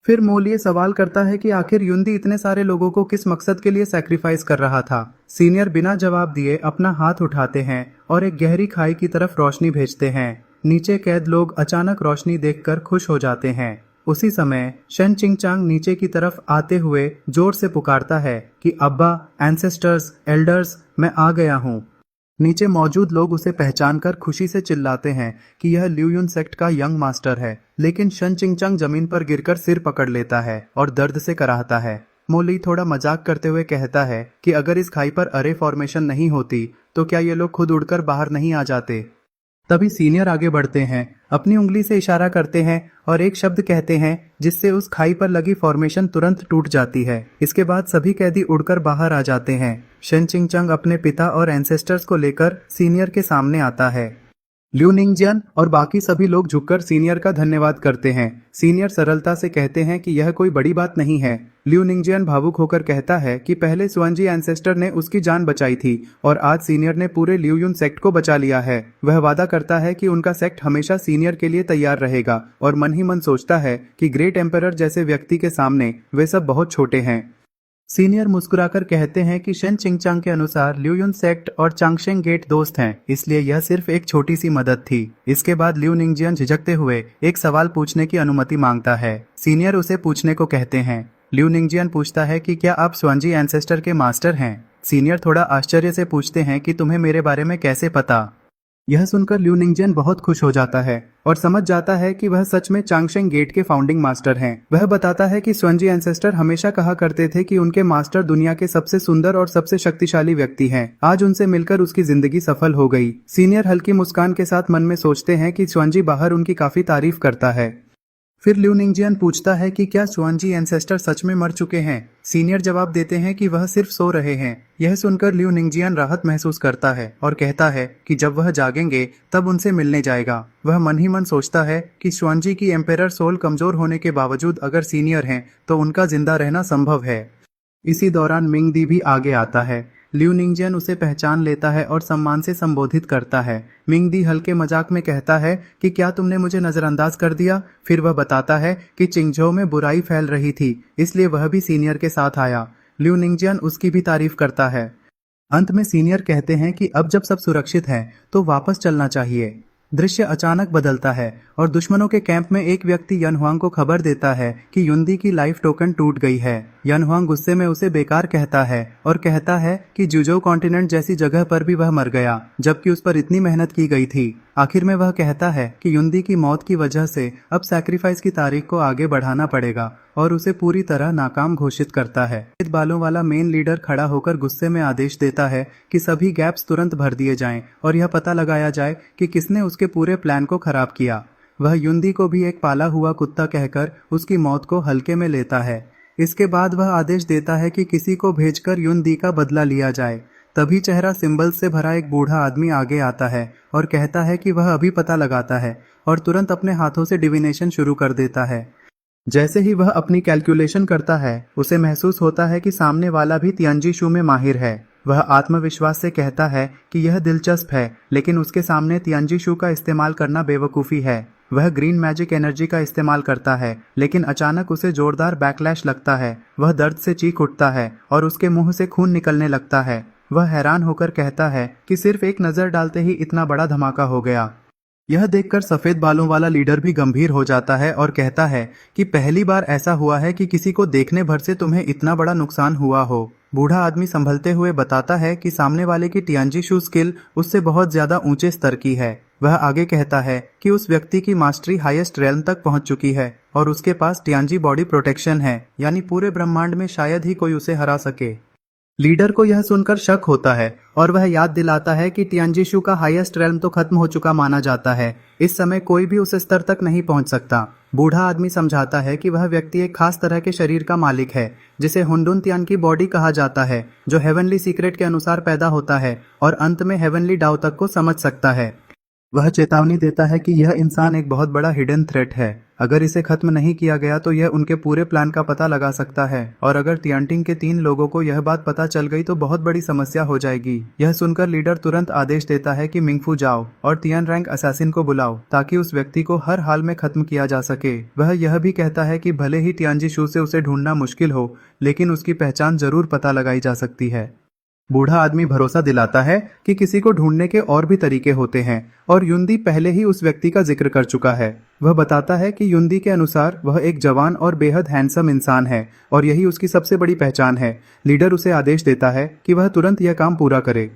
फिर मोल ये सवाल करता है कि आखिर युंदी इतने सारे लोगों को किस मकसद के लिए सैक्रिफाइस कर रहा था। सीनियर बिना जवाब दिए अपना हाथ उठाते हैं और एक गहरी खाई की तरफ रोशनी भेजते हैं। नीचे कैद लोग अचानक रोशनी देखकर खुश हो जाते हैं। उसी समय शन चिंगचांग नीचे की तरफ आते हुए जोर से पुकारता है कि अब्बा, एंसेस्टर्स, एल्डर्स, मैं आ गया हूँ। नीचे मौजूद लोग उसे पहचानकर खुशी से चिल्लाते हैं कि यह ल्यूयुन सेक्ट का यंग मास्टर है, लेकिन शन चिंगचांग जमीन पर गिरकर सिर पकड़ लेता है और दर्द से कराहता है। मोली थोड़ा मजाक करते हुए कहता है कि अगर इस खाई पर अरे फॉर्मेशन नहीं होती तो क्या ये लोग खुद उड़कर बाहर नहीं आ जाते। तभी सीनियर आगे बढ़ते हैं, अपनी उंगली से इशारा करते हैं और एक शब्द कहते हैं जिससे उस खाई पर लगी फॉर्मेशन तुरंत टूट जाती है। इसके बाद सभी कैदी उड़कर बाहर आ जाते हैं। शन चिंगचांग अपने पिता और एंसेस्टर्स को लेकर सीनियर के सामने आता है। ल्यू निंगजियन और बाकी सभी लोग झुककर सीनियर का धन्यवाद करते हैं। सीनियर सरलता से कहते हैं कि यह कोई बड़ी बात नहीं है। ल्यू निंगजियन भावुक होकर कहता है कि पहले सुअनजी एंसेस्टर ने उसकी जान बचाई थी और आज सीनियर ने पूरे ल्यूयुन सेक्ट को बचा लिया है। वह वादा करता है कि उनका सेक्ट हमेशा सीनियर के लिए तैयार रहेगा और मन ही मन सोचता है कि ग्रेट एम्परर जैसे व्यक्ति के सामने वे सब बहुत छोटे हैं। सीनियर मुस्कुराकर कहते हैं कि शन चिंगचांग के अनुसार ल्यूयुन सेक्ट और चांगशेंग गेट दोस्त हैं, इसलिए यह सिर्फ एक छोटी सी मदद थी। इसके बाद ल्यू निंगजियन झिझकते हुए एक सवाल पूछने की अनुमति मांगता है। सीनियर उसे पूछने को कहते हैं। ल्यू निंगजियन पूछता है कि क्या आप सुअनजी एंसेस्टर के मास्टर हैं। सीनियर थोड़ा आश्चर्य से पूछते हैं कि तुम्हें मेरे बारे में कैसे पता। यह सुनकर ल्यू निंगजियन बहुत खुश हो जाता है और समझ जाता है कि वह सच में चांगशेंग गेट के फाउंडिंग मास्टर हैं। वह बताता है कि सुअनजी एंसेस्टर हमेशा कहा करते थे कि उनके मास्टर दुनिया के सबसे सुंदर और सबसे शक्तिशाली व्यक्ति हैं। आज उनसे मिलकर उसकी जिंदगी सफल हो गई। सीनियर हल्की मुस्कान के साथ मन में सोचते हैं कि सुअनजी बाहर उनकी काफी तारीफ करता है। फिर ल्यू निंगजियन पूछता है कि क्या सुअनजी एंसेस्टर सच में मर चुके हैं। सीनियर जवाब देते हैं कि वह सिर्फ सो रहे हैं। यह सुनकर ल्यू निंगजियन राहत महसूस करता है और कहता है कि जब वह जागेंगे तब उनसे मिलने जाएगा। वह मन ही मन सोचता है कि सुअनजी की एम्पेरर सोल कमजोर होने के बावजूद अगर सीनियर हैं तो उनका जिंदा रहना संभव है। इसी दौरान मिंग दी भी आगे आता है। ल्यू निंगजियन उसे पहचान लेता है और सम्मान से संबोधित करता है। मिंग दी हल्के मजाक में कहता है कि क्या तुमने मुझे नजरअंदाज कर दिया। फिर वह बताता है कि चिंगझोउ में बुराई फैल रही थी, इसलिए वह भी सीनियर के साथ आया। ल्यू निंगजियन उसकी भी तारीफ करता है। अंत में सीनियर कहते हैं कि अब जब सब सुरक्षित है तो वापस चलना चाहिए। दृश्य अचानक बदलता है और दुश्मनों के कैंप में एक व्यक्ति यनहुआंग को खबर देता है कि युंदी की लाइफ टोकन टूट गई है। यनहुआंग गुस्से में उसे बेकार कहता है और कहता है कि जुजोउ कॉन्टिनेंट जैसी जगह पर भी वह मर गया, जबकि उस पर इतनी मेहनत की गई थी। आखिर में वह कहता है कि युंदी की मौत की वजह से अब सैक्रिफाइस की तारीख को आगे बढ़ाना पड़ेगा और उसे पूरी तरह नाकाम घोषित करता है। सफेद बालों वाला मेन लीडर खड़ा होकर गुस्से में आदेश देता है कि सभी गैप्स तुरंत भर दिए जाएं और यह पता लगाया जाए कि किसने उसके पूरे प्लान को खराब किया। वह युंदी को भी एक पाला हुआ कुत्ता कहकर उसकी मौत को हल्के में लेता है। इसके बाद वह आदेश देता है कि किसी को भेजकर युंदी का बदला लिया जाए। तभी चेहरा सिंबल से भरा एक बूढ़ा आदमी आगे आता है और कहता है कि वह अभी पता लगाता है और तुरंत अपने हाथों से डिविनेशन शुरू कर देता है। जैसे ही वह अपनी कैलकुलेशन करता है उसे महसूस होता है कि सामने वाला भी तियांजी शू में माहिर है। वह आत्मविश्वास से कहता है कि यह दिलचस्प है, लेकिन उसके सामने तियांजी शू का इस्तेमाल करना बेवकूफ़ी है। वह ग्रीन मैजिक एनर्जी का इस्तेमाल करता है, लेकिन अचानक उसे जोरदार बैकलैश लगता है। वह दर्द से चीख उठता है और उसके मुंह से खून निकलने लगता है। वह हैरान होकर कहता है कि सिर्फ एक नज़र डालते ही इतना बड़ा धमाका हो गया। यह देखकर सफेद बालों वाला लीडर भी गंभीर हो जाता है और कहता है कि पहली बार ऐसा हुआ है कि किसी को देखने भर से तुम्हें इतना बड़ा नुकसान हुआ हो। बूढ़ा आदमी संभलते हुए बताता है कि सामने वाले की तियांजी शू स्किल उससे बहुत ज्यादा ऊंचे स्तर की है। वह आगे कहता है कि उस व्यक्ति की मास्टरी हाईएस्ट रेल्म तक पहुंच चुकी है और उसके पास तियांजी बॉडी प्रोटेक्शन है, यानी पूरे ब्रह्मांड में शायद ही कोई उसे हरा सके। लीडर को यह सुनकर शक होता है और वह याद दिलाता है कि तियांजी शू का हाईएस्ट रेल्म तो खत्म हो चुका माना जाता है। इस समय कोई भी उस स्तर तक नहीं पहुंच सकता। बूढ़ा आदमी समझाता है कि वह व्यक्ति एक खास तरह के शरीर का मालिक है जिसे हुंडुन तियान की बॉडी कहा जाता है, जो हेवनली सीक्रेट के अनुसार पैदा होता है और अंत में हेवनली डाउ तक को समझ सकता है। वह चेतावनी देता है कि यह इंसान एक बहुत बड़ा हिडन थ्रेट है। अगर इसे खत्म नहीं किया गया तो यह उनके पूरे प्लान का पता लगा सकता है, और अगर तियांटिंग के 3 लोगों को यह बात पता चल गई तो बहुत बड़ी समस्या हो जाएगी। यह सुनकर लीडर तुरंत आदेश देता है कि मिंगफू जाओ और तियान रैंक असैसिन को बुलाओ ताकि उस व्यक्ति को हर हाल में खत्म किया जा सके। वह यह भी कहता है कि भले ही तियांजी शू से उसे ढूंढना मुश्किल हो, लेकिन उसकी पहचान जरूर पता लगाई जा सकती है। बूढ़ा आदमी भरोसा दिलाता है कि किसी को ढूंढने के और भी तरीके होते हैं, और युंदी पहले ही उस व्यक्ति का जिक्र कर चुका है। वह बताता है कि युंदी के अनुसार वह एक जवान और बेहद हैंडसम इंसान है और यही उसकी सबसे बड़ी पहचान है। लीडर उसे आदेश देता है कि वह तुरंत यह काम पूरा करे।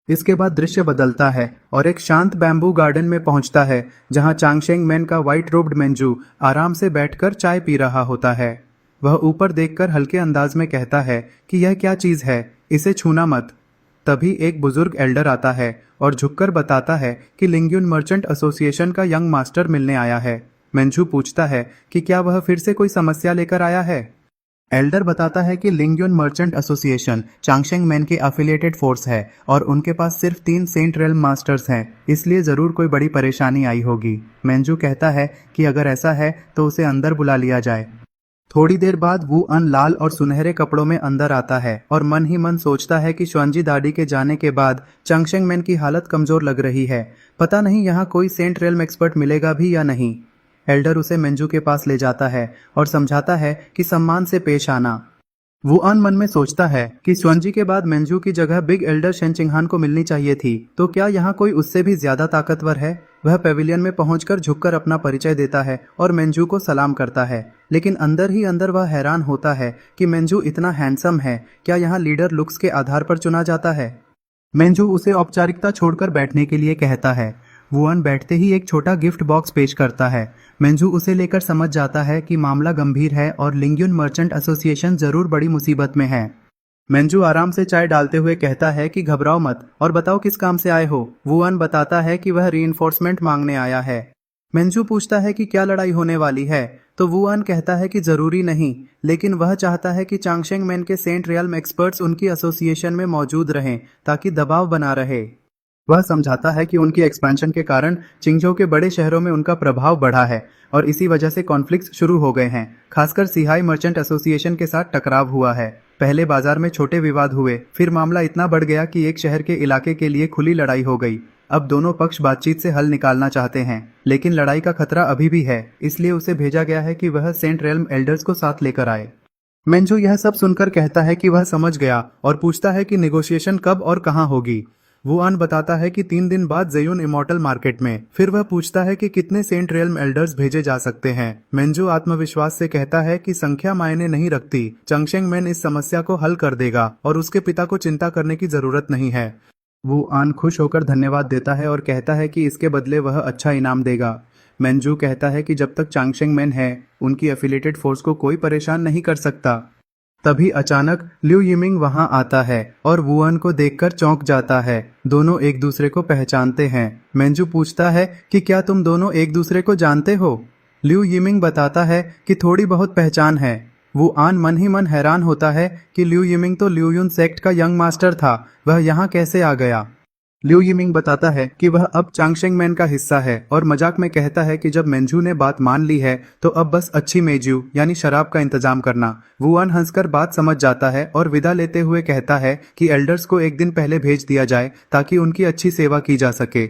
इसके बाद दृश्य बदलता है और एक शांत बैम्बू गार्डन में पहुंचता है, जहां चांगशेंग मैन का व्हाइट रोब्ड मेंजू आराम से बैठकर चाय पी रहा होता है। वह ऊपर देखकर हल्के अंदाज में कहता है कि यह क्या चीज है, इसे छूना मत। तभी एक बुजुर्ग एल्डर आता है और झुककर बताता है कि लिंग्यून मर्चेंट एसोसिएशन का यंग मास्टर मिलने आया है। मेंजू पूछता है कि क्या वह फिर से कोई समस्या लेकर आया है। एल्डर बताता है कि लिंग्यून मर्चेंट एसोसिएशन चांगशेंग मैन की एफिलिएटेड फोर्स है और उनके पास सिर्फ 3 सेंट रेल्म मास्टर्स हैं, इसलिए जरूर कोई बड़ी परेशानी आई होगी। मेंजू कहता है कि अगर ऐसा है तो उसे अंदर बुला लिया जाए। थोड़ी देर बाद वू अन लाल और सुनहरे कपड़ों में अंदर आता है और मन ही मन सोचता है कि श्वांजी दादी के जाने के बाद चांगशेंग मैन की हालत कमजोर लग रही है। पता नहीं यहाँ कोई सेंट रेल्म एक्सपर्ट मिलेगा भी या नहीं। एल्डर उसे मेंजू के पास ले जाता है और समझाता है कि सम्मान से पेश आना। वुआन मन में सोचता है कि श्वांजी के बाद मेंजू की जगह बिग एल्डर शेनचिंगहान को मिलनी चाहिए थी, तो क्या यहाँ कोई उससे भी ज्यादा ताकतवर है। वह पेविलियन में पहुंचकर झुककर अपना परिचय देता है और मेंजू को सलाम करता है, लेकिन अंदर ही अंदर वह हैरान होता है कि मेंजू इतना हैंडसम है। क्या यहाँ लीडर लुक्स के आधार पर चुना जाता है। मेंजू उसे औपचारिकता छोड़कर बैठने के लिए कहता है। वुआन बैठते ही एक छोटा गिफ्ट बॉक्स पेश करता है। मेंजू उसे लेकर समझ जाता है कि मामला गंभीर है और लिंग्यून मर्चेंट एसोसिएशन जरूर बड़ी मुसीबत में है। मेंजू आराम से चाय डालते हुए कहता है कि घबराओ मत और बताओ किस काम से आए हो। वुआन बताता है कि वह रीइंफोर्समेंट मांगने आया है। मेंजू पूछता है कि क्या लड़ाई होने वाली है, तो वुआन कहता है कि जरूरी नहीं, लेकिन वह चाहता है कि चांगशेंग मैन के सेंट रियल्म एक्सपर्ट्स उनकी एसोसिएशन में मौजूद रहें ताकि दबाव बना रहे। वह समझाता है कि उनकी एक्सपेंशन के कारण चिंगझोउ के बड़े शहरों में उनका प्रभाव बढ़ा है और इसी वजह से कॉन्फ्लिक्ट्स शुरू हो गए हैं। खासकर सिहाई मर्चेंट एसोसिएशन के साथ टकराव हुआ है। पहले बाजार में छोटे विवाद हुए, फिर मामला इतना बढ़ गया कि एक शहर के इलाके के लिए खुली लड़ाई हो गई। अब दोनों पक्ष बातचीत से हल निकालना चाहते हैं, लेकिन लड़ाई का खतरा अभी भी है, इसलिए उसे भेजा गया है कि वह सेंट रेल्म एल्डर्स को साथ लेकर आए। मेंजू यह सब सुनकर कहता है कि वह समझ गया और पूछता है कि नेगोशिएशन कब और कहां होगी। वुआन बताता है कि 3 दिन बाद ज़ेयुन इमॉर्टल मार्केट में। फिर वह पूछता है कि कितने सेंट रियल्म एल्डर्स भेजे जा सकते हैं। मेंजू आत्मविश्वास से कहता है कि संख्या मायने नहीं रखती, चांगशेंग मैन इस समस्या को हल कर देगा और उसके पिता को चिंता करने की जरूरत नहीं है। वुआन खुश होकर धन्यवाद देता है और कहता है कि इसके बदले वह अच्छा इनाम देगा। मेंजू कहता है कि जब तक चांगशेंग मैन है, उनकी एफिलिएटेड फोर्स को कोई परेशान नहीं कर सकता। तभी अचानक लिu यिमिंग वहां आता है और वुआन को देखकर चौंक जाता है। दोनों एक दूसरे को पहचानते हैं। मेंजू पूछता है कि क्या तुम दोनों एक दूसरे को जानते हो। लिu यिमिंग बताता है कि थोड़ी बहुत पहचान है। वुआन मन ही मन हैरान होता है कि लिu यिमिंग तो लिuयुन सेक्ट का यंग मास्टर था, वह यहाँ कैसे आ गया। लिu यिमिंग बताता है कि वह अब चांगशेंग मैन का हिस्सा है और मजाक में कहता है कि जब मेंजू ने बात मान ली है तो अब बस अच्छी मेजू यानी शराब का इंतजाम करना। वुआन हंसकर बात समझ जाता है और विदा लेते हुए कहता है कि एल्डर्स को एक दिन पहले भेज दिया जाए ताकि उनकी अच्छी सेवा की जा सके।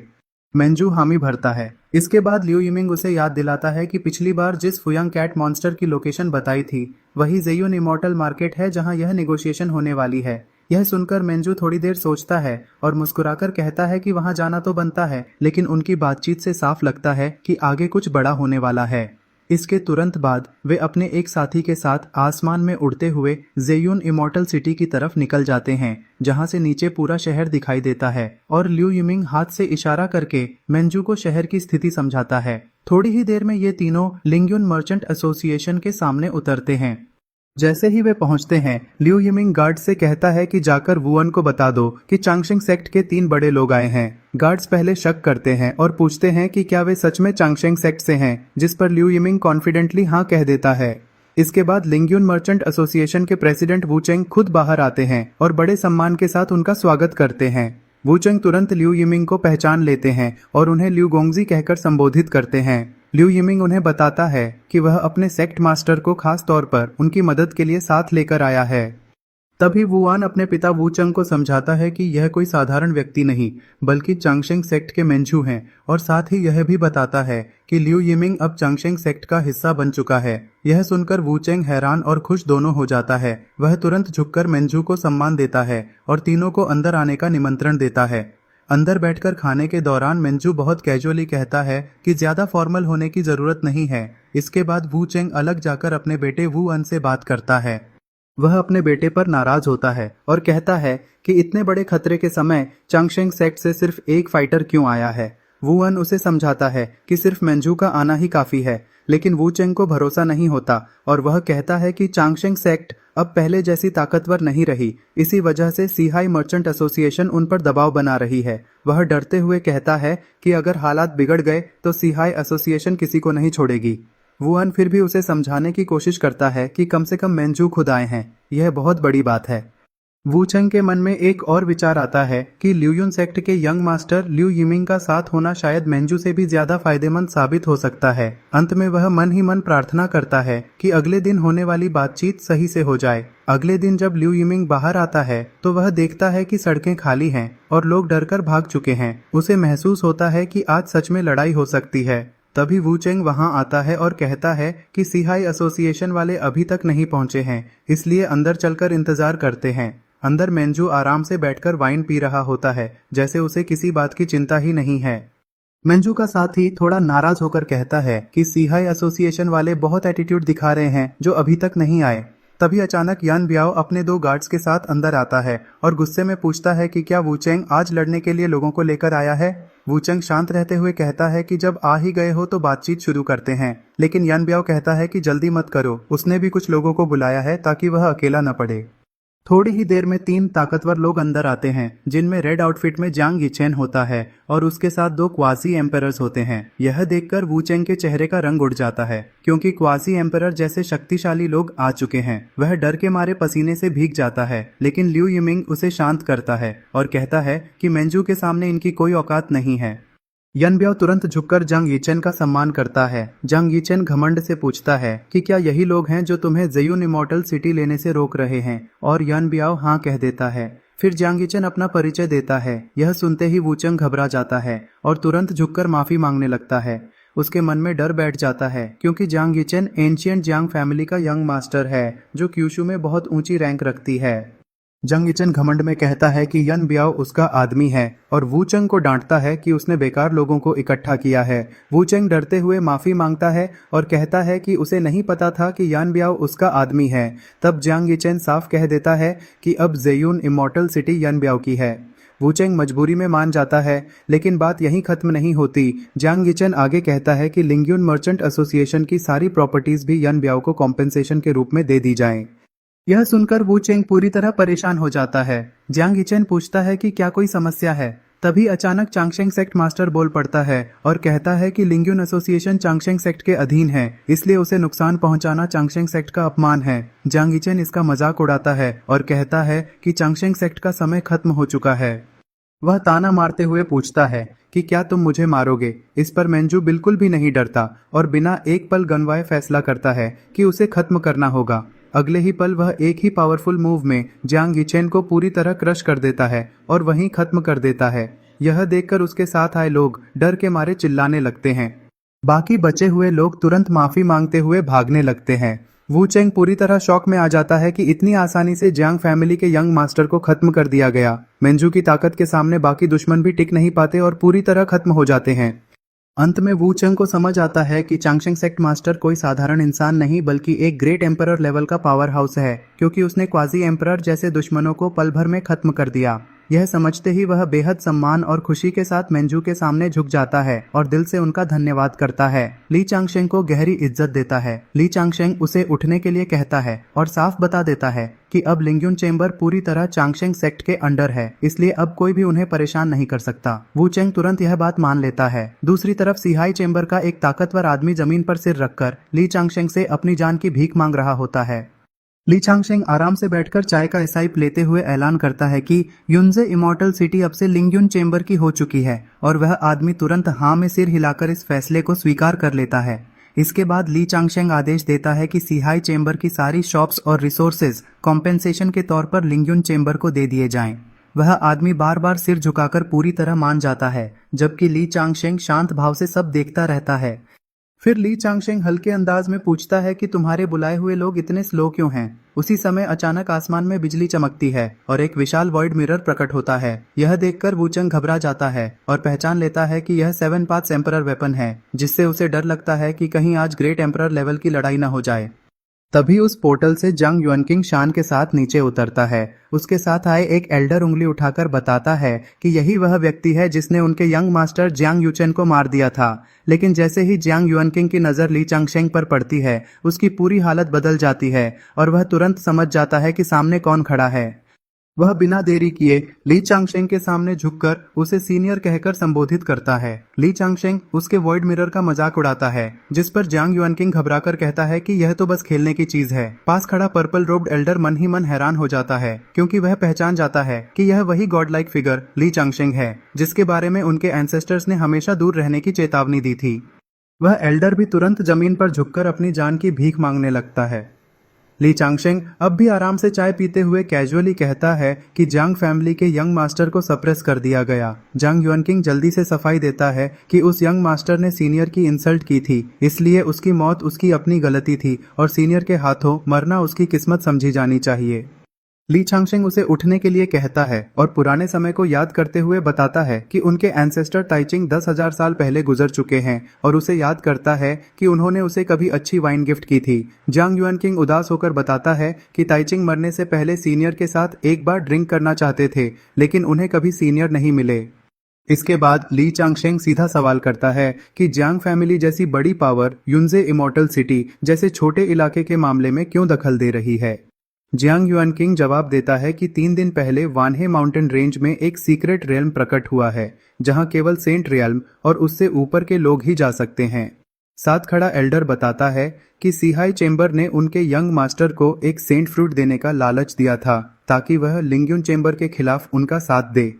मेंजू हामी भरता है। इसके बाद लिu यिमिंग उसे याद दिलाता है कि पिछली बार जिस फुयांग कैट मॉन्स्टर की लोकेशन बताई थी वही ज़ेयुन इमॉर्टल मार्केट है जहां यह नेगोशिएशन होने वाली है। यह सुनकर मेंजू थोड़ी देर सोचता है और मुस्कुराकर कहता है कि वहां जाना तो बनता है, लेकिन उनकी बातचीत से साफ लगता है कि आगे कुछ बड़ा होने वाला है। इसके तुरंत बाद वे अपने एक साथी के साथ आसमान में उड़ते हुए ज़ेयुन इमॉर्टल सिटी की तरफ निकल जाते हैं, जहां से नीचे पूरा शहर दिखाई देता है और लिu यिमिंग हाथ से इशारा करके मेंजू को शहर की स्थिति समझाता है। थोड़ी ही देर में ये तीनों लिंग्यून मर्चेंट एसोसिएशन के सामने उतरते हैं। जैसे ही वे पहुंचते हैं, लिu यिमिंग गार्ड से कहता है कि जाकर वुआन को बता दो कि चांगशेंग सेक्ट के 3 बड़े लोग आए हैं। गार्ड्स पहले शक करते हैं और पूछते हैं कि क्या वे सच में चांगशेंग सेक्ट से हैं, जिस पर लिu यिमिंग कॉन्फिडेंटली हाँ कह देता है। इसके बाद लिंग्यून मर्चेंट एसोसिएशन के प्रेसिडेंट वू चेंग खुद बाहर आते हैं और बड़े सम्मान के साथ उनका स्वागत करते हैं। वूचेंग तुरंत लिू यिमिंग को पहचान लेते हैं और उन्हें लिू गोंगजी कहकर संबोधित करते हैं। लिू यिमिंग उन्हें बताता है कि वह अपने सेक्ट मास्टर को खास तौर पर उनकी मदद के लिए साथ लेकर आया है। तभी वुआन अपने पिता वूचंग को समझाता है कि यह कोई साधारण व्यक्ति नहीं बल्कि चांगशेंग सेक्ट के मेंझू हैं और साथ ही यह भी बताता है कि लिू यिमिंग अब चांगशेंग सेक्ट का हिस्सा बन चुका है। यह सुनकर वूचेंग हैरान और खुश दोनों हो जाता है। वह तुरंत झुककर मेंझू को सम्मान देता है और तीनों को अंदर आने का निमंत्रण देता है। अंदर बैठकर खाने के दौरान मेंझू बहुत कैजुअली कहता है कि ज्यादा फॉर्मल होने की जरूरत नहीं है। इसके बाद वूचेंग अलग जाकर अपने बेटे वुआन से बात करता है। वह अपने बेटे पर नाराज होता है और कहता है कि इतने बड़े खतरे के समय चांगशेंग सेक्ट से सिर्फ एक फाइटर क्यों आया है। वुआन उसे समझाता है कि सिर्फ मेंझू का आना ही काफी है, लेकिन वूचेंग को भरोसा नहीं होता और वह कहता है कि चांगशेंग सेक्ट अब पहले जैसी ताकतवर नहीं रही। इसी वजह से सीहाई मर्चेंट एसोसिएशन उन पर दबाव बना रही है। वह डरते हुए कहता है कि अगर हालात बिगड़ गए तो सीहाई एसोसिएशन किसी को नहीं छोड़ेगी। वुआन फिर भी उसे समझाने की कोशिश करता है कि कम से कम मेंझू खुद आए हैं, यह बहुत बड़ी बात है। वूचेंग के मन में एक और विचार आता है कि ल्यूयुन सेक्ट के यंग मास्टर लिू यिमिंग का साथ होना शायद मेंझू से भी ज्यादा फायदेमंद साबित हो सकता है। अंत में वह मन ही मन प्रार्थना करता है कि अगले दिन होने वाली बातचीत सही से हो जाए। अगले दिन जब लिू यिमिंग बाहर आता है तो वह देखता है कि सड़कें खाली हैं और लोग डरकर भाग चुके हैं। उसे महसूस होता है कि आज सच में लड़ाई हो सकती है। तभी वूचेंग वहां आता है और कहता है कि सीहाई एसोसिएशन वाले अभी तक नहीं पहुंचे हैं, इसलिए अंदर चलकर इंतजार करते हैं। अंदर मेंझू आराम से बैठकर वाइन पी रहा होता है, जैसे उसे किसी बात की चिंता ही नहीं है। मेंझू का साथी थोड़ा नाराज होकर कहता है कि सीहाई एसोसिएशन वाले बहुत एटीट्यूड दिखा रहे हैं जो अभी तक नहीं आए। तभी अचानक यान ब्याओ अपने 2 गार्ड्स के साथ अंदर आता है और गुस्से में पूछता है कि क्या वूचेंग आज लड़ने के लिए लोगों को लेकर आया है। वूचेंग शांत रहते हुए कहता है कि जब आ ही गए हो तो बातचीत शुरू करते हैं, लेकिन यान ब्याओ कहता है कि जल्दी मत करो, उसने भी कुछ लोगों को बुलाया है ताकि वह अकेला न पड़े। थोड़ी ही देर में 3 ताकतवर लोग अंदर आते हैं, जिनमें रेड आउटफिट में जांग यिचेन होता है और उसके साथ 2 क्वासी एम्परर्स होते हैं। यह देखकर वूचेंग के चेहरे का रंग उड़ जाता है, क्योंकि क्वासी एम्परर जैसे शक्तिशाली लोग आ चुके हैं। वह डर के मारे पसीने से भीग जाता है, लेकिन लिू यिमिंग उसे शांत करता है और कहता है कि मेंझू के सामने इनकी कोई औकात नहीं है। यन ब्याओ तुरंत झुककर जांग यिचेन का सम्मान करता है। जांग यिचेन घमंड से पूछता है कि क्या यही लोग हैं जो तुम्हें ज़ेयुन इमॉर्टल सिटी लेने से रोक रहे हैं, और यन ब्याओ हाँ कह देता है। फिर जांग यिचेन अपना परिचय देता है। यह सुनते ही वूचेंग घबरा जाता है और तुरंत झुककर माफी मांगने लगता है। उसके मन में डर बैठ जाता है, क्योंकि जांग यिचेन एंशिएंट जांग फैमिली का यंग मास्टर है जो क्यूशू में बहुत ऊंची रैंक रखती है। जांग यिचेन घमंड में कहता है कि यन ब्याओ उसका आदमी है और वूचेंग को डांटता है कि उसने बेकार लोगों को इकट्ठा किया है। वूचेंग डरते हुए माफी मांगता है और कहता है कि उसे नहीं पता था कि यान ब्याओ उसका आदमी है। तब जांग यिचेन साफ कह देता है कि अब ज़ेयुन इमॉर्टल सिटी यन ब्याओ की है। वूचेंग मजबूरी में मान जाता है, लेकिन बात यहीं खत्म नहीं होती। जांग यिचेन आगे कहता है कि लिंग्यून मर्चेंट एसोसिएशन की सारी प्रॉपर्टीज भी यन ब्याओ को कॉम्पेंसेशन के रूप में दे दी जाएं। यह सुनकर वूचेंग पूरी तरह परेशान हो जाता है। जांग यिचेन पूछता है कि क्या कोई समस्या है। तभी अचानक चांगशेंग सेक्ट मास्टर बोल पड़ता है और कहता है कि लिंग्यून एसोसिएशन चांगशेंग सेक्ट के अधीन है, इसलिए उसे नुकसान पहुंचाना चांगशेंग सेक्ट का अपमान है। जांग यिचेन इसका मजाक उड़ाता है और कहता है कि चांगशेंग सेक्ट का समय खत्म हो चुका है। वह ताना मारते हुए पूछता है कि क्या तुम मुझे मारोगे। इस पर मेंझू बिल्कुल भी नहीं डरता और बिना एक पल गंवाए फैसला करता है कि उसे खत्म करना होगा। अगले ही पल वह एक ही पावरफुल मूव में जांग यिचेन को पूरी तरह क्रश कर देता है और वहीं खत्म कर देता है। यह देखकर उसके साथ आए लोग डर के मारे चिल्लाने लगते हैं। बाकी बचे हुए लोग तुरंत माफी मांगते हुए भागने लगते हैं। वूचेंग पूरी तरह शॉक में आ जाता है कि इतनी आसानी से जांग फैमिली के यंग मास्टर को खत्म कर दिया गया। मेंझू की ताकत के सामने बाकी दुश्मन भी टिक नहीं पाते और पूरी तरह खत्म हो जाते हैं। अंत में वूचेंग को समझ आता है कि चांगशेंग सेक्ट मास्टर कोई साधारण इंसान नहीं बल्कि एक ग्रेट एम्परर लेवल का पावर हाउस है, क्योंकि उसने क्वाजी एम्परर जैसे दुश्मनों को पल भर में खत्म कर दिया। यह समझते ही वह बेहद सम्मान और खुशी के साथ मेंझू के सामने झुक जाता है और दिल से उनका धन्यवाद करता है। ली चांगशेंग को गहरी इज्जत देता है। ली चांगशेंग उसे उठने के लिए कहता है और साफ बता देता है कि अब लिंग्यून चेंबर पूरी तरह चांगशेंग सेक्ट के अंडर है, इसलिए अब कोई भी उन्हें परेशान नहीं कर सकता। वूचेंग तुरंत यह बात मान लेता है। दूसरी तरफ सीहाई चेंबर का एक ताकतवर आदमी जमीन पर सिर रखकर ली चांगशेंग से अपनी जान की भीख मांग रहा होता है। ली चांगशेंग आराम से बैठकर चाय का एसाइप लेते हुए ऐलान करता है कि युनजे इमॉर्टल सिटी अब से लिंगयुन चेंबर की हो चुकी है और वह आदमी तुरंत हाँ में सिर हिलाकर इस फैसले को स्वीकार कर लेता है। इसके बाद ली चांगशेंग आदेश देता है कि सिहाई चेंबर की सारी शॉप्स और रिसोर्सेज कॉम्पेंसेशन के तौर पर लिंगयुन चेंबर को दे दिए जाएं। वह आदमी बार बार सिर झुकाकर पूरी तरह मान जाता है, जबकि ली चांगशेंग शांत भाव से सब देखता रहता है। फिर ली चांगशेंग हल्के अंदाज में पूछता है कि तुम्हारे बुलाए हुए लोग इतने स्लो क्यों हैं। उसी समय अचानक आसमान में बिजली चमकती है और एक विशाल वॉइड मिरर प्रकट होता है। यह देखकर वूचंग घबरा जाता है और पहचान लेता है कि यह 7 पाथ्स एम्परर वेपन है, जिससे उसे डर लगता है कि कहीं आज ग्रेट एम्परर लेवल की लड़ाई न हो जाए। तभी उस पोर्टल से जंग युअनकिंग शान के साथ नीचे उतरता है। उसके साथ आए एक एल्डर उंगली उठाकर बताता है कि यही वह व्यक्ति है जिसने उनके यंग मास्टर जियांग यूचेन को मार दिया था। लेकिन जैसे ही जियांग युअनकिंग की नज़र ली चांगशेंग पर पड़ती है, उसकी पूरी हालत बदल जाती है और वह तुरंत समझ जाता है कि सामने कौन खड़ा है। वह बिना देरी किए ली चांगशेंग के सामने झुककर उसे सीनियर कहकर संबोधित करता है। ली चांगशेंग उसके वॉइड मिरर का मजाक उड़ाता है, जिस पर जियांग युअनकिंग घबराकर कहता है कि यह तो बस खेलने की चीज है। पास खड़ा पर्पल रोब्ड एल्डर मन ही मन हैरान हो जाता है, क्योंकि वह पहचान जाता है कि यह वही गॉड लाइक फिगर ली चांगशेंग है, जिसके बारे में उनके एंसेस्टर्स ने हमेशा दूर रहने की चेतावनी दी थी। वह एल्डर भी तुरंत जमीन पर झुककर अपनी जान की भीख मांगने लगता है। ली चांगशेंग अब भी आराम से चाय पीते हुए कैजुअली कहता है कि जांग फैमिली के यंग मास्टर को सप्रेस कर दिया गया। जांग युअनकिंग जल्दी से सफाई देता है कि उस यंग मास्टर ने सीनियर की इंसल्ट की थी, इसलिए उसकी मौत उसकी अपनी गलती थी और सीनियर के हाथों मरना उसकी किस्मत समझी जानी चाहिए। ली चांगशेंग उसे उठने के लिए कहता है और पुराने समय को याद करते हुए बताता है कि उनके एंसेस्टर ताइचिंग 10,000 साल पहले गुजर चुके हैं और उसे याद करता है कि उन्होंने उसे कभी अच्छी वाइन गिफ्ट की थी। जांग युअनकिंग उदास होकर बताता है कि ताइचिंग मरने से पहले सीनियर के साथ एक बार ड्रिंक करना चाहते थे, लेकिन उन्हें कभी सीनियर नहीं मिले। इसके बाद ली चांगशेंग सीधा सवाल करता है कि जियांग फैमिली जैसी बड़ी पावर युनजे इमॉर्टल सिटी जैसे छोटे इलाके के मामले में क्यों दखल दे रही है। जियांग युअनकिंग जवाब देता है कि 3 दिन पहले वानहे माउंटेन रेंज में एक सीक्रेट रियल्म प्रकट हुआ है, जहां केवल सेंट रियल्म और उससे ऊपर के लोग ही जा सकते हैं। साथ खड़ा एल्डर बताता है कि सिहाई चेंबर ने उनके यंग मास्टर को एक सेंट फ्रूट देने का लालच दिया था, ताकि वह लिंगयुन चेंबर के खिलाफ उनका साथ दे।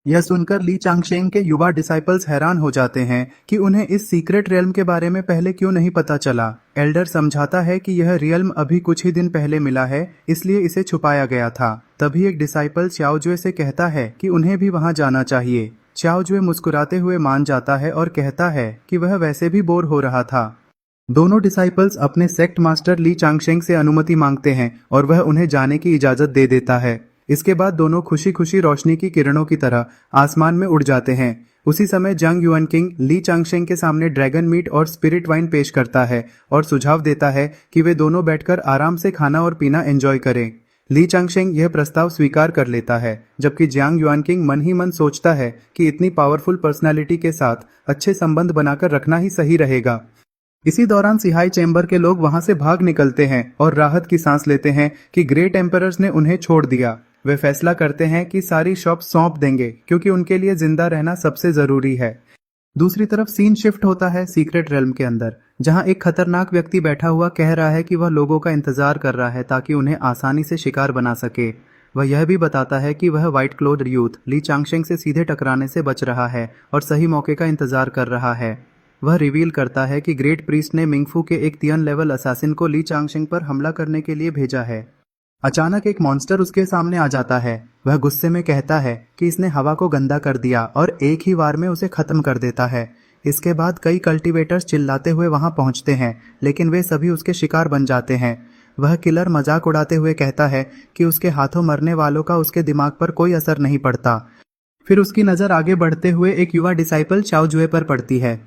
यह सुनकर ली चांगशेंग के युवा डिसाइपल्स हैरान हो जाते हैं कि उन्हें इस सीक्रेट रियल्म के बारे में पहले क्यों नहीं पता चला। एल्डर समझाता है कि यह रियल्म अभी कुछ ही दिन पहले मिला है, इसलिए इसे छुपाया गया था। तभी एक डिसाइपल च्याओजुए से कहता है कि उन्हें भी वहां जाना चाहिए। च्याओजुए मुस्कुराते हुए मान जाता है और कहता है कि वह वैसे भी बोर हो रहा था। दोनों डिसाइपल्स अपने सेक्ट मास्टर ली चांगशेंग से अनुमति मांगते हैं और वह उन्हें जाने की इजाजत दे देता है। इसके बाद दोनों खुशी खुशी रोशनी की किरणों की तरह आसमान में उड़ जाते हैं। उसी समय जांग युअनकिंग ली चांगशेंग के सामने ड्रैगन मीट और स्पिरिट वाइन पेश करता है और सुझाव देता है कि वे दोनों बैठकर आराम से खाना और पीना एंजॉय करें। ली चांगशेंग यह प्रस्ताव स्वीकार कर लेता है, जबकि जियांग युअनकिंग मन ही मन सोचता है कि इतनी पावरफुल पर्सनैलिटी के साथ अच्छे संबंध बनाकर रखना ही सही रहेगा। इसी दौरान सिहाई चेंबर के लोग वहां से भाग निकलते हैं और राहत की सांस लेते हैं कि ग्रेट एम्परर्स ने उन्हें छोड़ दिया। वे फैसला करते हैं कि सारी शॉप सौंप देंगे, क्योंकि उनके लिए जिंदा रहना सबसे जरूरी है। दूसरी तरफ सीन शिफ्ट होता है सीक्रेट रेल्म के अंदर, जहां एक खतरनाक व्यक्ति बैठा हुआ कह रहा है कि वह लोगों का इंतजार कर रहा है ताकि उन्हें आसानी से शिकार बना सके। वह यह भी बताता है कि वह व्हाइट क्लोथ यूथ ली चांगशेंग से सीधे टकराने से बच रहा है और सही मौके का इंतजार कर रहा है। वह रिवील करता है कि ग्रेट प्रीस्ट ने मिंगफू के एक तियन लेवल असासिन को ली चांगशेंग पर हमला करने के लिए भेजा है। अचानक एक मॉन्स्टर उसके सामने आ जाता है। वह गुस्से में कहता है कि इसने हवा को गंदा कर दिया और एक ही वार में उसे खत्म कर देता है। इसके बाद कई कल्टीवेटर्स चिल्लाते हुए वहां पहुंचते हैं, लेकिन वे सभी उसके शिकार बन जाते हैं। वह किलर मजाक उड़ाते हुए कहता है कि उसके हाथों मरने वालों का उसके दिमाग पर कोई असर नहीं पड़ता। फिर उसकी नज़र आगे बढ़ते हुए एक युवा डिसाइपल च्याओजुए पर पड़ती है।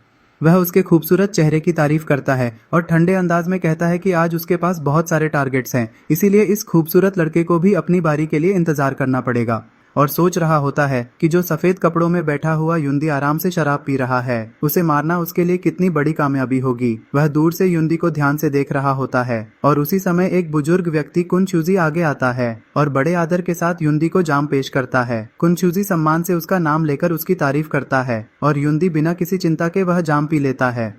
वह उसके खूबसूरत चेहरे की तारीफ करता है और ठंडे अंदाज में कहता है कि आज उसके पास बहुत सारे टारगेट्स हैं, इसीलिए इस खूबसूरत लड़के को भी अपनी बारी के लिए इंतजार करना पड़ेगा। और सोच रहा होता है कि जो सफेद कपड़ों में बैठा हुआ युंदी आराम से शराब पी रहा है, उसे मारना उसके लिए कितनी बड़ी कामयाबी होगी। वह दूर से युंदी को ध्यान से देख रहा होता है और उसी समय एक बुजुर्ग व्यक्ति कुनचूजी आगे आता है और बड़े आदर के साथ युंदी को जाम पेश करता है। कुनचूजी सम्मान से उसका नाम लेकर उसकी तारीफ करता है और युंदी बिना किसी चिंता के वह जाम पी लेता है।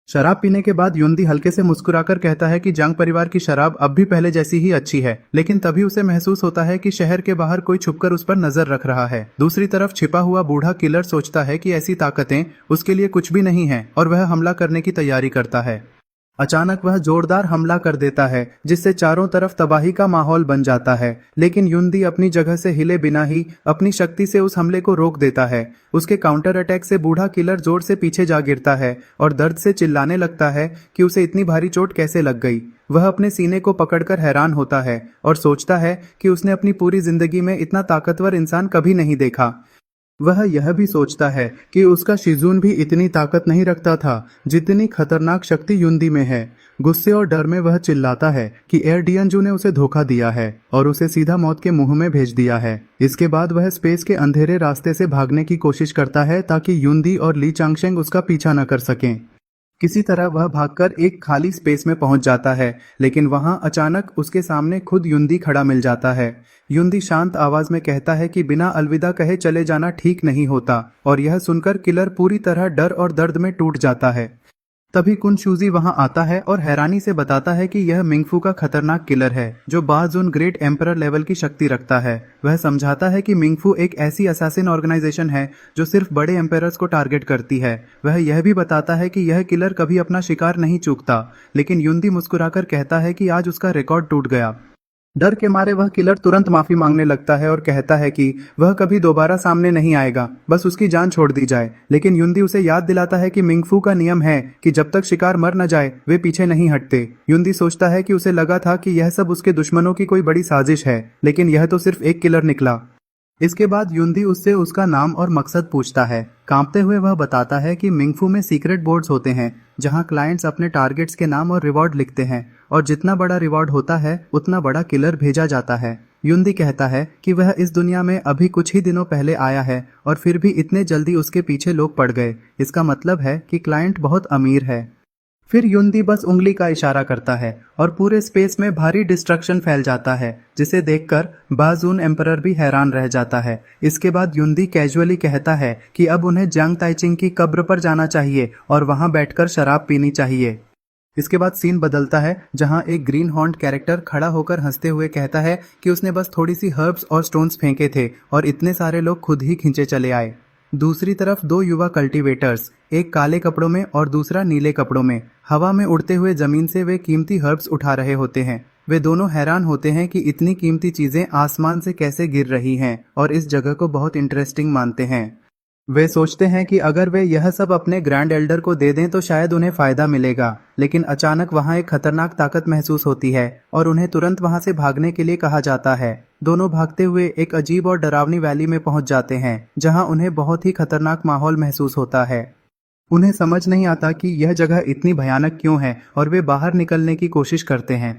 शराब पीने के बाद युनदी हल्के से मुस्कुराकर कहता है कि जंग परिवार की शराब अब भी पहले जैसी ही अच्छी है, लेकिन तभी उसे महसूस होता है कि शहर के बाहर कोई छुपकर उस पर नजर रख रहा है। दूसरी तरफ छिपा हुआ बूढ़ा किलर सोचता है कि ऐसी ताकतें उसके लिए कुछ भी नहीं है और वह हमला करने की तैयारी करता है। अचानक वह जोरदार हमला कर देता है जिससे चारों तरफ तबाही का माहौल बन जाता है, लेकिन युनदी अपनी जगह से हिले बिना ही अपनी शक्ति से उस हमले को रोक देता है। उसके काउंटर अटैक से बूढ़ा किलर जोर से पीछे जा गिरता है और दर्द से चिल्लाने लगता है कि उसे इतनी भारी चोट कैसे लग गई। वह अपने सीने को पकड़कर हैरान होता है और सोचता है कि उसने अपनी पूरी जिंदगी में इतना ताकतवर इंसान कभी नहीं देखा। वह यह भी सोचता है कि उसका शिजून भी इतनी ताकत नहीं रखता था जितनी खतरनाक शक्ति युनदी में है। गुस्से और डर में वह चिल्लाता है कि एयरडियंजू ने उसे धोखा दिया है और उसे सीधा मौत के मुंह में भेज दिया है। इसके बाद वह स्पेस के अंधेरे रास्ते से भागने की कोशिश करता है ताकि युनदी और ली चांगशेंग उसका पीछा न कर सकें। किसी तरह वह भागकर एक खाली स्पेस में पहुंच जाता है, लेकिन वहां अचानक उसके सामने खुद युनदी खड़ा मिल जाता है। युनदी शांत आवाज में कहता है कि बिना अलविदा कहे चले जाना ठीक नहीं होता, और यह सुनकर किलर पूरी तरह डर और दर्द में टूट जाता है। तभी कुन शूजी वहां आता है और हैरानी से बताता है कि यह मिंगफू का खतरनाक किलर है जो बाजुन ग्रेट एम्परर लेवल की शक्ति रखता है। वह समझाता है कि मिंगफू एक ऐसी असैसिन ऑर्गेनाइजेशन है जो सिर्फ बड़े एम्परर्स को टारगेट करती है। वह यह भी बताता है कि यह किलर कभी अपना शिकार नहीं चूकता, लेकिन युनदी मुस्कुराकर कहता है कि आज उसका रिकॉर्ड टूट गया। डर के मारे वह किलर तुरंत माफी मांगने लगता है और कहता है कि वह कभी दोबारा सामने नहीं आएगा, बस उसकी जान छोड़ दी जाए। लेकिन युनदी उसे याद दिलाता है कि मिंगफू का नियम है कि जब तक शिकार मर न जाए वे पीछे नहीं हटते। युनदी सोचता है कि उसे लगा था कि यह सब उसके दुश्मनों की कोई बड़ी साजिश है, लेकिन यह तो सिर्फ एक किलर निकला। इसके बाद युनदी उससे उसका नाम और मकसद पूछता है। कांपते हुए वह बताता है कि मिंगफू में सीक्रेट बोर्ड्स होते हैं जहां क्लाइंट्स अपने टारगेट्स के नाम और रिवॉर्ड लिखते हैं, और जितना बड़ा रिवॉर्ड होता है उतना बड़ा किलर भेजा जाता है। युनदी कहता है कि वह इस दुनिया में अभी कुछ ही दिनों पहले आया है और फिर भी इतने जल्दी उसके पीछे लोग पड़ गए। इसका मतलब है कि क्लाइंट बहुत अमीर है। फिर युनदी बस उंगली का इशारा करता है और पूरे स्पेस में भारी डिस्ट्रक्शन फैल जाता है, जिसे देखकर बाजुन एम्परर भी हैरान रह जाता है। इसके बाद युनदी कैजुअली कहता है कि अब उन्हें जियांग ताइचिंग की कब्र पर जाना चाहिए और वहां बैठकर शराब पीनी चाहिए। इसके बाद सीन बदलता है जहां एक ग्रीन हॉर्न्ड कैरेक्टर खड़ा होकर हंसते हुए कहता है कि उसने बस थोड़ी सी हर्ब्स और स्टोन्स फेंके थे और इतने सारे लोग खुद ही खींचे चले आए। दूसरी तरफ दो युवा कल्टीवेटर्स, एक काले कपड़ों में और दूसरा नीले कपड़ों में, हवा में उड़ते हुए जमीन से वे कीमती हर्ब्स उठा रहे होते हैं। वे दोनों हैरान होते हैं कि इतनी कीमती चीजें आसमान से कैसे गिर रही हैं और इस जगह को बहुत इंटरेस्टिंग मानते हैं। वे सोचते हैं कि अगर वे यह सब अपने ग्रैंड एल्डर को दे दें तो शायद उन्हें फायदा मिलेगा, लेकिन अचानक वहां एक खतरनाक ताकत महसूस होती है और उन्हें तुरंत वहां से भागने के लिए कहा जाता है। दोनों भागते हुए एक अजीब और डरावनी वैली में पहुंच जाते हैं जहां उन्हें बहुत ही खतरनाक माहौल महसूस होता है। उन्हें समझ नहीं आता कि यह जगह इतनी भयानक क्यों है और वे बाहर निकलने की कोशिश करते हैं।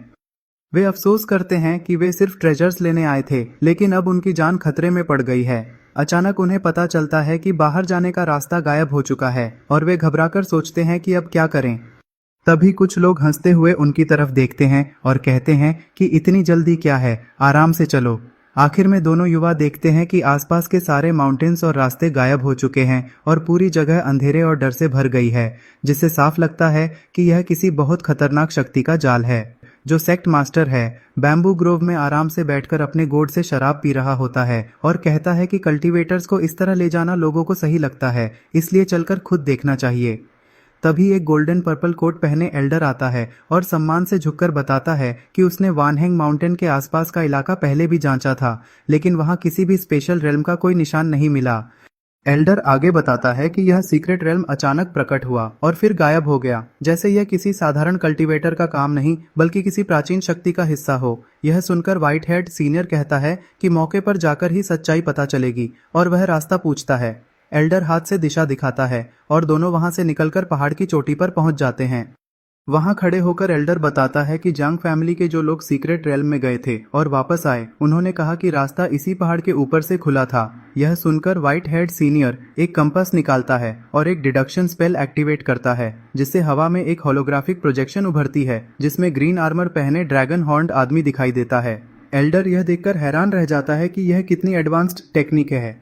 वे अफसोस करते हैं कि वे सिर्फ ट्रेजर्स लेने आए थे, लेकिन अब उनकी जान खतरे में पड़ गई है। अचानक उन्हें पता चलता है कि बाहर जाने का रास्ता गायब हो चुका है और वे घबराकर सोचते हैं कि अब क्या करें। तभी कुछ लोग हंसते हुए उनकी तरफ देखते हैं और कहते हैं कि इतनी जल्दी क्या है, आराम से चलो। आखिर में दोनों युवा देखते हैं कि आसपास के सारे माउंटेन्स और रास्ते गायब हो चुके हैं और पूरी जगह अंधेरे और डर से भर गई है, जिससे साफ लगता है कि यह किसी बहुत खतरनाक शक्ति का जाल है। जो सेक्ट मास्टर है बैम्बू ग्रोव में आराम से बैठकर अपने गोड से शराब पी रहा होता है और कहता है कि कल्टीवेटर्स को इस तरह ले जाना लोगों को सही लगता है, इसलिए चलकर खुद देखना चाहिए। तभी एक गोल्डन पर्पल कोट पहने एल्डर आता है और सम्मान से झुककर बताता है कि उसने वानहेंग माउंटेन के आसपास का इलाका पहले भी जांचा था, लेकिन वहां किसी भी स्पेशल रेल्म का कोई निशान नहीं मिला। एल्डर आगे बताता है कि यह सीक्रेट रेल्म अचानक प्रकट हुआ और फिर गायब हो गया, जैसे यह किसी साधारण कल्टीवेटर का काम नहीं बल्कि किसी प्राचीन शक्ति का हिस्सा हो। यह सुनकर व्हाइट हेड सीनियर कहता है कि मौके पर जाकर ही सच्चाई पता चलेगी, और वह रास्ता पूछता है। एल्डर हाथ से दिशा दिखाता है और दोनों वहां से निकलकर पहाड़ की चोटी पर पहुंच जाते हैं। वहां खड़े होकर एल्डर बताता है कि जांग फैमिली के जो लोग सीक्रेट रेल्म में गए थे और वापस आए, उन्होंने कहा कि रास्ता इसी पहाड़ के ऊपर से खुला था। यह सुनकर व्हाइट हेड सीनियर एक कंपास निकालता है और एक डिडक्शन स्पेल एक्टिवेट करता है, जिससे हवा में एक होलोग्राफिक प्रोजेक्शन उभरती है जिसमें ग्रीन आर्मर पहने ड्रैगन हॉर्न्ड आदमी दिखाई देता है। एल्डर यह देखकर हैरान रह जाता है कि यह कितनी एडवांस्ड टेक्निक है।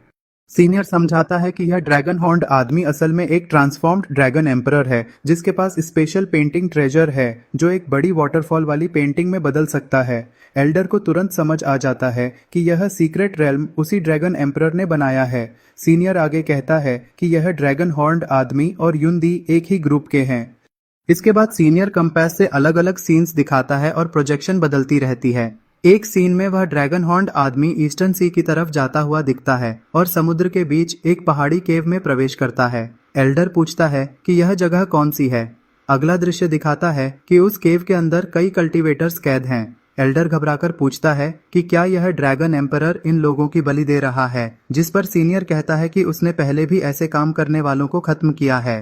सीनियर समझाता है कि यह ड्रैगन हॉर्न्ड आदमी असल में एक ट्रांसफॉर्म्ड ड्रैगन एम्परर है जिसके पास स्पेशल पेंटिंग ट्रेजर है जो एक बड़ी वाटरफॉल वाली पेंटिंग में बदल सकता है। एल्डर को तुरंत समझ आ जाता है कि यह सीक्रेट रेल्म उसी ड्रैगन एम्परर ने बनाया है। सीनियर आगे कहता है कि यह ड्रैगन हॉर्न्ड आदमी और युंदी एक ही ग्रुप के हैं। इसके बाद सीनियर कंपास से अलग अलग सीन्स दिखाता है और प्रोजेक्शन बदलती रहती है। एक सीन में वह ड्रैगन हॉर्न्ड आदमी ईस्टर्न सी की तरफ जाता हुआ दिखता है और समुद्र के बीच एक पहाड़ी केव में प्रवेश करता है। एल्डर पूछता है कि यह जगह कौन सी है। अगला दृश्य दिखाता है कि उस केव के अंदर कई कल्टीवेटर्स कैद हैं। एल्डर घबराकर पूछता है कि क्या यह ड्रैगन एम्परर इन लोगों की बलि दे रहा है, जिस पर सीनियर कहता है कि उसने पहले भी ऐसे काम करने वालों को खत्म किया है।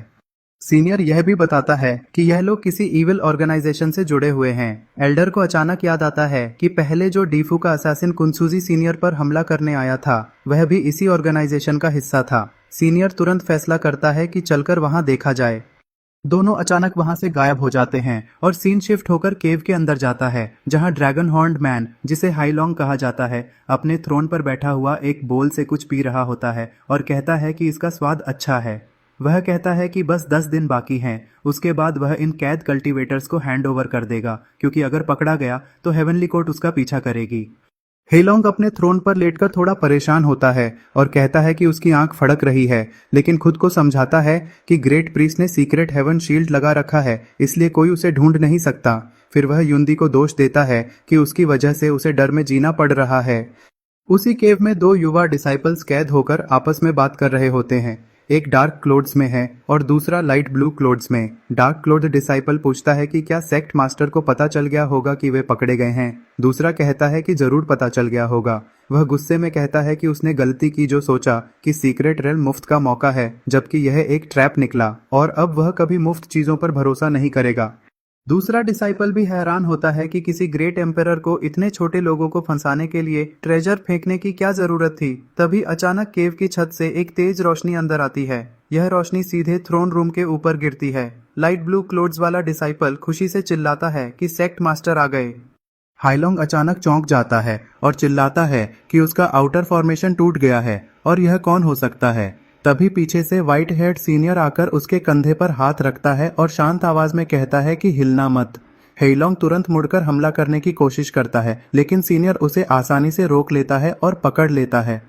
सीनियर यह भी बताता है कि यह लोग किसी इविल ऑर्गेनाइजेशन से जुड़े हुए हैं। एल्डर को अचानक याद आता है कि पहले जो डीफू का असैसिन कुनसुजी सीनियर पर हमला करने आया था वह भी इसी ऑर्गेनाइजेशन का हिस्सा था। सीनियर तुरंत फैसला करता है कि चलकर वहां देखा जाए। दोनों अचानक वहां से गायब हो जाते हैं और सीन शिफ्ट होकर केव के अंदर जाता है जहां ड्रैगन हॉर्न्ड मैन, जिसे हाईलोंग कहा जाता है, अपने थ्रोन पर बैठा हुआ एक बोल से कुछ पी रहा होता है और कहता है कि इसका स्वाद अच्छा है। वह कहता है कि बस 10 दिन बाकी हैं, उसके बाद वह इन कैद कल्टीवेटर्स को हैंड ओवर कर देगा क्योंकि अगर पकड़ा गया तो हेवनली कोर्ट उसका पीछा करेगी। हेलोंग अपने थ्रोन पर लेटकर थोड़ा परेशान होता है और कहता है कि उसकी आंख फड़क रही है, लेकिन खुद को समझाता है कि ग्रेट प्रीस्ट ने सीक्रेट हेवन शील्ड लगा रखा है, इसलिए कोई उसे ढूंढ नहीं सकता। फिर वह युंदी को दोष देता है कि उसकी वजह से उसे डर में जीना पड़ रहा है। उसी केव में दो युवा डिसाइपल्स कैद होकर आपस में बात कर रहे होते हैं। एक डार्क क्लोथ्स में है और दूसरा लाइट ब्लू क्लोथ्स में। डार्क क्लोथ डिसाइपल पूछता है कि क्या सेक्ट मास्टर को पता चल गया होगा कि वे पकड़े गए हैं। दूसरा कहता है कि जरूर पता चल गया होगा। वह गुस्से में कहता है कि उसने गलती की जो सोचा कि सीक्रेट रेल मुफ्त का मौका है, जबकि यह एक ट्रैप निकला और अब वह कभी मुफ्त चीजों पर भरोसा नहीं करेगा। दूसरा डिसाइपल भी हैरान होता है कि किसी ग्रेट एम्परर को इतने छोटे लोगों को फंसाने के लिए ट्रेजर फेंकने की क्या जरूरत थी। तभी अचानक केव की छत से एक तेज रोशनी अंदर आती है। यह रोशनी सीधे थ्रोन रूम के ऊपर गिरती है। लाइट ब्लू क्लोथ्स वाला डिसाइपल खुशी से चिल्लाता है कि सेक्ट मास्टर आ गए। हाईलोंग अचानक चौंक जाता है और चिल्लाता है कि उसका आउटर फॉर्मेशन टूट गया है और यह कौन हो सकता है। तभी पीछे से व्हाइट हेड सीनियर आकर उसके कंधे पर हाथ रखता है और शांत आवाज में कहता है कि हिलना मत। हेलोंग तुरंत मुड़कर हमला करने की कोशिश करता है, लेकिन सीनियर उसे आसानी से रोक लेता है और पकड़ लेता है।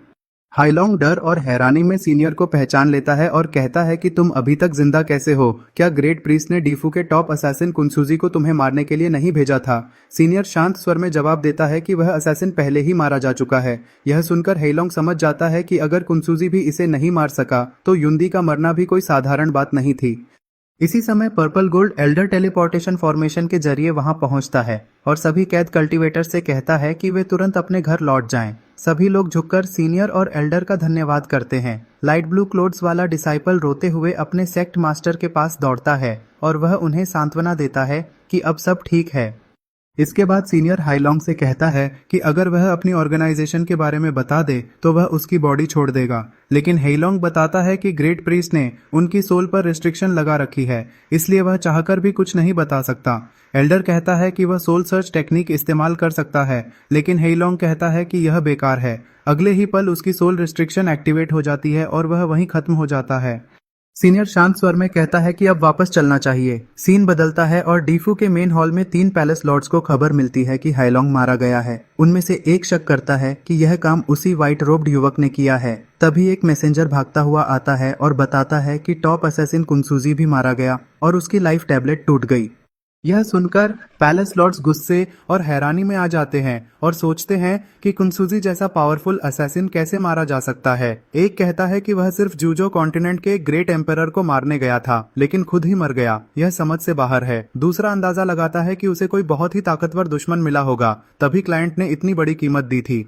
हाईलोंग डर और हैरानी में सीनियर को पहचान लेता है और कहता है कि तुम अभी तक जिंदा कैसे हो? क्या ग्रेट प्रीस्ट ने डीफू के टॉप असैसिन कुनसुजी को तुम्हें मारने के लिए नहीं भेजा था? सीनियर शांत स्वर में जवाब देता है कि वह असैसिन पहले ही मारा जा चुका है। यह सुनकर हेलोंग समझ जाता है कि अगर कुनसुजी भी इसे नहीं मार सका तो युंदी का मरना भी कोई साधारण बात नहीं थी। इसी समय purple gold Elder teleportation formation के जरिए वहां पहुंचता है और सभी कैद कल्टीवेटर से कहता है कि वे तुरंत अपने घर लौट जाएं। सभी लोग झुककर सीनियर और एल्डर का धन्यवाद करते हैं। लाइट ब्लू क्लोथ्स वाला डिसाइपल रोते हुए अपने सेक्ट मास्टर के पास दौड़ता है और वह उन्हें सांत्वना देता है कि अब सब ठीक है। इसके बाद सीनियर हाईलोंग से कहता है कि अगर वह अपनी ऑर्गेनाइजेशन के बारे में बता दे तो वह उसकी बॉडी छोड़ देगा, लेकिन हाईलोंग बताता है कि ग्रेट प्रीस्ट ने उनकी सोल पर रिस्ट्रिक्शन लगा रखी है, इसलिए वह चाहकर भी कुछ नहीं बता सकता। एल्डर कहता है कि वह सोल सर्च टेक्निक इस्तेमाल कर सकता है, लेकिन हाईलोंग कहता है कि यह बेकार है। अगले ही पल उसकी सोल रिस्ट्रिक्शन एक्टिवेट हो जाती है और वह वहीं खत्म हो जाता है। सीनियर शांत स्वर में कहता है कि अब वापस चलना चाहिए। सीन बदलता है और डीफू के मेन हॉल में 3 पैलेस लॉर्ड्स को खबर मिलती है कि हाईलोंग मारा गया है। उनमें से एक शक करता है कि यह काम उसी व्हाइट रोब्ड युवक ने किया है। तभी एक मैसेंजर भागता हुआ आता है और बताता है कि टॉप असैसिन कुनसुजी भी मारा गया और उसकी लाइफ टैबलेट टूट गई। यह सुनकर पैलेस लॉर्ड्स गुस्से और हैरानी में आ जाते हैं और सोचते हैं कि कुनसुजी जैसा पावरफुल असैसिन कैसे मारा जा सकता है। एक कहता है कि वह सिर्फ जूजो कॉन्टिनेंट के ग्रेट एम्परर को मारने गया था, लेकिन खुद ही मर गया। यह समझ से बाहर है। दूसरा अंदाजा लगाता है कि उसे कोई बहुत ही ताकतवर दुश्मन मिला होगा, तभी क्लाइंट ने इतनी बड़ी कीमत दी थी।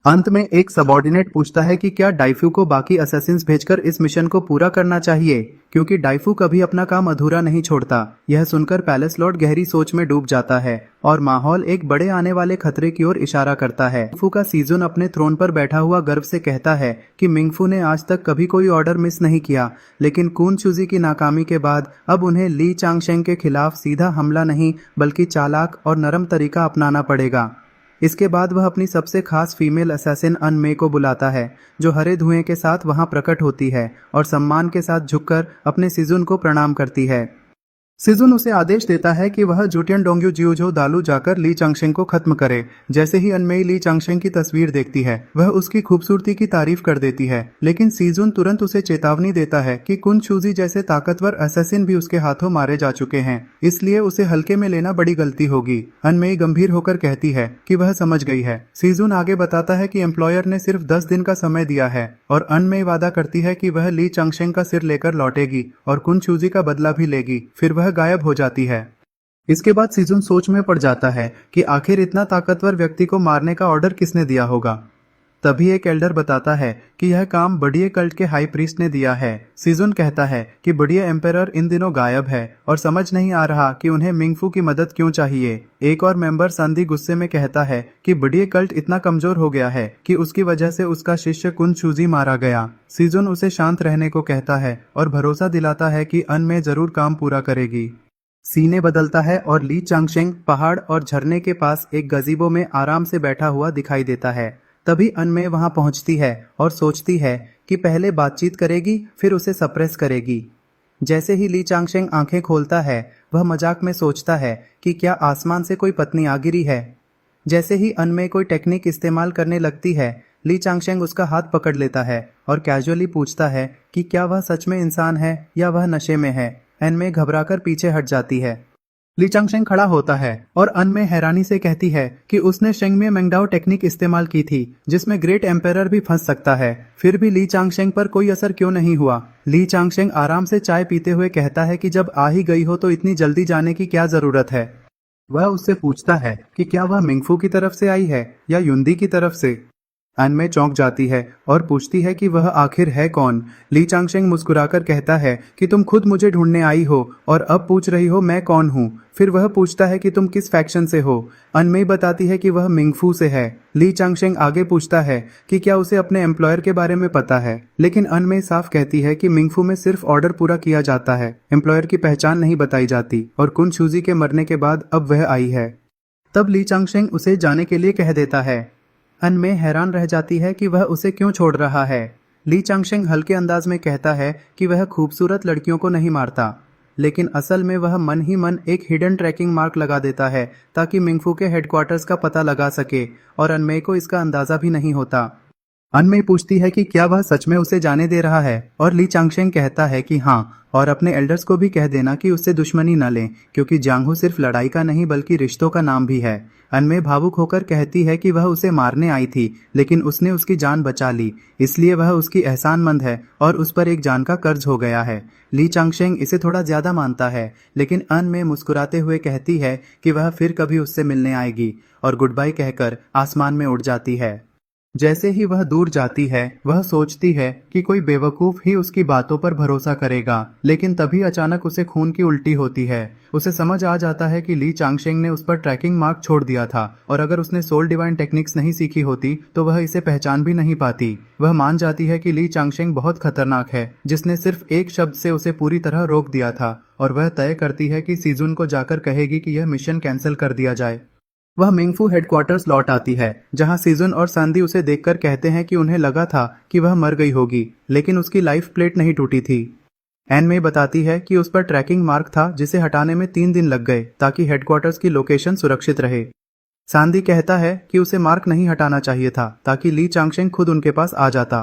अंत में एक सबऑर्डिनेट पूछता है कि क्या डाइफू को बाकी असैसिन्स भेजकर इस मिशन को पूरा करना चाहिए, क्योंकि डाइफू कभी अपना काम अधूरा नहीं छोड़ता। यह सुनकर पैलेस लॉर्ड गहरी सोच में डूब जाता है और माहौल एक बड़े आने वाले खतरे की ओर इशारा करता है। मिंगफू का सीजन अपने थ्रोन पर बैठा हुआ गर्व से कहता है कि मिंगफू ने आज तक कभी कोई ऑर्डर मिस नहीं किया, लेकिन कुनसुजी की नाकामी के बाद अब उन्हें ली चांगशेंग के खिलाफ सीधा हमला नहीं बल्कि चालाक और नरम तरीका अपनाना पड़ेगा। इसके बाद वह अपनी सबसे खास फीमेल असैसिन अनमे को बुलाता है, जो हरे धुएं के साथ वहां प्रकट होती है और सम्मान के साथ झुककर अपने सिजुन को प्रणाम करती है। सिजुन उसे आदेश देता है कि वह जुटियन डोंग्यू जियोजो दालू जाकर ली चांगशेंग को खत्म करे। जैसे ही अनमेई ली चांगशेंग की तस्वीर देखती है, वह उसकी खूबसूरती की तारीफ कर देती है, लेकिन सिजुन तुरंत उसे चेतावनी देता है कि कुन चूजी जैसे ताकतवर असैसिन भी उसके हाथों मारे जा चुके हैं, इसलिए उसे हल्के में लेना बड़ी गलती होगी। अनमेई गंभीर होकर कहती है कि वह समझ गई है। सिजुन आगे बताता है कि एम्प्लॉयर ने सिर्फ 10 दिन का समय दिया है और अनमेई वादा करती है कि वह ली चांगशेंग का सिर लेकर लौटेगी और कुन चूजी का बदला भी लेगी। फिर वह गायब हो जाती है। इसके बाद सिजुन सोच में पड़ जाता है कि आखिर इतना ताकतवर व्यक्ति को मारने का ऑर्डर किसने दिया होगा। तभी एक एल्डर बताता है कि यह काम बड़िए कल्ट के हाई प्रीस्ट ने दिया है। सिजुन कहता है कि बड़िए एम्पेरर इन दिनों गायब है और समझ नहीं आ रहा कि उन्हें मिंगफू की मदद क्यों चाहिए। एक और मेंबर संदी गुस्से में कहता है कि बड़िए कल्ट इतना कमजोर हो गया है कि उसकी वजह से उसका शिष्य कुन चूजी मारा गया। सिजुन उसे शांत रहने को कहता है और भरोसा दिलाता है कि अन में जरूर काम पूरा करेगी। सीने बदलता है और ली चांगशेंग पहाड़ और झरने के पास एक गजीबो में आराम से बैठा हुआ दिखाई देता है। तभी अनमे वहां पहुंचती है और सोचती है कि पहले बातचीत करेगी, फिर उसे सप्रेस करेगी। जैसे ही ली चांगशेंग आंखें खोलता है, वह मजाक में सोचता है कि क्या आसमान से कोई पत्नी आ गिरी है। जैसे ही अनमे कोई टेक्निक इस्तेमाल करने लगती है, ली चांगशेंग उसका हाथ पकड़ लेता है और कैजुअली पूछता है कि क्या वह सच में इंसान है या वह नशे में है। अनमे घबराकर पीछे हट जाती है। ली चांगशेंग खड़ा होता है और अनमे हैरानी से कहती है कि उसने शेंगमे मेंगडाओ टेक्निक इस्तेमाल की थी, जिसमें ग्रेट एम्पेरर भी फंस सकता है। फिर भी ली चांगशेंग पर कोई असर क्यों नहीं हुआ। ली चांगशेंग आराम से चाय पीते हुए कहता है कि जब आ ही गई हो तो इतनी जल्दी जाने की क्या जरूरत है। वह उससे पूछता है कि क्या वह मिंगफू की तरफ से आई है या युंदी की तरफ से। अनमे चौंक जाती है और पूछती है कि वह आखिर है कौन। ली चांगशेंग मुस्कुराकर कहता है कि तुम खुद मुझे ढूंढने आई हो और अब पूछ रही हो मैं कौन हूँ। फिर वह पूछता है कि तुम किस फैक्शन से हो। अनमे बताती है कि वह मिंगफू से है। ली चांगशेंग आगे पूछता है कि क्या उसे अपने एम्प्लॉयर के बारे में पता है, लेकिन अनमे साफ कहती है कि मिंगफू में सिर्फ ऑर्डर पूरा किया जाता है, एम्प्लॉयर की पहचान नहीं बताई जाती और कुन चूजी के मरने के बाद अब वह आई है। तब ली चांगशेंग उसे जाने के लिए कह देता है। अनमे हैरान रह जाती है कि वह उसे क्यों छोड़ रहा है। ली चांगशेंग हल्के अंदाज में कहता है कि वह खूबसूरत लड़कियों को नहीं मारता, लेकिन असल में वह मन ही मन एक हिडन ट्रैकिंग मार्क लगा देता है ताकि मिंगफू के हेडक्वार्टर्स का पता लगा सके, और अनमे को इसका अंदाजा भी नहीं होता। अनमे पूछती है कि क्या वह सच में उसे जाने दे रहा है और ली चांगशेंग कहता है कि हाँ, और अपने एल्डर्स को भी कह देना कि उससे दुश्मनी न लें, क्योंकि जांगहू सिर्फ लड़ाई का नहीं बल्कि रिश्तों का नाम भी है। अनमे भावुक होकर कहती है कि वह उसे मारने आई थी, लेकिन उसने उसकी जान बचा ली, इसलिए वह उसकी एहसानमंद है और उस पर एक जान का कर्ज हो गया है। ली चांगशेंग इसे थोड़ा ज्यादा मानता है, लेकिन अनमे मुस्कुराते हुए कहती है कि वह फिर कभी उससे मिलने आएगी और गुड बाय कहकर आसमान में उड़ जाती है। जैसे ही वह दूर जाती है, वह सोचती है कि कोई बेवकूफ ही उसकी बातों पर भरोसा करेगा, लेकिन तभी अचानक उसे खून की उल्टी होती है। उसे समझ आ जाता है कि ली चांगशेंग ने उस पर ट्रैकिंग मार्क छोड़ दिया था और अगर उसने सोल डिवाइन टेक्निक्स नहीं सीखी होती तो वह इसे पहचान भी नहीं पाती। वह मान जाती है कि ली चांगशेंग बहुत खतरनाक है, जिसने सिर्फ एक शब्द से उसे पूरी तरह रोक दिया था, और वह तय करती है कि सिजुन को जाकर कहेगी कि यह मिशन कैंसिल कर दिया जाए। वह मिंगफू हेडक्वार्टर्स लौट आती है, जहां सिजुन और सांदी उसे देखकर कहते हैं कि उन्हें लगा था कि वह मर गई होगी, लेकिन उसकी लाइफ प्लेट नहीं टूटी थी। एनमे बताती है कि उस पर ट्रैकिंग मार्क था जिसे हटाने में 3 दिन लग गए ताकि हेडक्वार्टर्स की लोकेशन सुरक्षित रहे। सांदी कहता है कि उसे मार्क नहीं हटाना चाहिए था ताकि ली चांगशेंग खुद उनके पास आ जाता।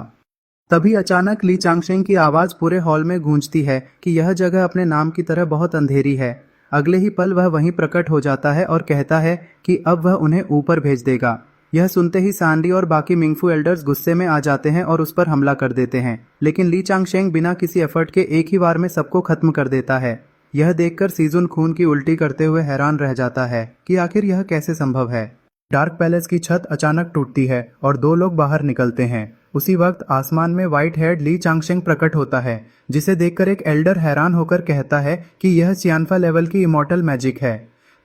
तभी अचानक ली चांगशेंग की आवाज पूरे हॉल में गूंजती है कि यह जगह अपने नाम की तरह बहुत अंधेरी है। अगले ही पल वह वहीं प्रकट हो जाता है और कहता है कि अब वह उन्हें ऊपर भेज देगा। यह सुनते ही सांडी और बाकी मिंगफू एल्डर्स गुस्से में आ जाते हैं और उस पर हमला कर देते हैं, लेकिन ली चांगशेंग बिना किसी एफर्ट के एक ही बार में सबको खत्म कर देता है। यह देखकर सिजुन खून की उल्टी करते हुए हैरान रह जाता है कि आखिर यह कैसे संभव है। डार्क पैलेस की छत अचानक टूटती है और 2 लोग बाहर निकलते हैं। उसी वक्त आसमान में व्हाइट हेड ली चांगशेंग प्रकट होता है, जिसे देखकर एक एल्डर हैरान होकर कहता है कि यह चियानफा लेवल की इमॉर्टल मैजिक है।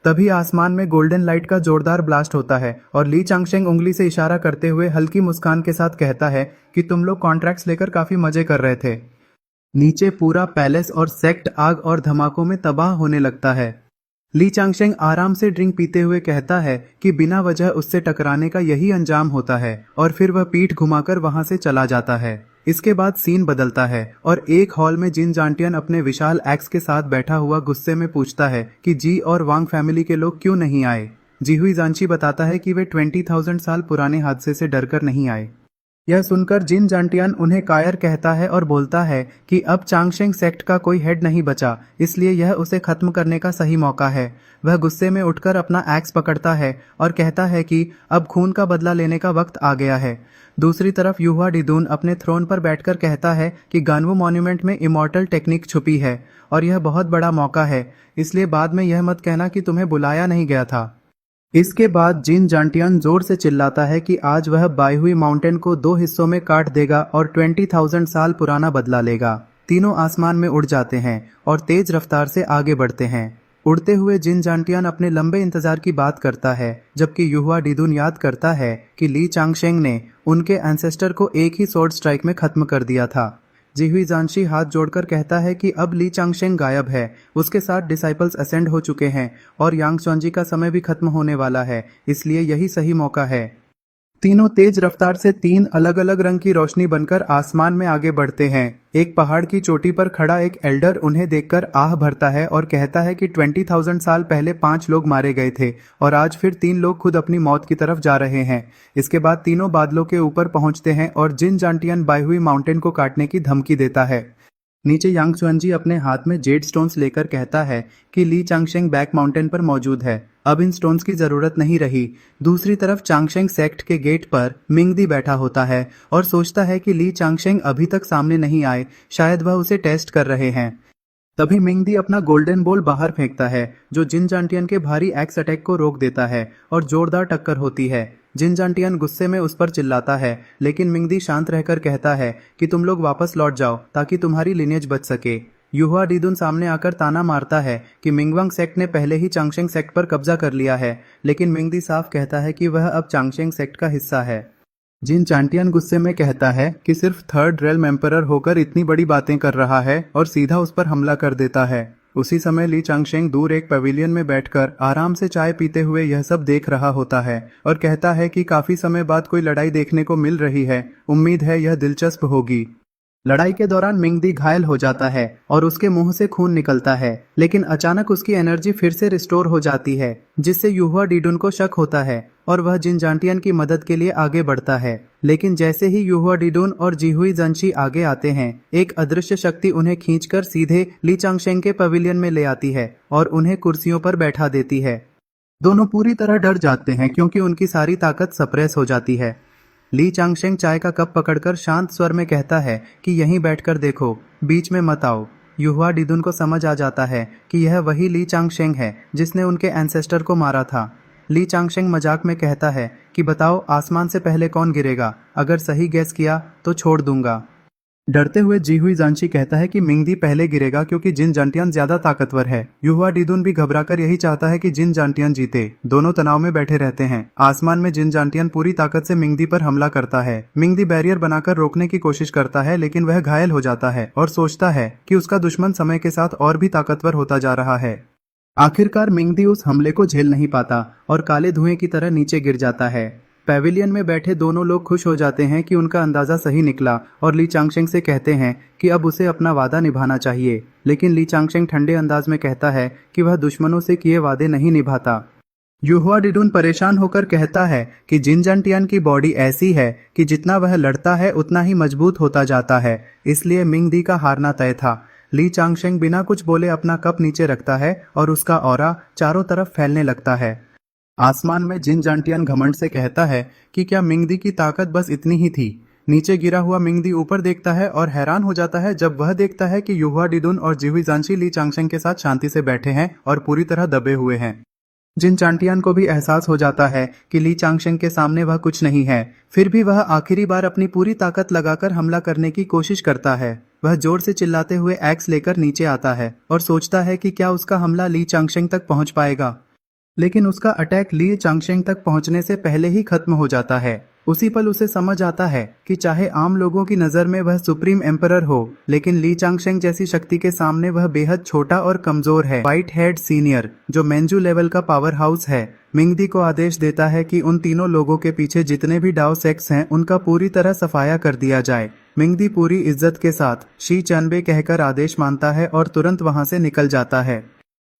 तभी आसमान में गोल्डन लाइट का जोरदार ब्लास्ट होता है और ली चांगशेंग उंगली से इशारा करते हुए हल्की मुस्कान के साथ कहता है कि तुम लोग कॉन्ट्रैक्ट्स लेकर काफी मजे कर रहे थे। नीचे पूरा पैलेस और सेक्ट आग और धमाकों में तबाह होने लगता है। ली चांगशेंग आराम से ड्रिंक पीते हुए कहता है कि बिना वजह उससे टकराने का यही अंजाम होता है और फिर वह पीठ घुमाकर वहां से चला जाता है। इसके बाद सीन बदलता है और एक हॉल में जिन जांटियन अपने विशाल एक्स के साथ बैठा हुआ गुस्से में पूछता है कि जी और वांग फैमिली के लोग क्यों नहीं आए। जीहुई जानची बताता है कि वे 20,000 साल पुराने हादसे से डरकर नहीं आए। यह सुनकर जिन जांटियान उन्हें कायर कहता है और बोलता है कि अब चांगशेंग सेक्ट का कोई हेड नहीं बचा, इसलिए यह उसे खत्म करने का सही मौका है। वह गुस्से में उठकर अपना एक्स पकड़ता है और कहता है कि अब खून का बदला लेने का वक्त आ गया है। दूसरी तरफ युवा डिदून अपने थ्रोन पर बैठकर कहता है कि गानवू मॉन्यूमेंट में इमॉर्टल टेक्निक छुपी है और यह बहुत बड़ा मौका है, इसलिए बाद में यह मत कहना कि तुम्हें बुलाया नहीं गया था। इसके बाद जिन जांटियान जोर से चिल्लाता है कि आज वह बायहुई माउंटेन को 2 हिस्सों में काट देगा और 20,000 साल पुराना बदला लेगा। तीनों आसमान में उड़ जाते हैं और तेज रफ्तार से आगे बढ़ते हैं। उड़ते हुए जिन जांटियान अपने लंबे इंतजार की बात करता है, जबकि युवा डिदुन याद करता है कि ली चांगशेंग ने उनके एंसेस्टर को एक ही स्वॉर्ड स्ट्राइक में खत्म कर दिया था। जीहुई जानशी हाथ जोड़कर कहता है कि अब ली चांगशेंग गायब है, उसके साथ डिसाइपल्स असेंड हो चुके हैं और यांग चौंजी का समय भी खत्म होने वाला है, इसलिए यही सही मौका है। तीनों तेज रफ्तार से 3 अलग अलग रंग की रोशनी बनकर आसमान में आगे बढ़ते हैं। एक पहाड़ की चोटी पर खड़ा एक एल्डर उन्हें देखकर आह भरता है और कहता है कि 20,000 साल पहले 5 लोग मारे गए थे और आज फिर 3 लोग खुद अपनी मौत की तरफ जा रहे हैं। इसके बाद तीनों बादलों के ऊपर पहुंचते हैं और जिन जांटियन बायहुई माउंटेन को काटने की धमकी देता है। नीचे यांग चुअनजी अपने हाथ में जेड स्टोन्स लेकर कहता है कि ली चांगशेंग बैक माउंटेन पर मौजूद है, अब इन स्टोन्स की जरूरत नहीं रही। दूसरी तरफ चांगशेंग सेक्ट के गेट पर मिंगदी बैठा होता है और सोचता है कि ली चांगशेंग अभी तक सामने नहीं आए, शायद वह उसे टेस्ट कर रहे हैं। तभी मिंगदी अपना गोल्डन बॉल बाहर फेंकता है जो जिन जांटियन के भारी एक्स अटैक को रोक देता है और जोरदार टक्कर होती है। जिन जांटियन गुस्से में उस पर चिल्लाता है, लेकिन मिंगदी शांत रहकर कहता है कि तुम लोग वापस लौट जाओ ताकि तुम्हारी लिनेज बच सके। युवा डिदुन सामने आकर ताना मारता है कि मिंगवांग सेक्ट ने पहले ही चांगशेंग सेक्ट पर कब्जा कर लिया है, लेकिन मिंगदी साफ कहता है कि वह अब चांगशेंग सेक्ट का हिस्सा है। जिन चांटियन गुस्से में कहता है कि सिर्फ थर्ड रेल्म एम्परर होकर इतनी बड़ी बातें कर रहा है और सीधा उस पर हमला कर देता है। उसी समय ली चांगशेंग दूर एक पवेलियन में बैठकर आराम से चाय पीते हुए यह सब देख रहा होता है और कहता है कि काफी समय बाद कोई लड़ाई देखने को मिल रही है, उम्मीद है यह दिलचस्प होगी। लड़ाई के दौरान मिंगदी घायल हो जाता है और उसके मुंह से खून निकलता है, लेकिन अचानक उसकी एनर्जी फिर से रिस्टोर हो जाती है, जिससे युवा डिडुन को शक होता है और वह जिन जांटियन की मदद के लिए आगे बढ़ता है। लेकिन जैसे ही युवा डिडुन और जीहुई जानशी आगे आते हैं, एक अदृश्य शक्ति उन्हें खींचकर सीधे ली चांगशेंग के पवेलियन में ले आती है और उन्हें कुर्सियों पर बैठा देती है। दोनों पूरी तरह डर जाते हैं क्योंकि उनकी सारी ताकत सप्रेस हो जाती है। ली चांगशेंग चाय का कप पकड़कर शांत स्वर में कहता है कि यहीं बैठकर देखो, बीच में मत आओ। युवा डिदुन को समझ आ जाता है कि यह वही ली चांगशेंग है जिसने उनके एंसेस्टर को मारा था। ली चांगशेंग मजाक में कहता है कि बताओ आसमान से पहले कौन गिरेगा, अगर सही गैस किया तो छोड़ दूंगा। डरते हुए जीहुई जानशी कहता है कि मिंगदी पहले गिरेगा क्योंकि जिन जांटियन ज्यादा ताकतवर है। युवा डिदुन भी घबराकर यही चाहता है कि जिन जांटियन जीते। दोनों तनाव में बैठे रहते हैं। आसमान में जिन जांटियन पूरी ताकत से मिंगदी पर हमला करता है। मिंगदी बैरियर बनाकर रोकने की कोशिश करता है, लेकिन वह घायल हो जाता है और सोचता है कि उसका दुश्मन समय के साथ और भी ताकतवर होता जा रहा है। आखिरकार मिंगदी उस हमले को झेल नहीं पाता और काले धुएं की तरह नीचे गिर जाता है। पैविलियन में बैठे दोनों लोग खुश हो जाते हैं कि उनका अंदाजा सही निकला और ली चांगशेंग से कहते हैं कि अब उसे अपना वादा निभाना चाहिए। लेकिन ली चांगशेंग ठंडे अंदाज में कहता है कि वह दुश्मनों से किए वादे नहीं निभाता। युवा डिडुन परेशान होकर कहता है कि जिन जांटियन की बॉडी ऐसी है कि जितना वह लड़ता है उतना ही मजबूत होता जाता है, इसलिए मिंगदी का हारना तय था। ली चांगशेंग बिना कुछ बोले अपना कप नीचे रखता है और उसका ऑरा चारों तरफ फैलने लगता है। आसमान में जिन जांटियन घमंड से कहता है कि क्या मिंगदी की ताकत बस इतनी ही थी। नीचे गिरा हुआ मिंगदी ऊपर देखता है और हैरान हो जाता है जब वह देखता है कि युवा डिडुन और जीहुई जानशी ली चांगशेंग के साथ शांति से बैठे हैं और पूरी तरह दबे हुए हैं। जिन चांटियन को भी एहसास हो जाता है कि ली चांगशेंग के सामने वह कुछ नहीं है, फिर भी वह आखिरी बार अपनी पूरी ताकत लगाकर हमला करने की कोशिश करता है। वह जोर से चिल्लाते हुए एक्स लेकर नीचे आता है और सोचता है कि क्या उसका हमला ली चांगशेंग तक पहुंच पाएगा, लेकिन उसका अटैक ली चांगशेंग तक पहुंचने से पहले ही खत्म हो जाता है। उसी पल उसे समझ आता है कि चाहे आम लोगों की नज़र में वह सुप्रीम एम्परर हो, लेकिन ली चांगशेंग जैसी शक्ति के सामने वह बेहद छोटा और कमजोर है। व्हाइट हेड सीनियर, जो मेंजू लेवल का पावर हाउस है, मिंगदी को आदेश देता है कि उन तीनों लोगों के पीछे जितने भी डाओ सेक्स हैं उनका पूरी तरह सफाया कर दिया जाए। मिंगदी पूरी इज्जत के साथ शी चनबे कहकर आदेश मानता है और तुरंत वहां से निकल जाता है।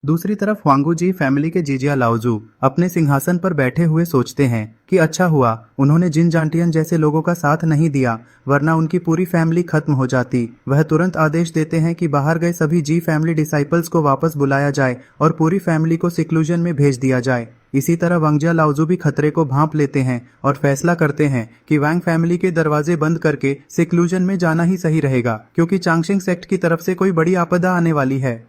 दूसरी तरफ वांगुजी फैमिली के जीजिया लाओजू अपने सिंहासन पर बैठे हुए सोचते हैं कि अच्छा हुआ उन्होंने जिन जांटियन जैसे लोगों का साथ नहीं दिया, वरना उनकी पूरी फैमिली खत्म हो जाती। वह तुरंत आदेश देते हैं कि बाहर गए सभी जी फैमिली डिसाइपल्स को वापस बुलाया जाए और पूरी फैमिली को सिक्लूजन में भेज दिया जाए। इसी तरह वांगजिया लाओजू भी खतरे को भांप लेते हैं और फैसला करते हैं कि वांग फैमिली के दरवाजे बंद करके सिक्लूजन में जाना ही सही रहेगा, क्योंकि चांगशेंग सेक्ट की तरफ से कोई बड़ी आपदा आने वाली है।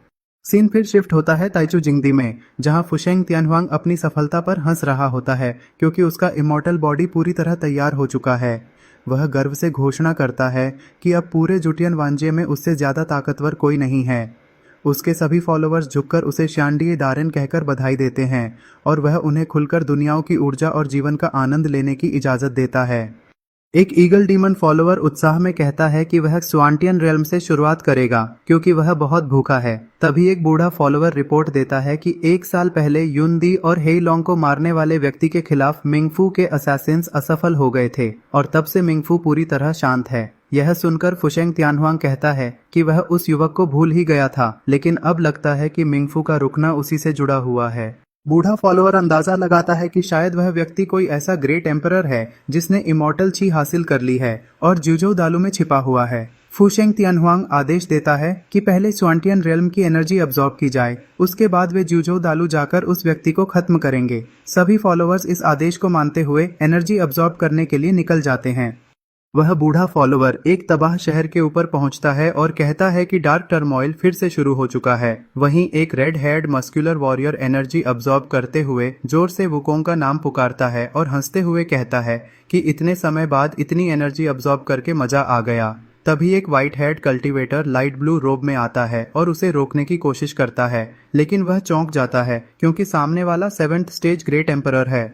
सीन फिर शिफ्ट होता है ताइचू जिंगदी में, जहां फुशेंग तियानहुआंग अपनी सफलता पर हंस रहा होता है क्योंकि उसका इमॉर्टल बॉडी पूरी तरह तैयार हो चुका है। वह गर्व से घोषणा करता है कि अब पूरे जुटियन वांजे में उससे ज्यादा ताकतवर कोई नहीं है। उसके सभी फॉलोअर्स झुककर उसे शांडिये दारेन कहकर बधाई देते हैं और वह उन्हें खुलकर दुनियाओं की ऊर्जा और जीवन का आनंद लेने की इजाजत देता है। एक ईगल डीमन फॉलोअर उत्साह में कहता है कि वह स्वांटियन रेल्म से शुरुआत करेगा क्योंकि वह बहुत भूखा है। तभी एक बूढ़ा फॉलोअर रिपोर्ट देता है कि 1 साल पहले युनदी और हेईलोंग को मारने वाले व्यक्ति के खिलाफ मिंगफू के असैसिन्स असफल हो गए थे और तब से मिंगफू पूरी तरह शांत है। यह सुनकर फुशेंग तियानहुआंग कहता है कि वह उस युवक को भूल ही गया था, लेकिन अब लगता है कि मिंगफू का रुकना उसी से जुड़ा हुआ है। बूढ़ा फॉलोअर अंदाजा लगाता है कि शायद वह व्यक्ति कोई ऐसा ग्रेट एम्परर है जिसने इमॉर्टल ची हासिल कर ली है और ज्यूजोउ दालू में छिपा हुआ है। फुशेंग तियानहुआंग आदेश देता है कि पहले स्वांटियन रेल्म की एनर्जी अब्सॉर्ब की जाए, उसके बाद वे ज्यूजोउ दालू जाकर उस व्यक्ति को खत्म करेंगे। सभी फॉलोअर्स इस आदेश को मानते हुए एनर्जी अब्सॉर्ब करने के लिए निकल जाते हैं। वह बूढ़ा फॉलोअर एक तबाह शहर के ऊपर पहुंचता है और कहता है कि डार्क टर्मोइल फिर से शुरू हो चुका है। वहीं एक red head muscular warrior energy absorb करते हुए जोर से वुकोंग का नाम पुकारता है और हंसते हुए कहता है कि इतने समय बाद इतनी एनर्जी अब्सॉर्ब करके मजा आ गया। तभी एक white head cultivator light blue रोब में आता है और उसे रोकने की कोशिश करता है, लेकिन वह चौंक जाता है क्योंकि सामने वाला 7th स्टेज ग्रेट एम्परर है।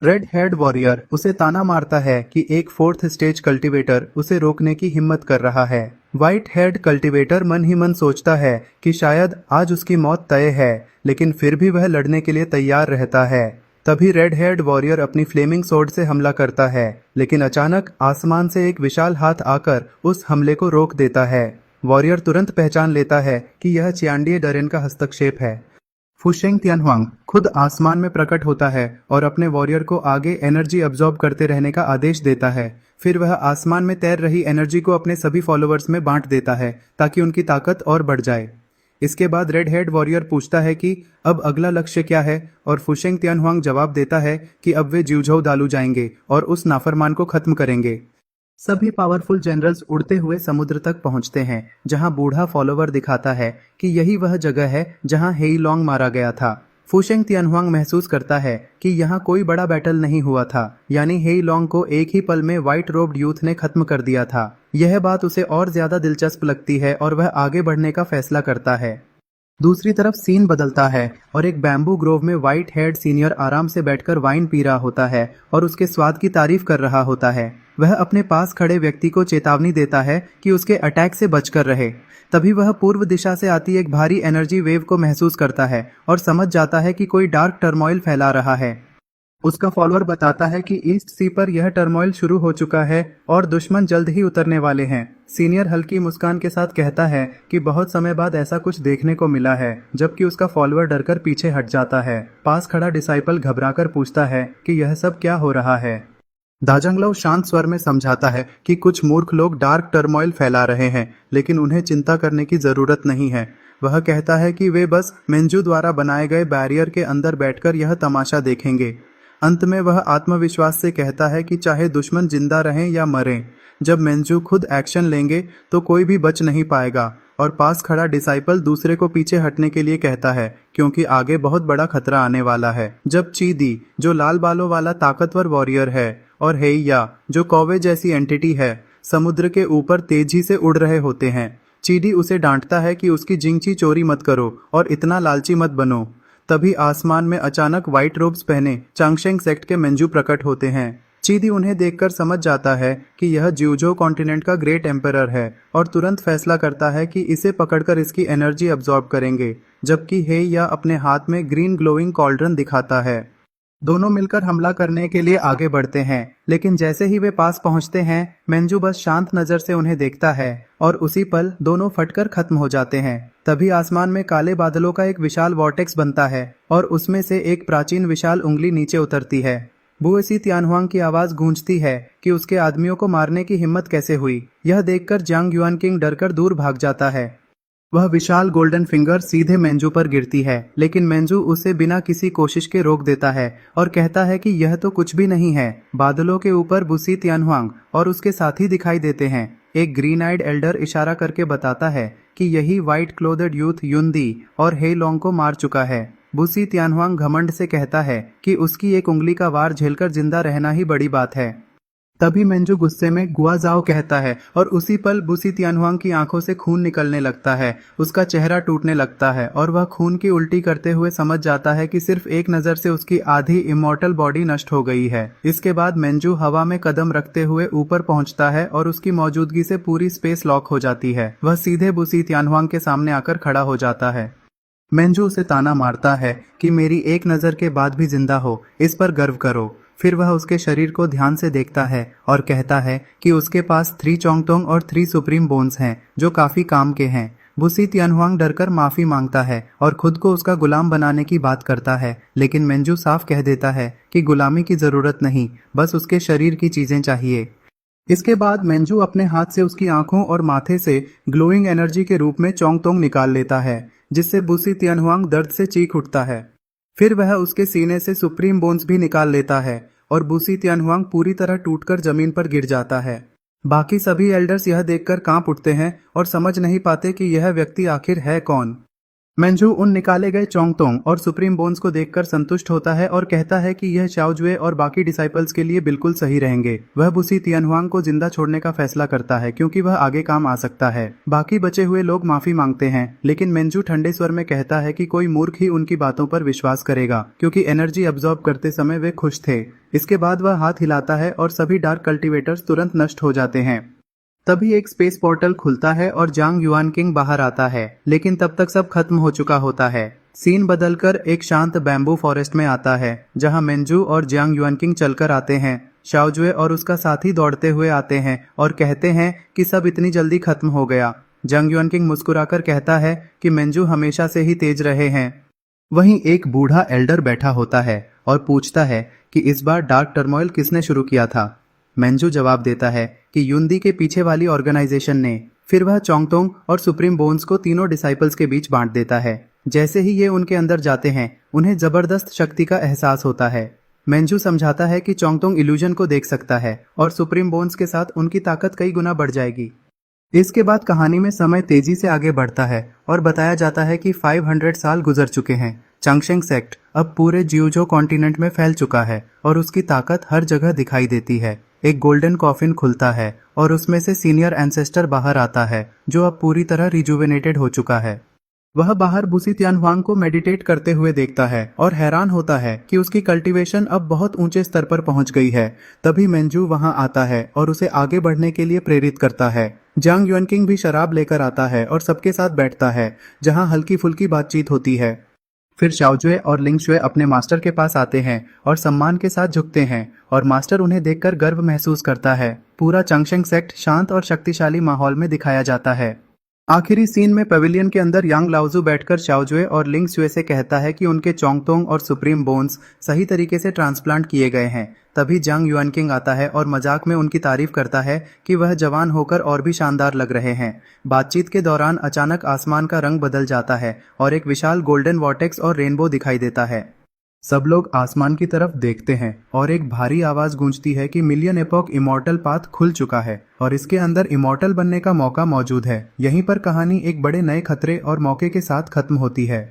रेड हेड वॉरियर उसे ताना मारता है कि एक 4th स्टेज कल्टीवेटर उसे रोकने की हिम्मत कर रहा है। व्हाइट हेड कल्टीवेटर मन ही मन सोचता है कि शायद आज उसकी मौत तय है, लेकिन फिर भी वह लड़ने के लिए तैयार रहता है। तभी रेड हेड वॉरियर अपनी फ्लेमिंग सोर्ड से हमला करता है, लेकिन अचानक आसमान से एक विशाल हाथ आकर उस हमले को रोक देता है। वॉरियर तुरंत पहचान लेता है कि यह चियांडिये डरेन का हस्तक्षेप है। फुशेंग तियानहुआंग खुद आसमान में प्रकट होता है और अपने वॉरियर को आगे एनर्जी अब्सॉर्ब करते रहने का आदेश देता है। फिर वह आसमान में तैर रही एनर्जी को अपने सभी फॉलोअर्स में बांट देता है ताकि उनकी ताकत और बढ़ जाए। इसके बाद रेड हेड वॉरियर पूछता है कि अब अगला लक्ष्य क्या है और फुशेंग तियानहुआंग जवाब देता है कि अब वे ज्यूजोउ दालू जाएंगे और उस नाफरमान को खत्म करेंगे। सभी पावरफुल जनरल्स उड़ते हुए समुद्र तक पहुंचते हैं, जहां बूढ़ा फॉलोवर दिखाता है कि यही वह जगह है जहां हेईलोंग मारा गया था। फुशेंग तियानहुआंग महसूस करता है कि यहाँ कोई बड़ा बैटल नहीं हुआ था, यानी हेईलोंग को एक ही पल में व्हाइट रोब्ड यूथ ने खत्म कर दिया था। यह बात उसे और ज्यादा दिलचस्प लगती है और वह आगे बढ़ने का फैसला करता है। दूसरी तरफ सीन बदलता है और एक बैम्बू ग्रोव में व्हाइट हेड सीनियर आराम से बैठकर वाइन पी रहा होता है और उसके स्वाद की तारीफ कर रहा होता है। वह अपने पास खड़े व्यक्ति को चेतावनी देता है कि उसके अटैक से बचकर रहे। तभी वह पूर्व दिशा से आती एक भारी एनर्जी वेव को महसूस करता है और समझ जाता है कि कोई डार्क टर्मोइल फैला रहा है। उसका फॉलोअर बताता है कि ईस्ट सी पर यह टर्मोइल शुरू हो चुका है और दुश्मन जल्द ही उतरने वाले हैं। सीनियर हल्की मुस्कान के साथ कहता है कि बहुत समय बाद ऐसा कुछ देखने को मिला है, जबकि उसका फॉलोअर डरकर पीछे हट जाता है। पास खड़ा डिसाइपल घबराकर पूछता है कि यह सब क्या हो रहा है। दाजंगलव शांत स्वर में समझाता है कि कुछ मूर्ख लोग डार्क टर्मोइल फैला रहे हैं, लेकिन उन्हें चिंता करने की जरूरत नहीं है। वह कहता है कि वे बस मेंजू द्वारा बनाए गए बैरियर के अंदर बैठकर यह तमाशा देखेंगे। अंत में वह आत्मविश्वास से कहता है कि चाहे दुश्मन जिंदा रहें या मरें, जब मेंजू खुद एक्शन लेंगे तो कोई भी बच नहीं पाएगा। और पास खड़ा डिसाइपल दूसरे को पीछे हटने के लिए कहता है क्योंकि आगे बहुत बड़ा खतरा आने वाला है। जब चीदी, जो लाल बालों वाला ताकतवर वॉरियर है, और हेइया, जो कौवे जैसी एंटिटी है, समुद्र के ऊपर तेजी से उड़ रहे होते हैं, चीडी उसे डांटता है कि उसकी जिंगची चोरी मत करो और इतना लालची मत बनो। तभी आसमान में अचानक व्हाइट रोब्स पहने चांगशेंग सेक्ट के मेंजू प्रकट होते हैं। चीदी उन्हें देखकर समझ जाता है कि यह ज्यूजो कॉन्टिनेंट का ग्रेट एम्परर है और तुरंत फैसला करता है कि इसे पकड़कर इसकी एनर्जी अब्सॉर्ब करेंगे, जबकि हे या अपने हाथ में ग्रीन ग्लोइंग कॉल्ड्रन दिखाता है। दोनों मिलकर हमला करने के लिए आगे बढ़ते हैं, लेकिन जैसे ही वे पास पहुंचते हैं मेंजू बस शांत नजर से उन्हें देखता है और उसी पल दोनों फटकर खत्म हो जाते हैं। तभी आसमान में काले बादलों का एक विशाल वॉर्टेक्स बनता है और उसमें से एक प्राचीन विशाल उंगली नीचे उतरती है। बुएसी तियानहुआंग की आवाज गूंजती है कि उसके आदमियों को मारने की हिम्मत कैसे हुई। यह देखकर जांग युआनकिंग डरकर दूर भाग जाता है। वह विशाल गोल्डन फिंगर सीधे मेंजू पर गिरती है, लेकिन मेंजू उसे बिना किसी कोशिश के रोक देता है और कहता है कि यह तो कुछ भी नहीं है। बादलों के ऊपर बुसी तियानहुआंग और उसके साथी दिखाई देते हैं। एक ग्रीन आइड एल्डर इशारा करके बताता है कि यही व्हाइट क्लोथड यूथ युंदी और हे लोंग को मार चुका है। बुसी तियानहुआंग घमंड से कहता है कि उसकी एक उंगली का वार झेलकर जिंदा रहना ही बड़ी बात है। तभी मेंजू गुस्से में गुआजाओ कहता है और उसी पल बुसी तियानहुआंग की आंखों से खून निकलने लगता है। उसका चेहरा टूटने लगता है और वह खून की उल्टी करते हुए समझ जाता है कि सिर्फ एक नजर से उसकी आधी इमॉर्टल बॉडी नष्ट हो गई है। इसके बाद मेंजू हवा में कदम रखते हुए ऊपर पहुंचता है और उसकी मौजूदगी से पूरी स्पेस लॉक हो जाती है। वह सीधे बुसी तियानहुआंग के सामने आकर खड़ा हो जाता है। मेंजू उसे ताना मारता है कि मेरी एक नजर के बाद भी जिंदा हो, इस पर गर्व करो। फिर वह उसके शरीर को ध्यान से देखता है और कहता है कि उसके पास 3 चोंगतोंग और 3 सुप्रीम बोन्स हैं जो काफी काम के हैं। बुसी तियानहुआंग डरकर माफी मांगता है और खुद को उसका गुलाम बनाने की बात करता है, लेकिन मेंजू साफ कह देता है कि गुलामी की जरूरत नहीं, बस उसके शरीर की चीजें चाहिए। इसके बाद मेंजू अपने हाथ से उसकी आंखों और माथे से ग्लोइंग एनर्जी के रूप में चोंगतोंग निकाल लेता है, जिससे बुसी तियानहुआंग दर्द से चीख उठता है। फिर वह उसके सीने से सुप्रीम बोन्स भी निकाल लेता है और बुसी तियानहुआंग पूरी तरह टूटकर जमीन पर गिर जाता है। बाकी सभी एल्डर्स यह देखकर कांप उठते हैं और समझ नहीं पाते कि यह व्यक्ति आखिर है कौन। मेंजू उन निकाले गए चोंगतोंग और सुप्रीम बोन्स को देखकर संतुष्ट होता है और कहता है कि यह शाओजुए और बाकी डिसाइपल्स के लिए बिल्कुल सही रहेंगे। वह बुसी तियानहुआंग को जिंदा छोड़ने का फैसला करता है क्योंकि वह आगे काम आ सकता है। बाकी बचे हुए लोग माफी मांगते हैं, लेकिन मेंजू ठंडे स्वर में कहता है कि कोई मूर्ख ही उनकी बातों पर विश्वास करेगा, क्योंकि एनर्जी अब्सॉर्ब करते समय वे खुश थे। इसके बाद वह हाथ हिलाता है और सभी डार्क कल्टिवेटर्स तुरंत नष्ट हो जाते हैं। तभी एक स्पेस पोर्टल खुलता है और जांग युआनकिंग बाहर आता है, लेकिन तब तक सब खत्म हो चुका होता है। सीन बदलकर एक शांत बैम्बू फॉरेस्ट में आता है, जहां मेंजू और जांग युआनकिंग चलकर आते हैं। शाओजुए और उसका साथी दौड़ते हुए आते हैं और कहते हैं कि सब इतनी जल्दी खत्म हो गया। जांग युआनकिंग मुस्कुराकर कहता है कि मेंजू हमेशा से ही तेज रहे हैं। वहीं एक बूढ़ा एल्डर बैठा होता है और पूछता है कि इस बार डार्क टर्मोइल किसने शुरू किया था। मेंजू जवाब देता है कि युंदी के पीछे वाली ऑर्गेनाइजेशन ने। फिर वह चोंगतोंग और सुप्रीम बोन्स को तीनों डिसाइपल्स के बीच बांट देता है। जैसे ही ये उनके अंदर जाते हैं उन्हें जबरदस्त शक्ति का एहसास होता है। मेंजू समझाता है कि चोंगतोंग इल्यूजन को देख सकता है और सुप्रीम बोन्स के साथ उनकी ताकत कई गुना बढ़ जाएगी। इसके बाद कहानी में समय तेजी से आगे बढ़ता है और बताया जाता है कि 500 साल गुजर चुके हैं। चंगशेंग सेक्ट अब पूरे ज्यूजो कॉन्टिनेंट में फैल चुका है और उसकी ताकत हर जगह दिखाई देती है। एक गोल्डन कॉफिन खुलता है और उसमें से सीनियर एंसेस्टर बाहर आता है, जो अब पूरी तरह रिजुवेनेटेड हो चुका है। वह बाहर बुसी तियानहुआंग को मेडिटेट करते हुए देखता है और हैरान होता है कि उसकी कल्टीवेशन अब बहुत ऊंचे स्तर पर पहुंच गई है। तभी मेंजू वहां आता है और उसे आगे बढ़ने के लिए प्रेरित करता है। जांग युआनकिंग भी शराब लेकर आता है और सबके साथ बैठता है, जहां हल्की फुल्की बातचीत होती है। फिर शाओजुए और लिंगशुए अपने मास्टर के पास आते हैं और सम्मान के साथ झुकते हैं और मास्टर उन्हें देखकर गर्व महसूस करता है। पूरा चंगशेंग सेक्ट शांत और शक्तिशाली माहौल में दिखाया जाता है। आखिरी सीन में पवेलियन के अंदर यांग लाओजू बैठकर शाओजुए और लिंगशुए से कहता है कि उनके चोंगतोंग और सुप्रीम बोन्स सही तरीके से ट्रांसप्लांट किए गए हैं। तभी जांग युआनकिंग आता है और मजाक में उनकी तारीफ करता है कि वह जवान होकर और भी शानदार लग रहे हैं। बातचीत के दौरान अचानक आसमान का रंग बदल जाता है और एक विशाल गोल्डन वॉर्टेक्स और रेनबो दिखाई देता है। सब लोग आसमान की तरफ देखते हैं और एक भारी आवाज गूंजती है कि मिलियन एपॉक इमॉर्टल पाथ खुल चुका है और इसके अंदर इमॉर्टल बनने का मौका मौजूद है। यहीं पर कहानी एक बड़े नए खतरे और मौके के साथ खत्म होती है।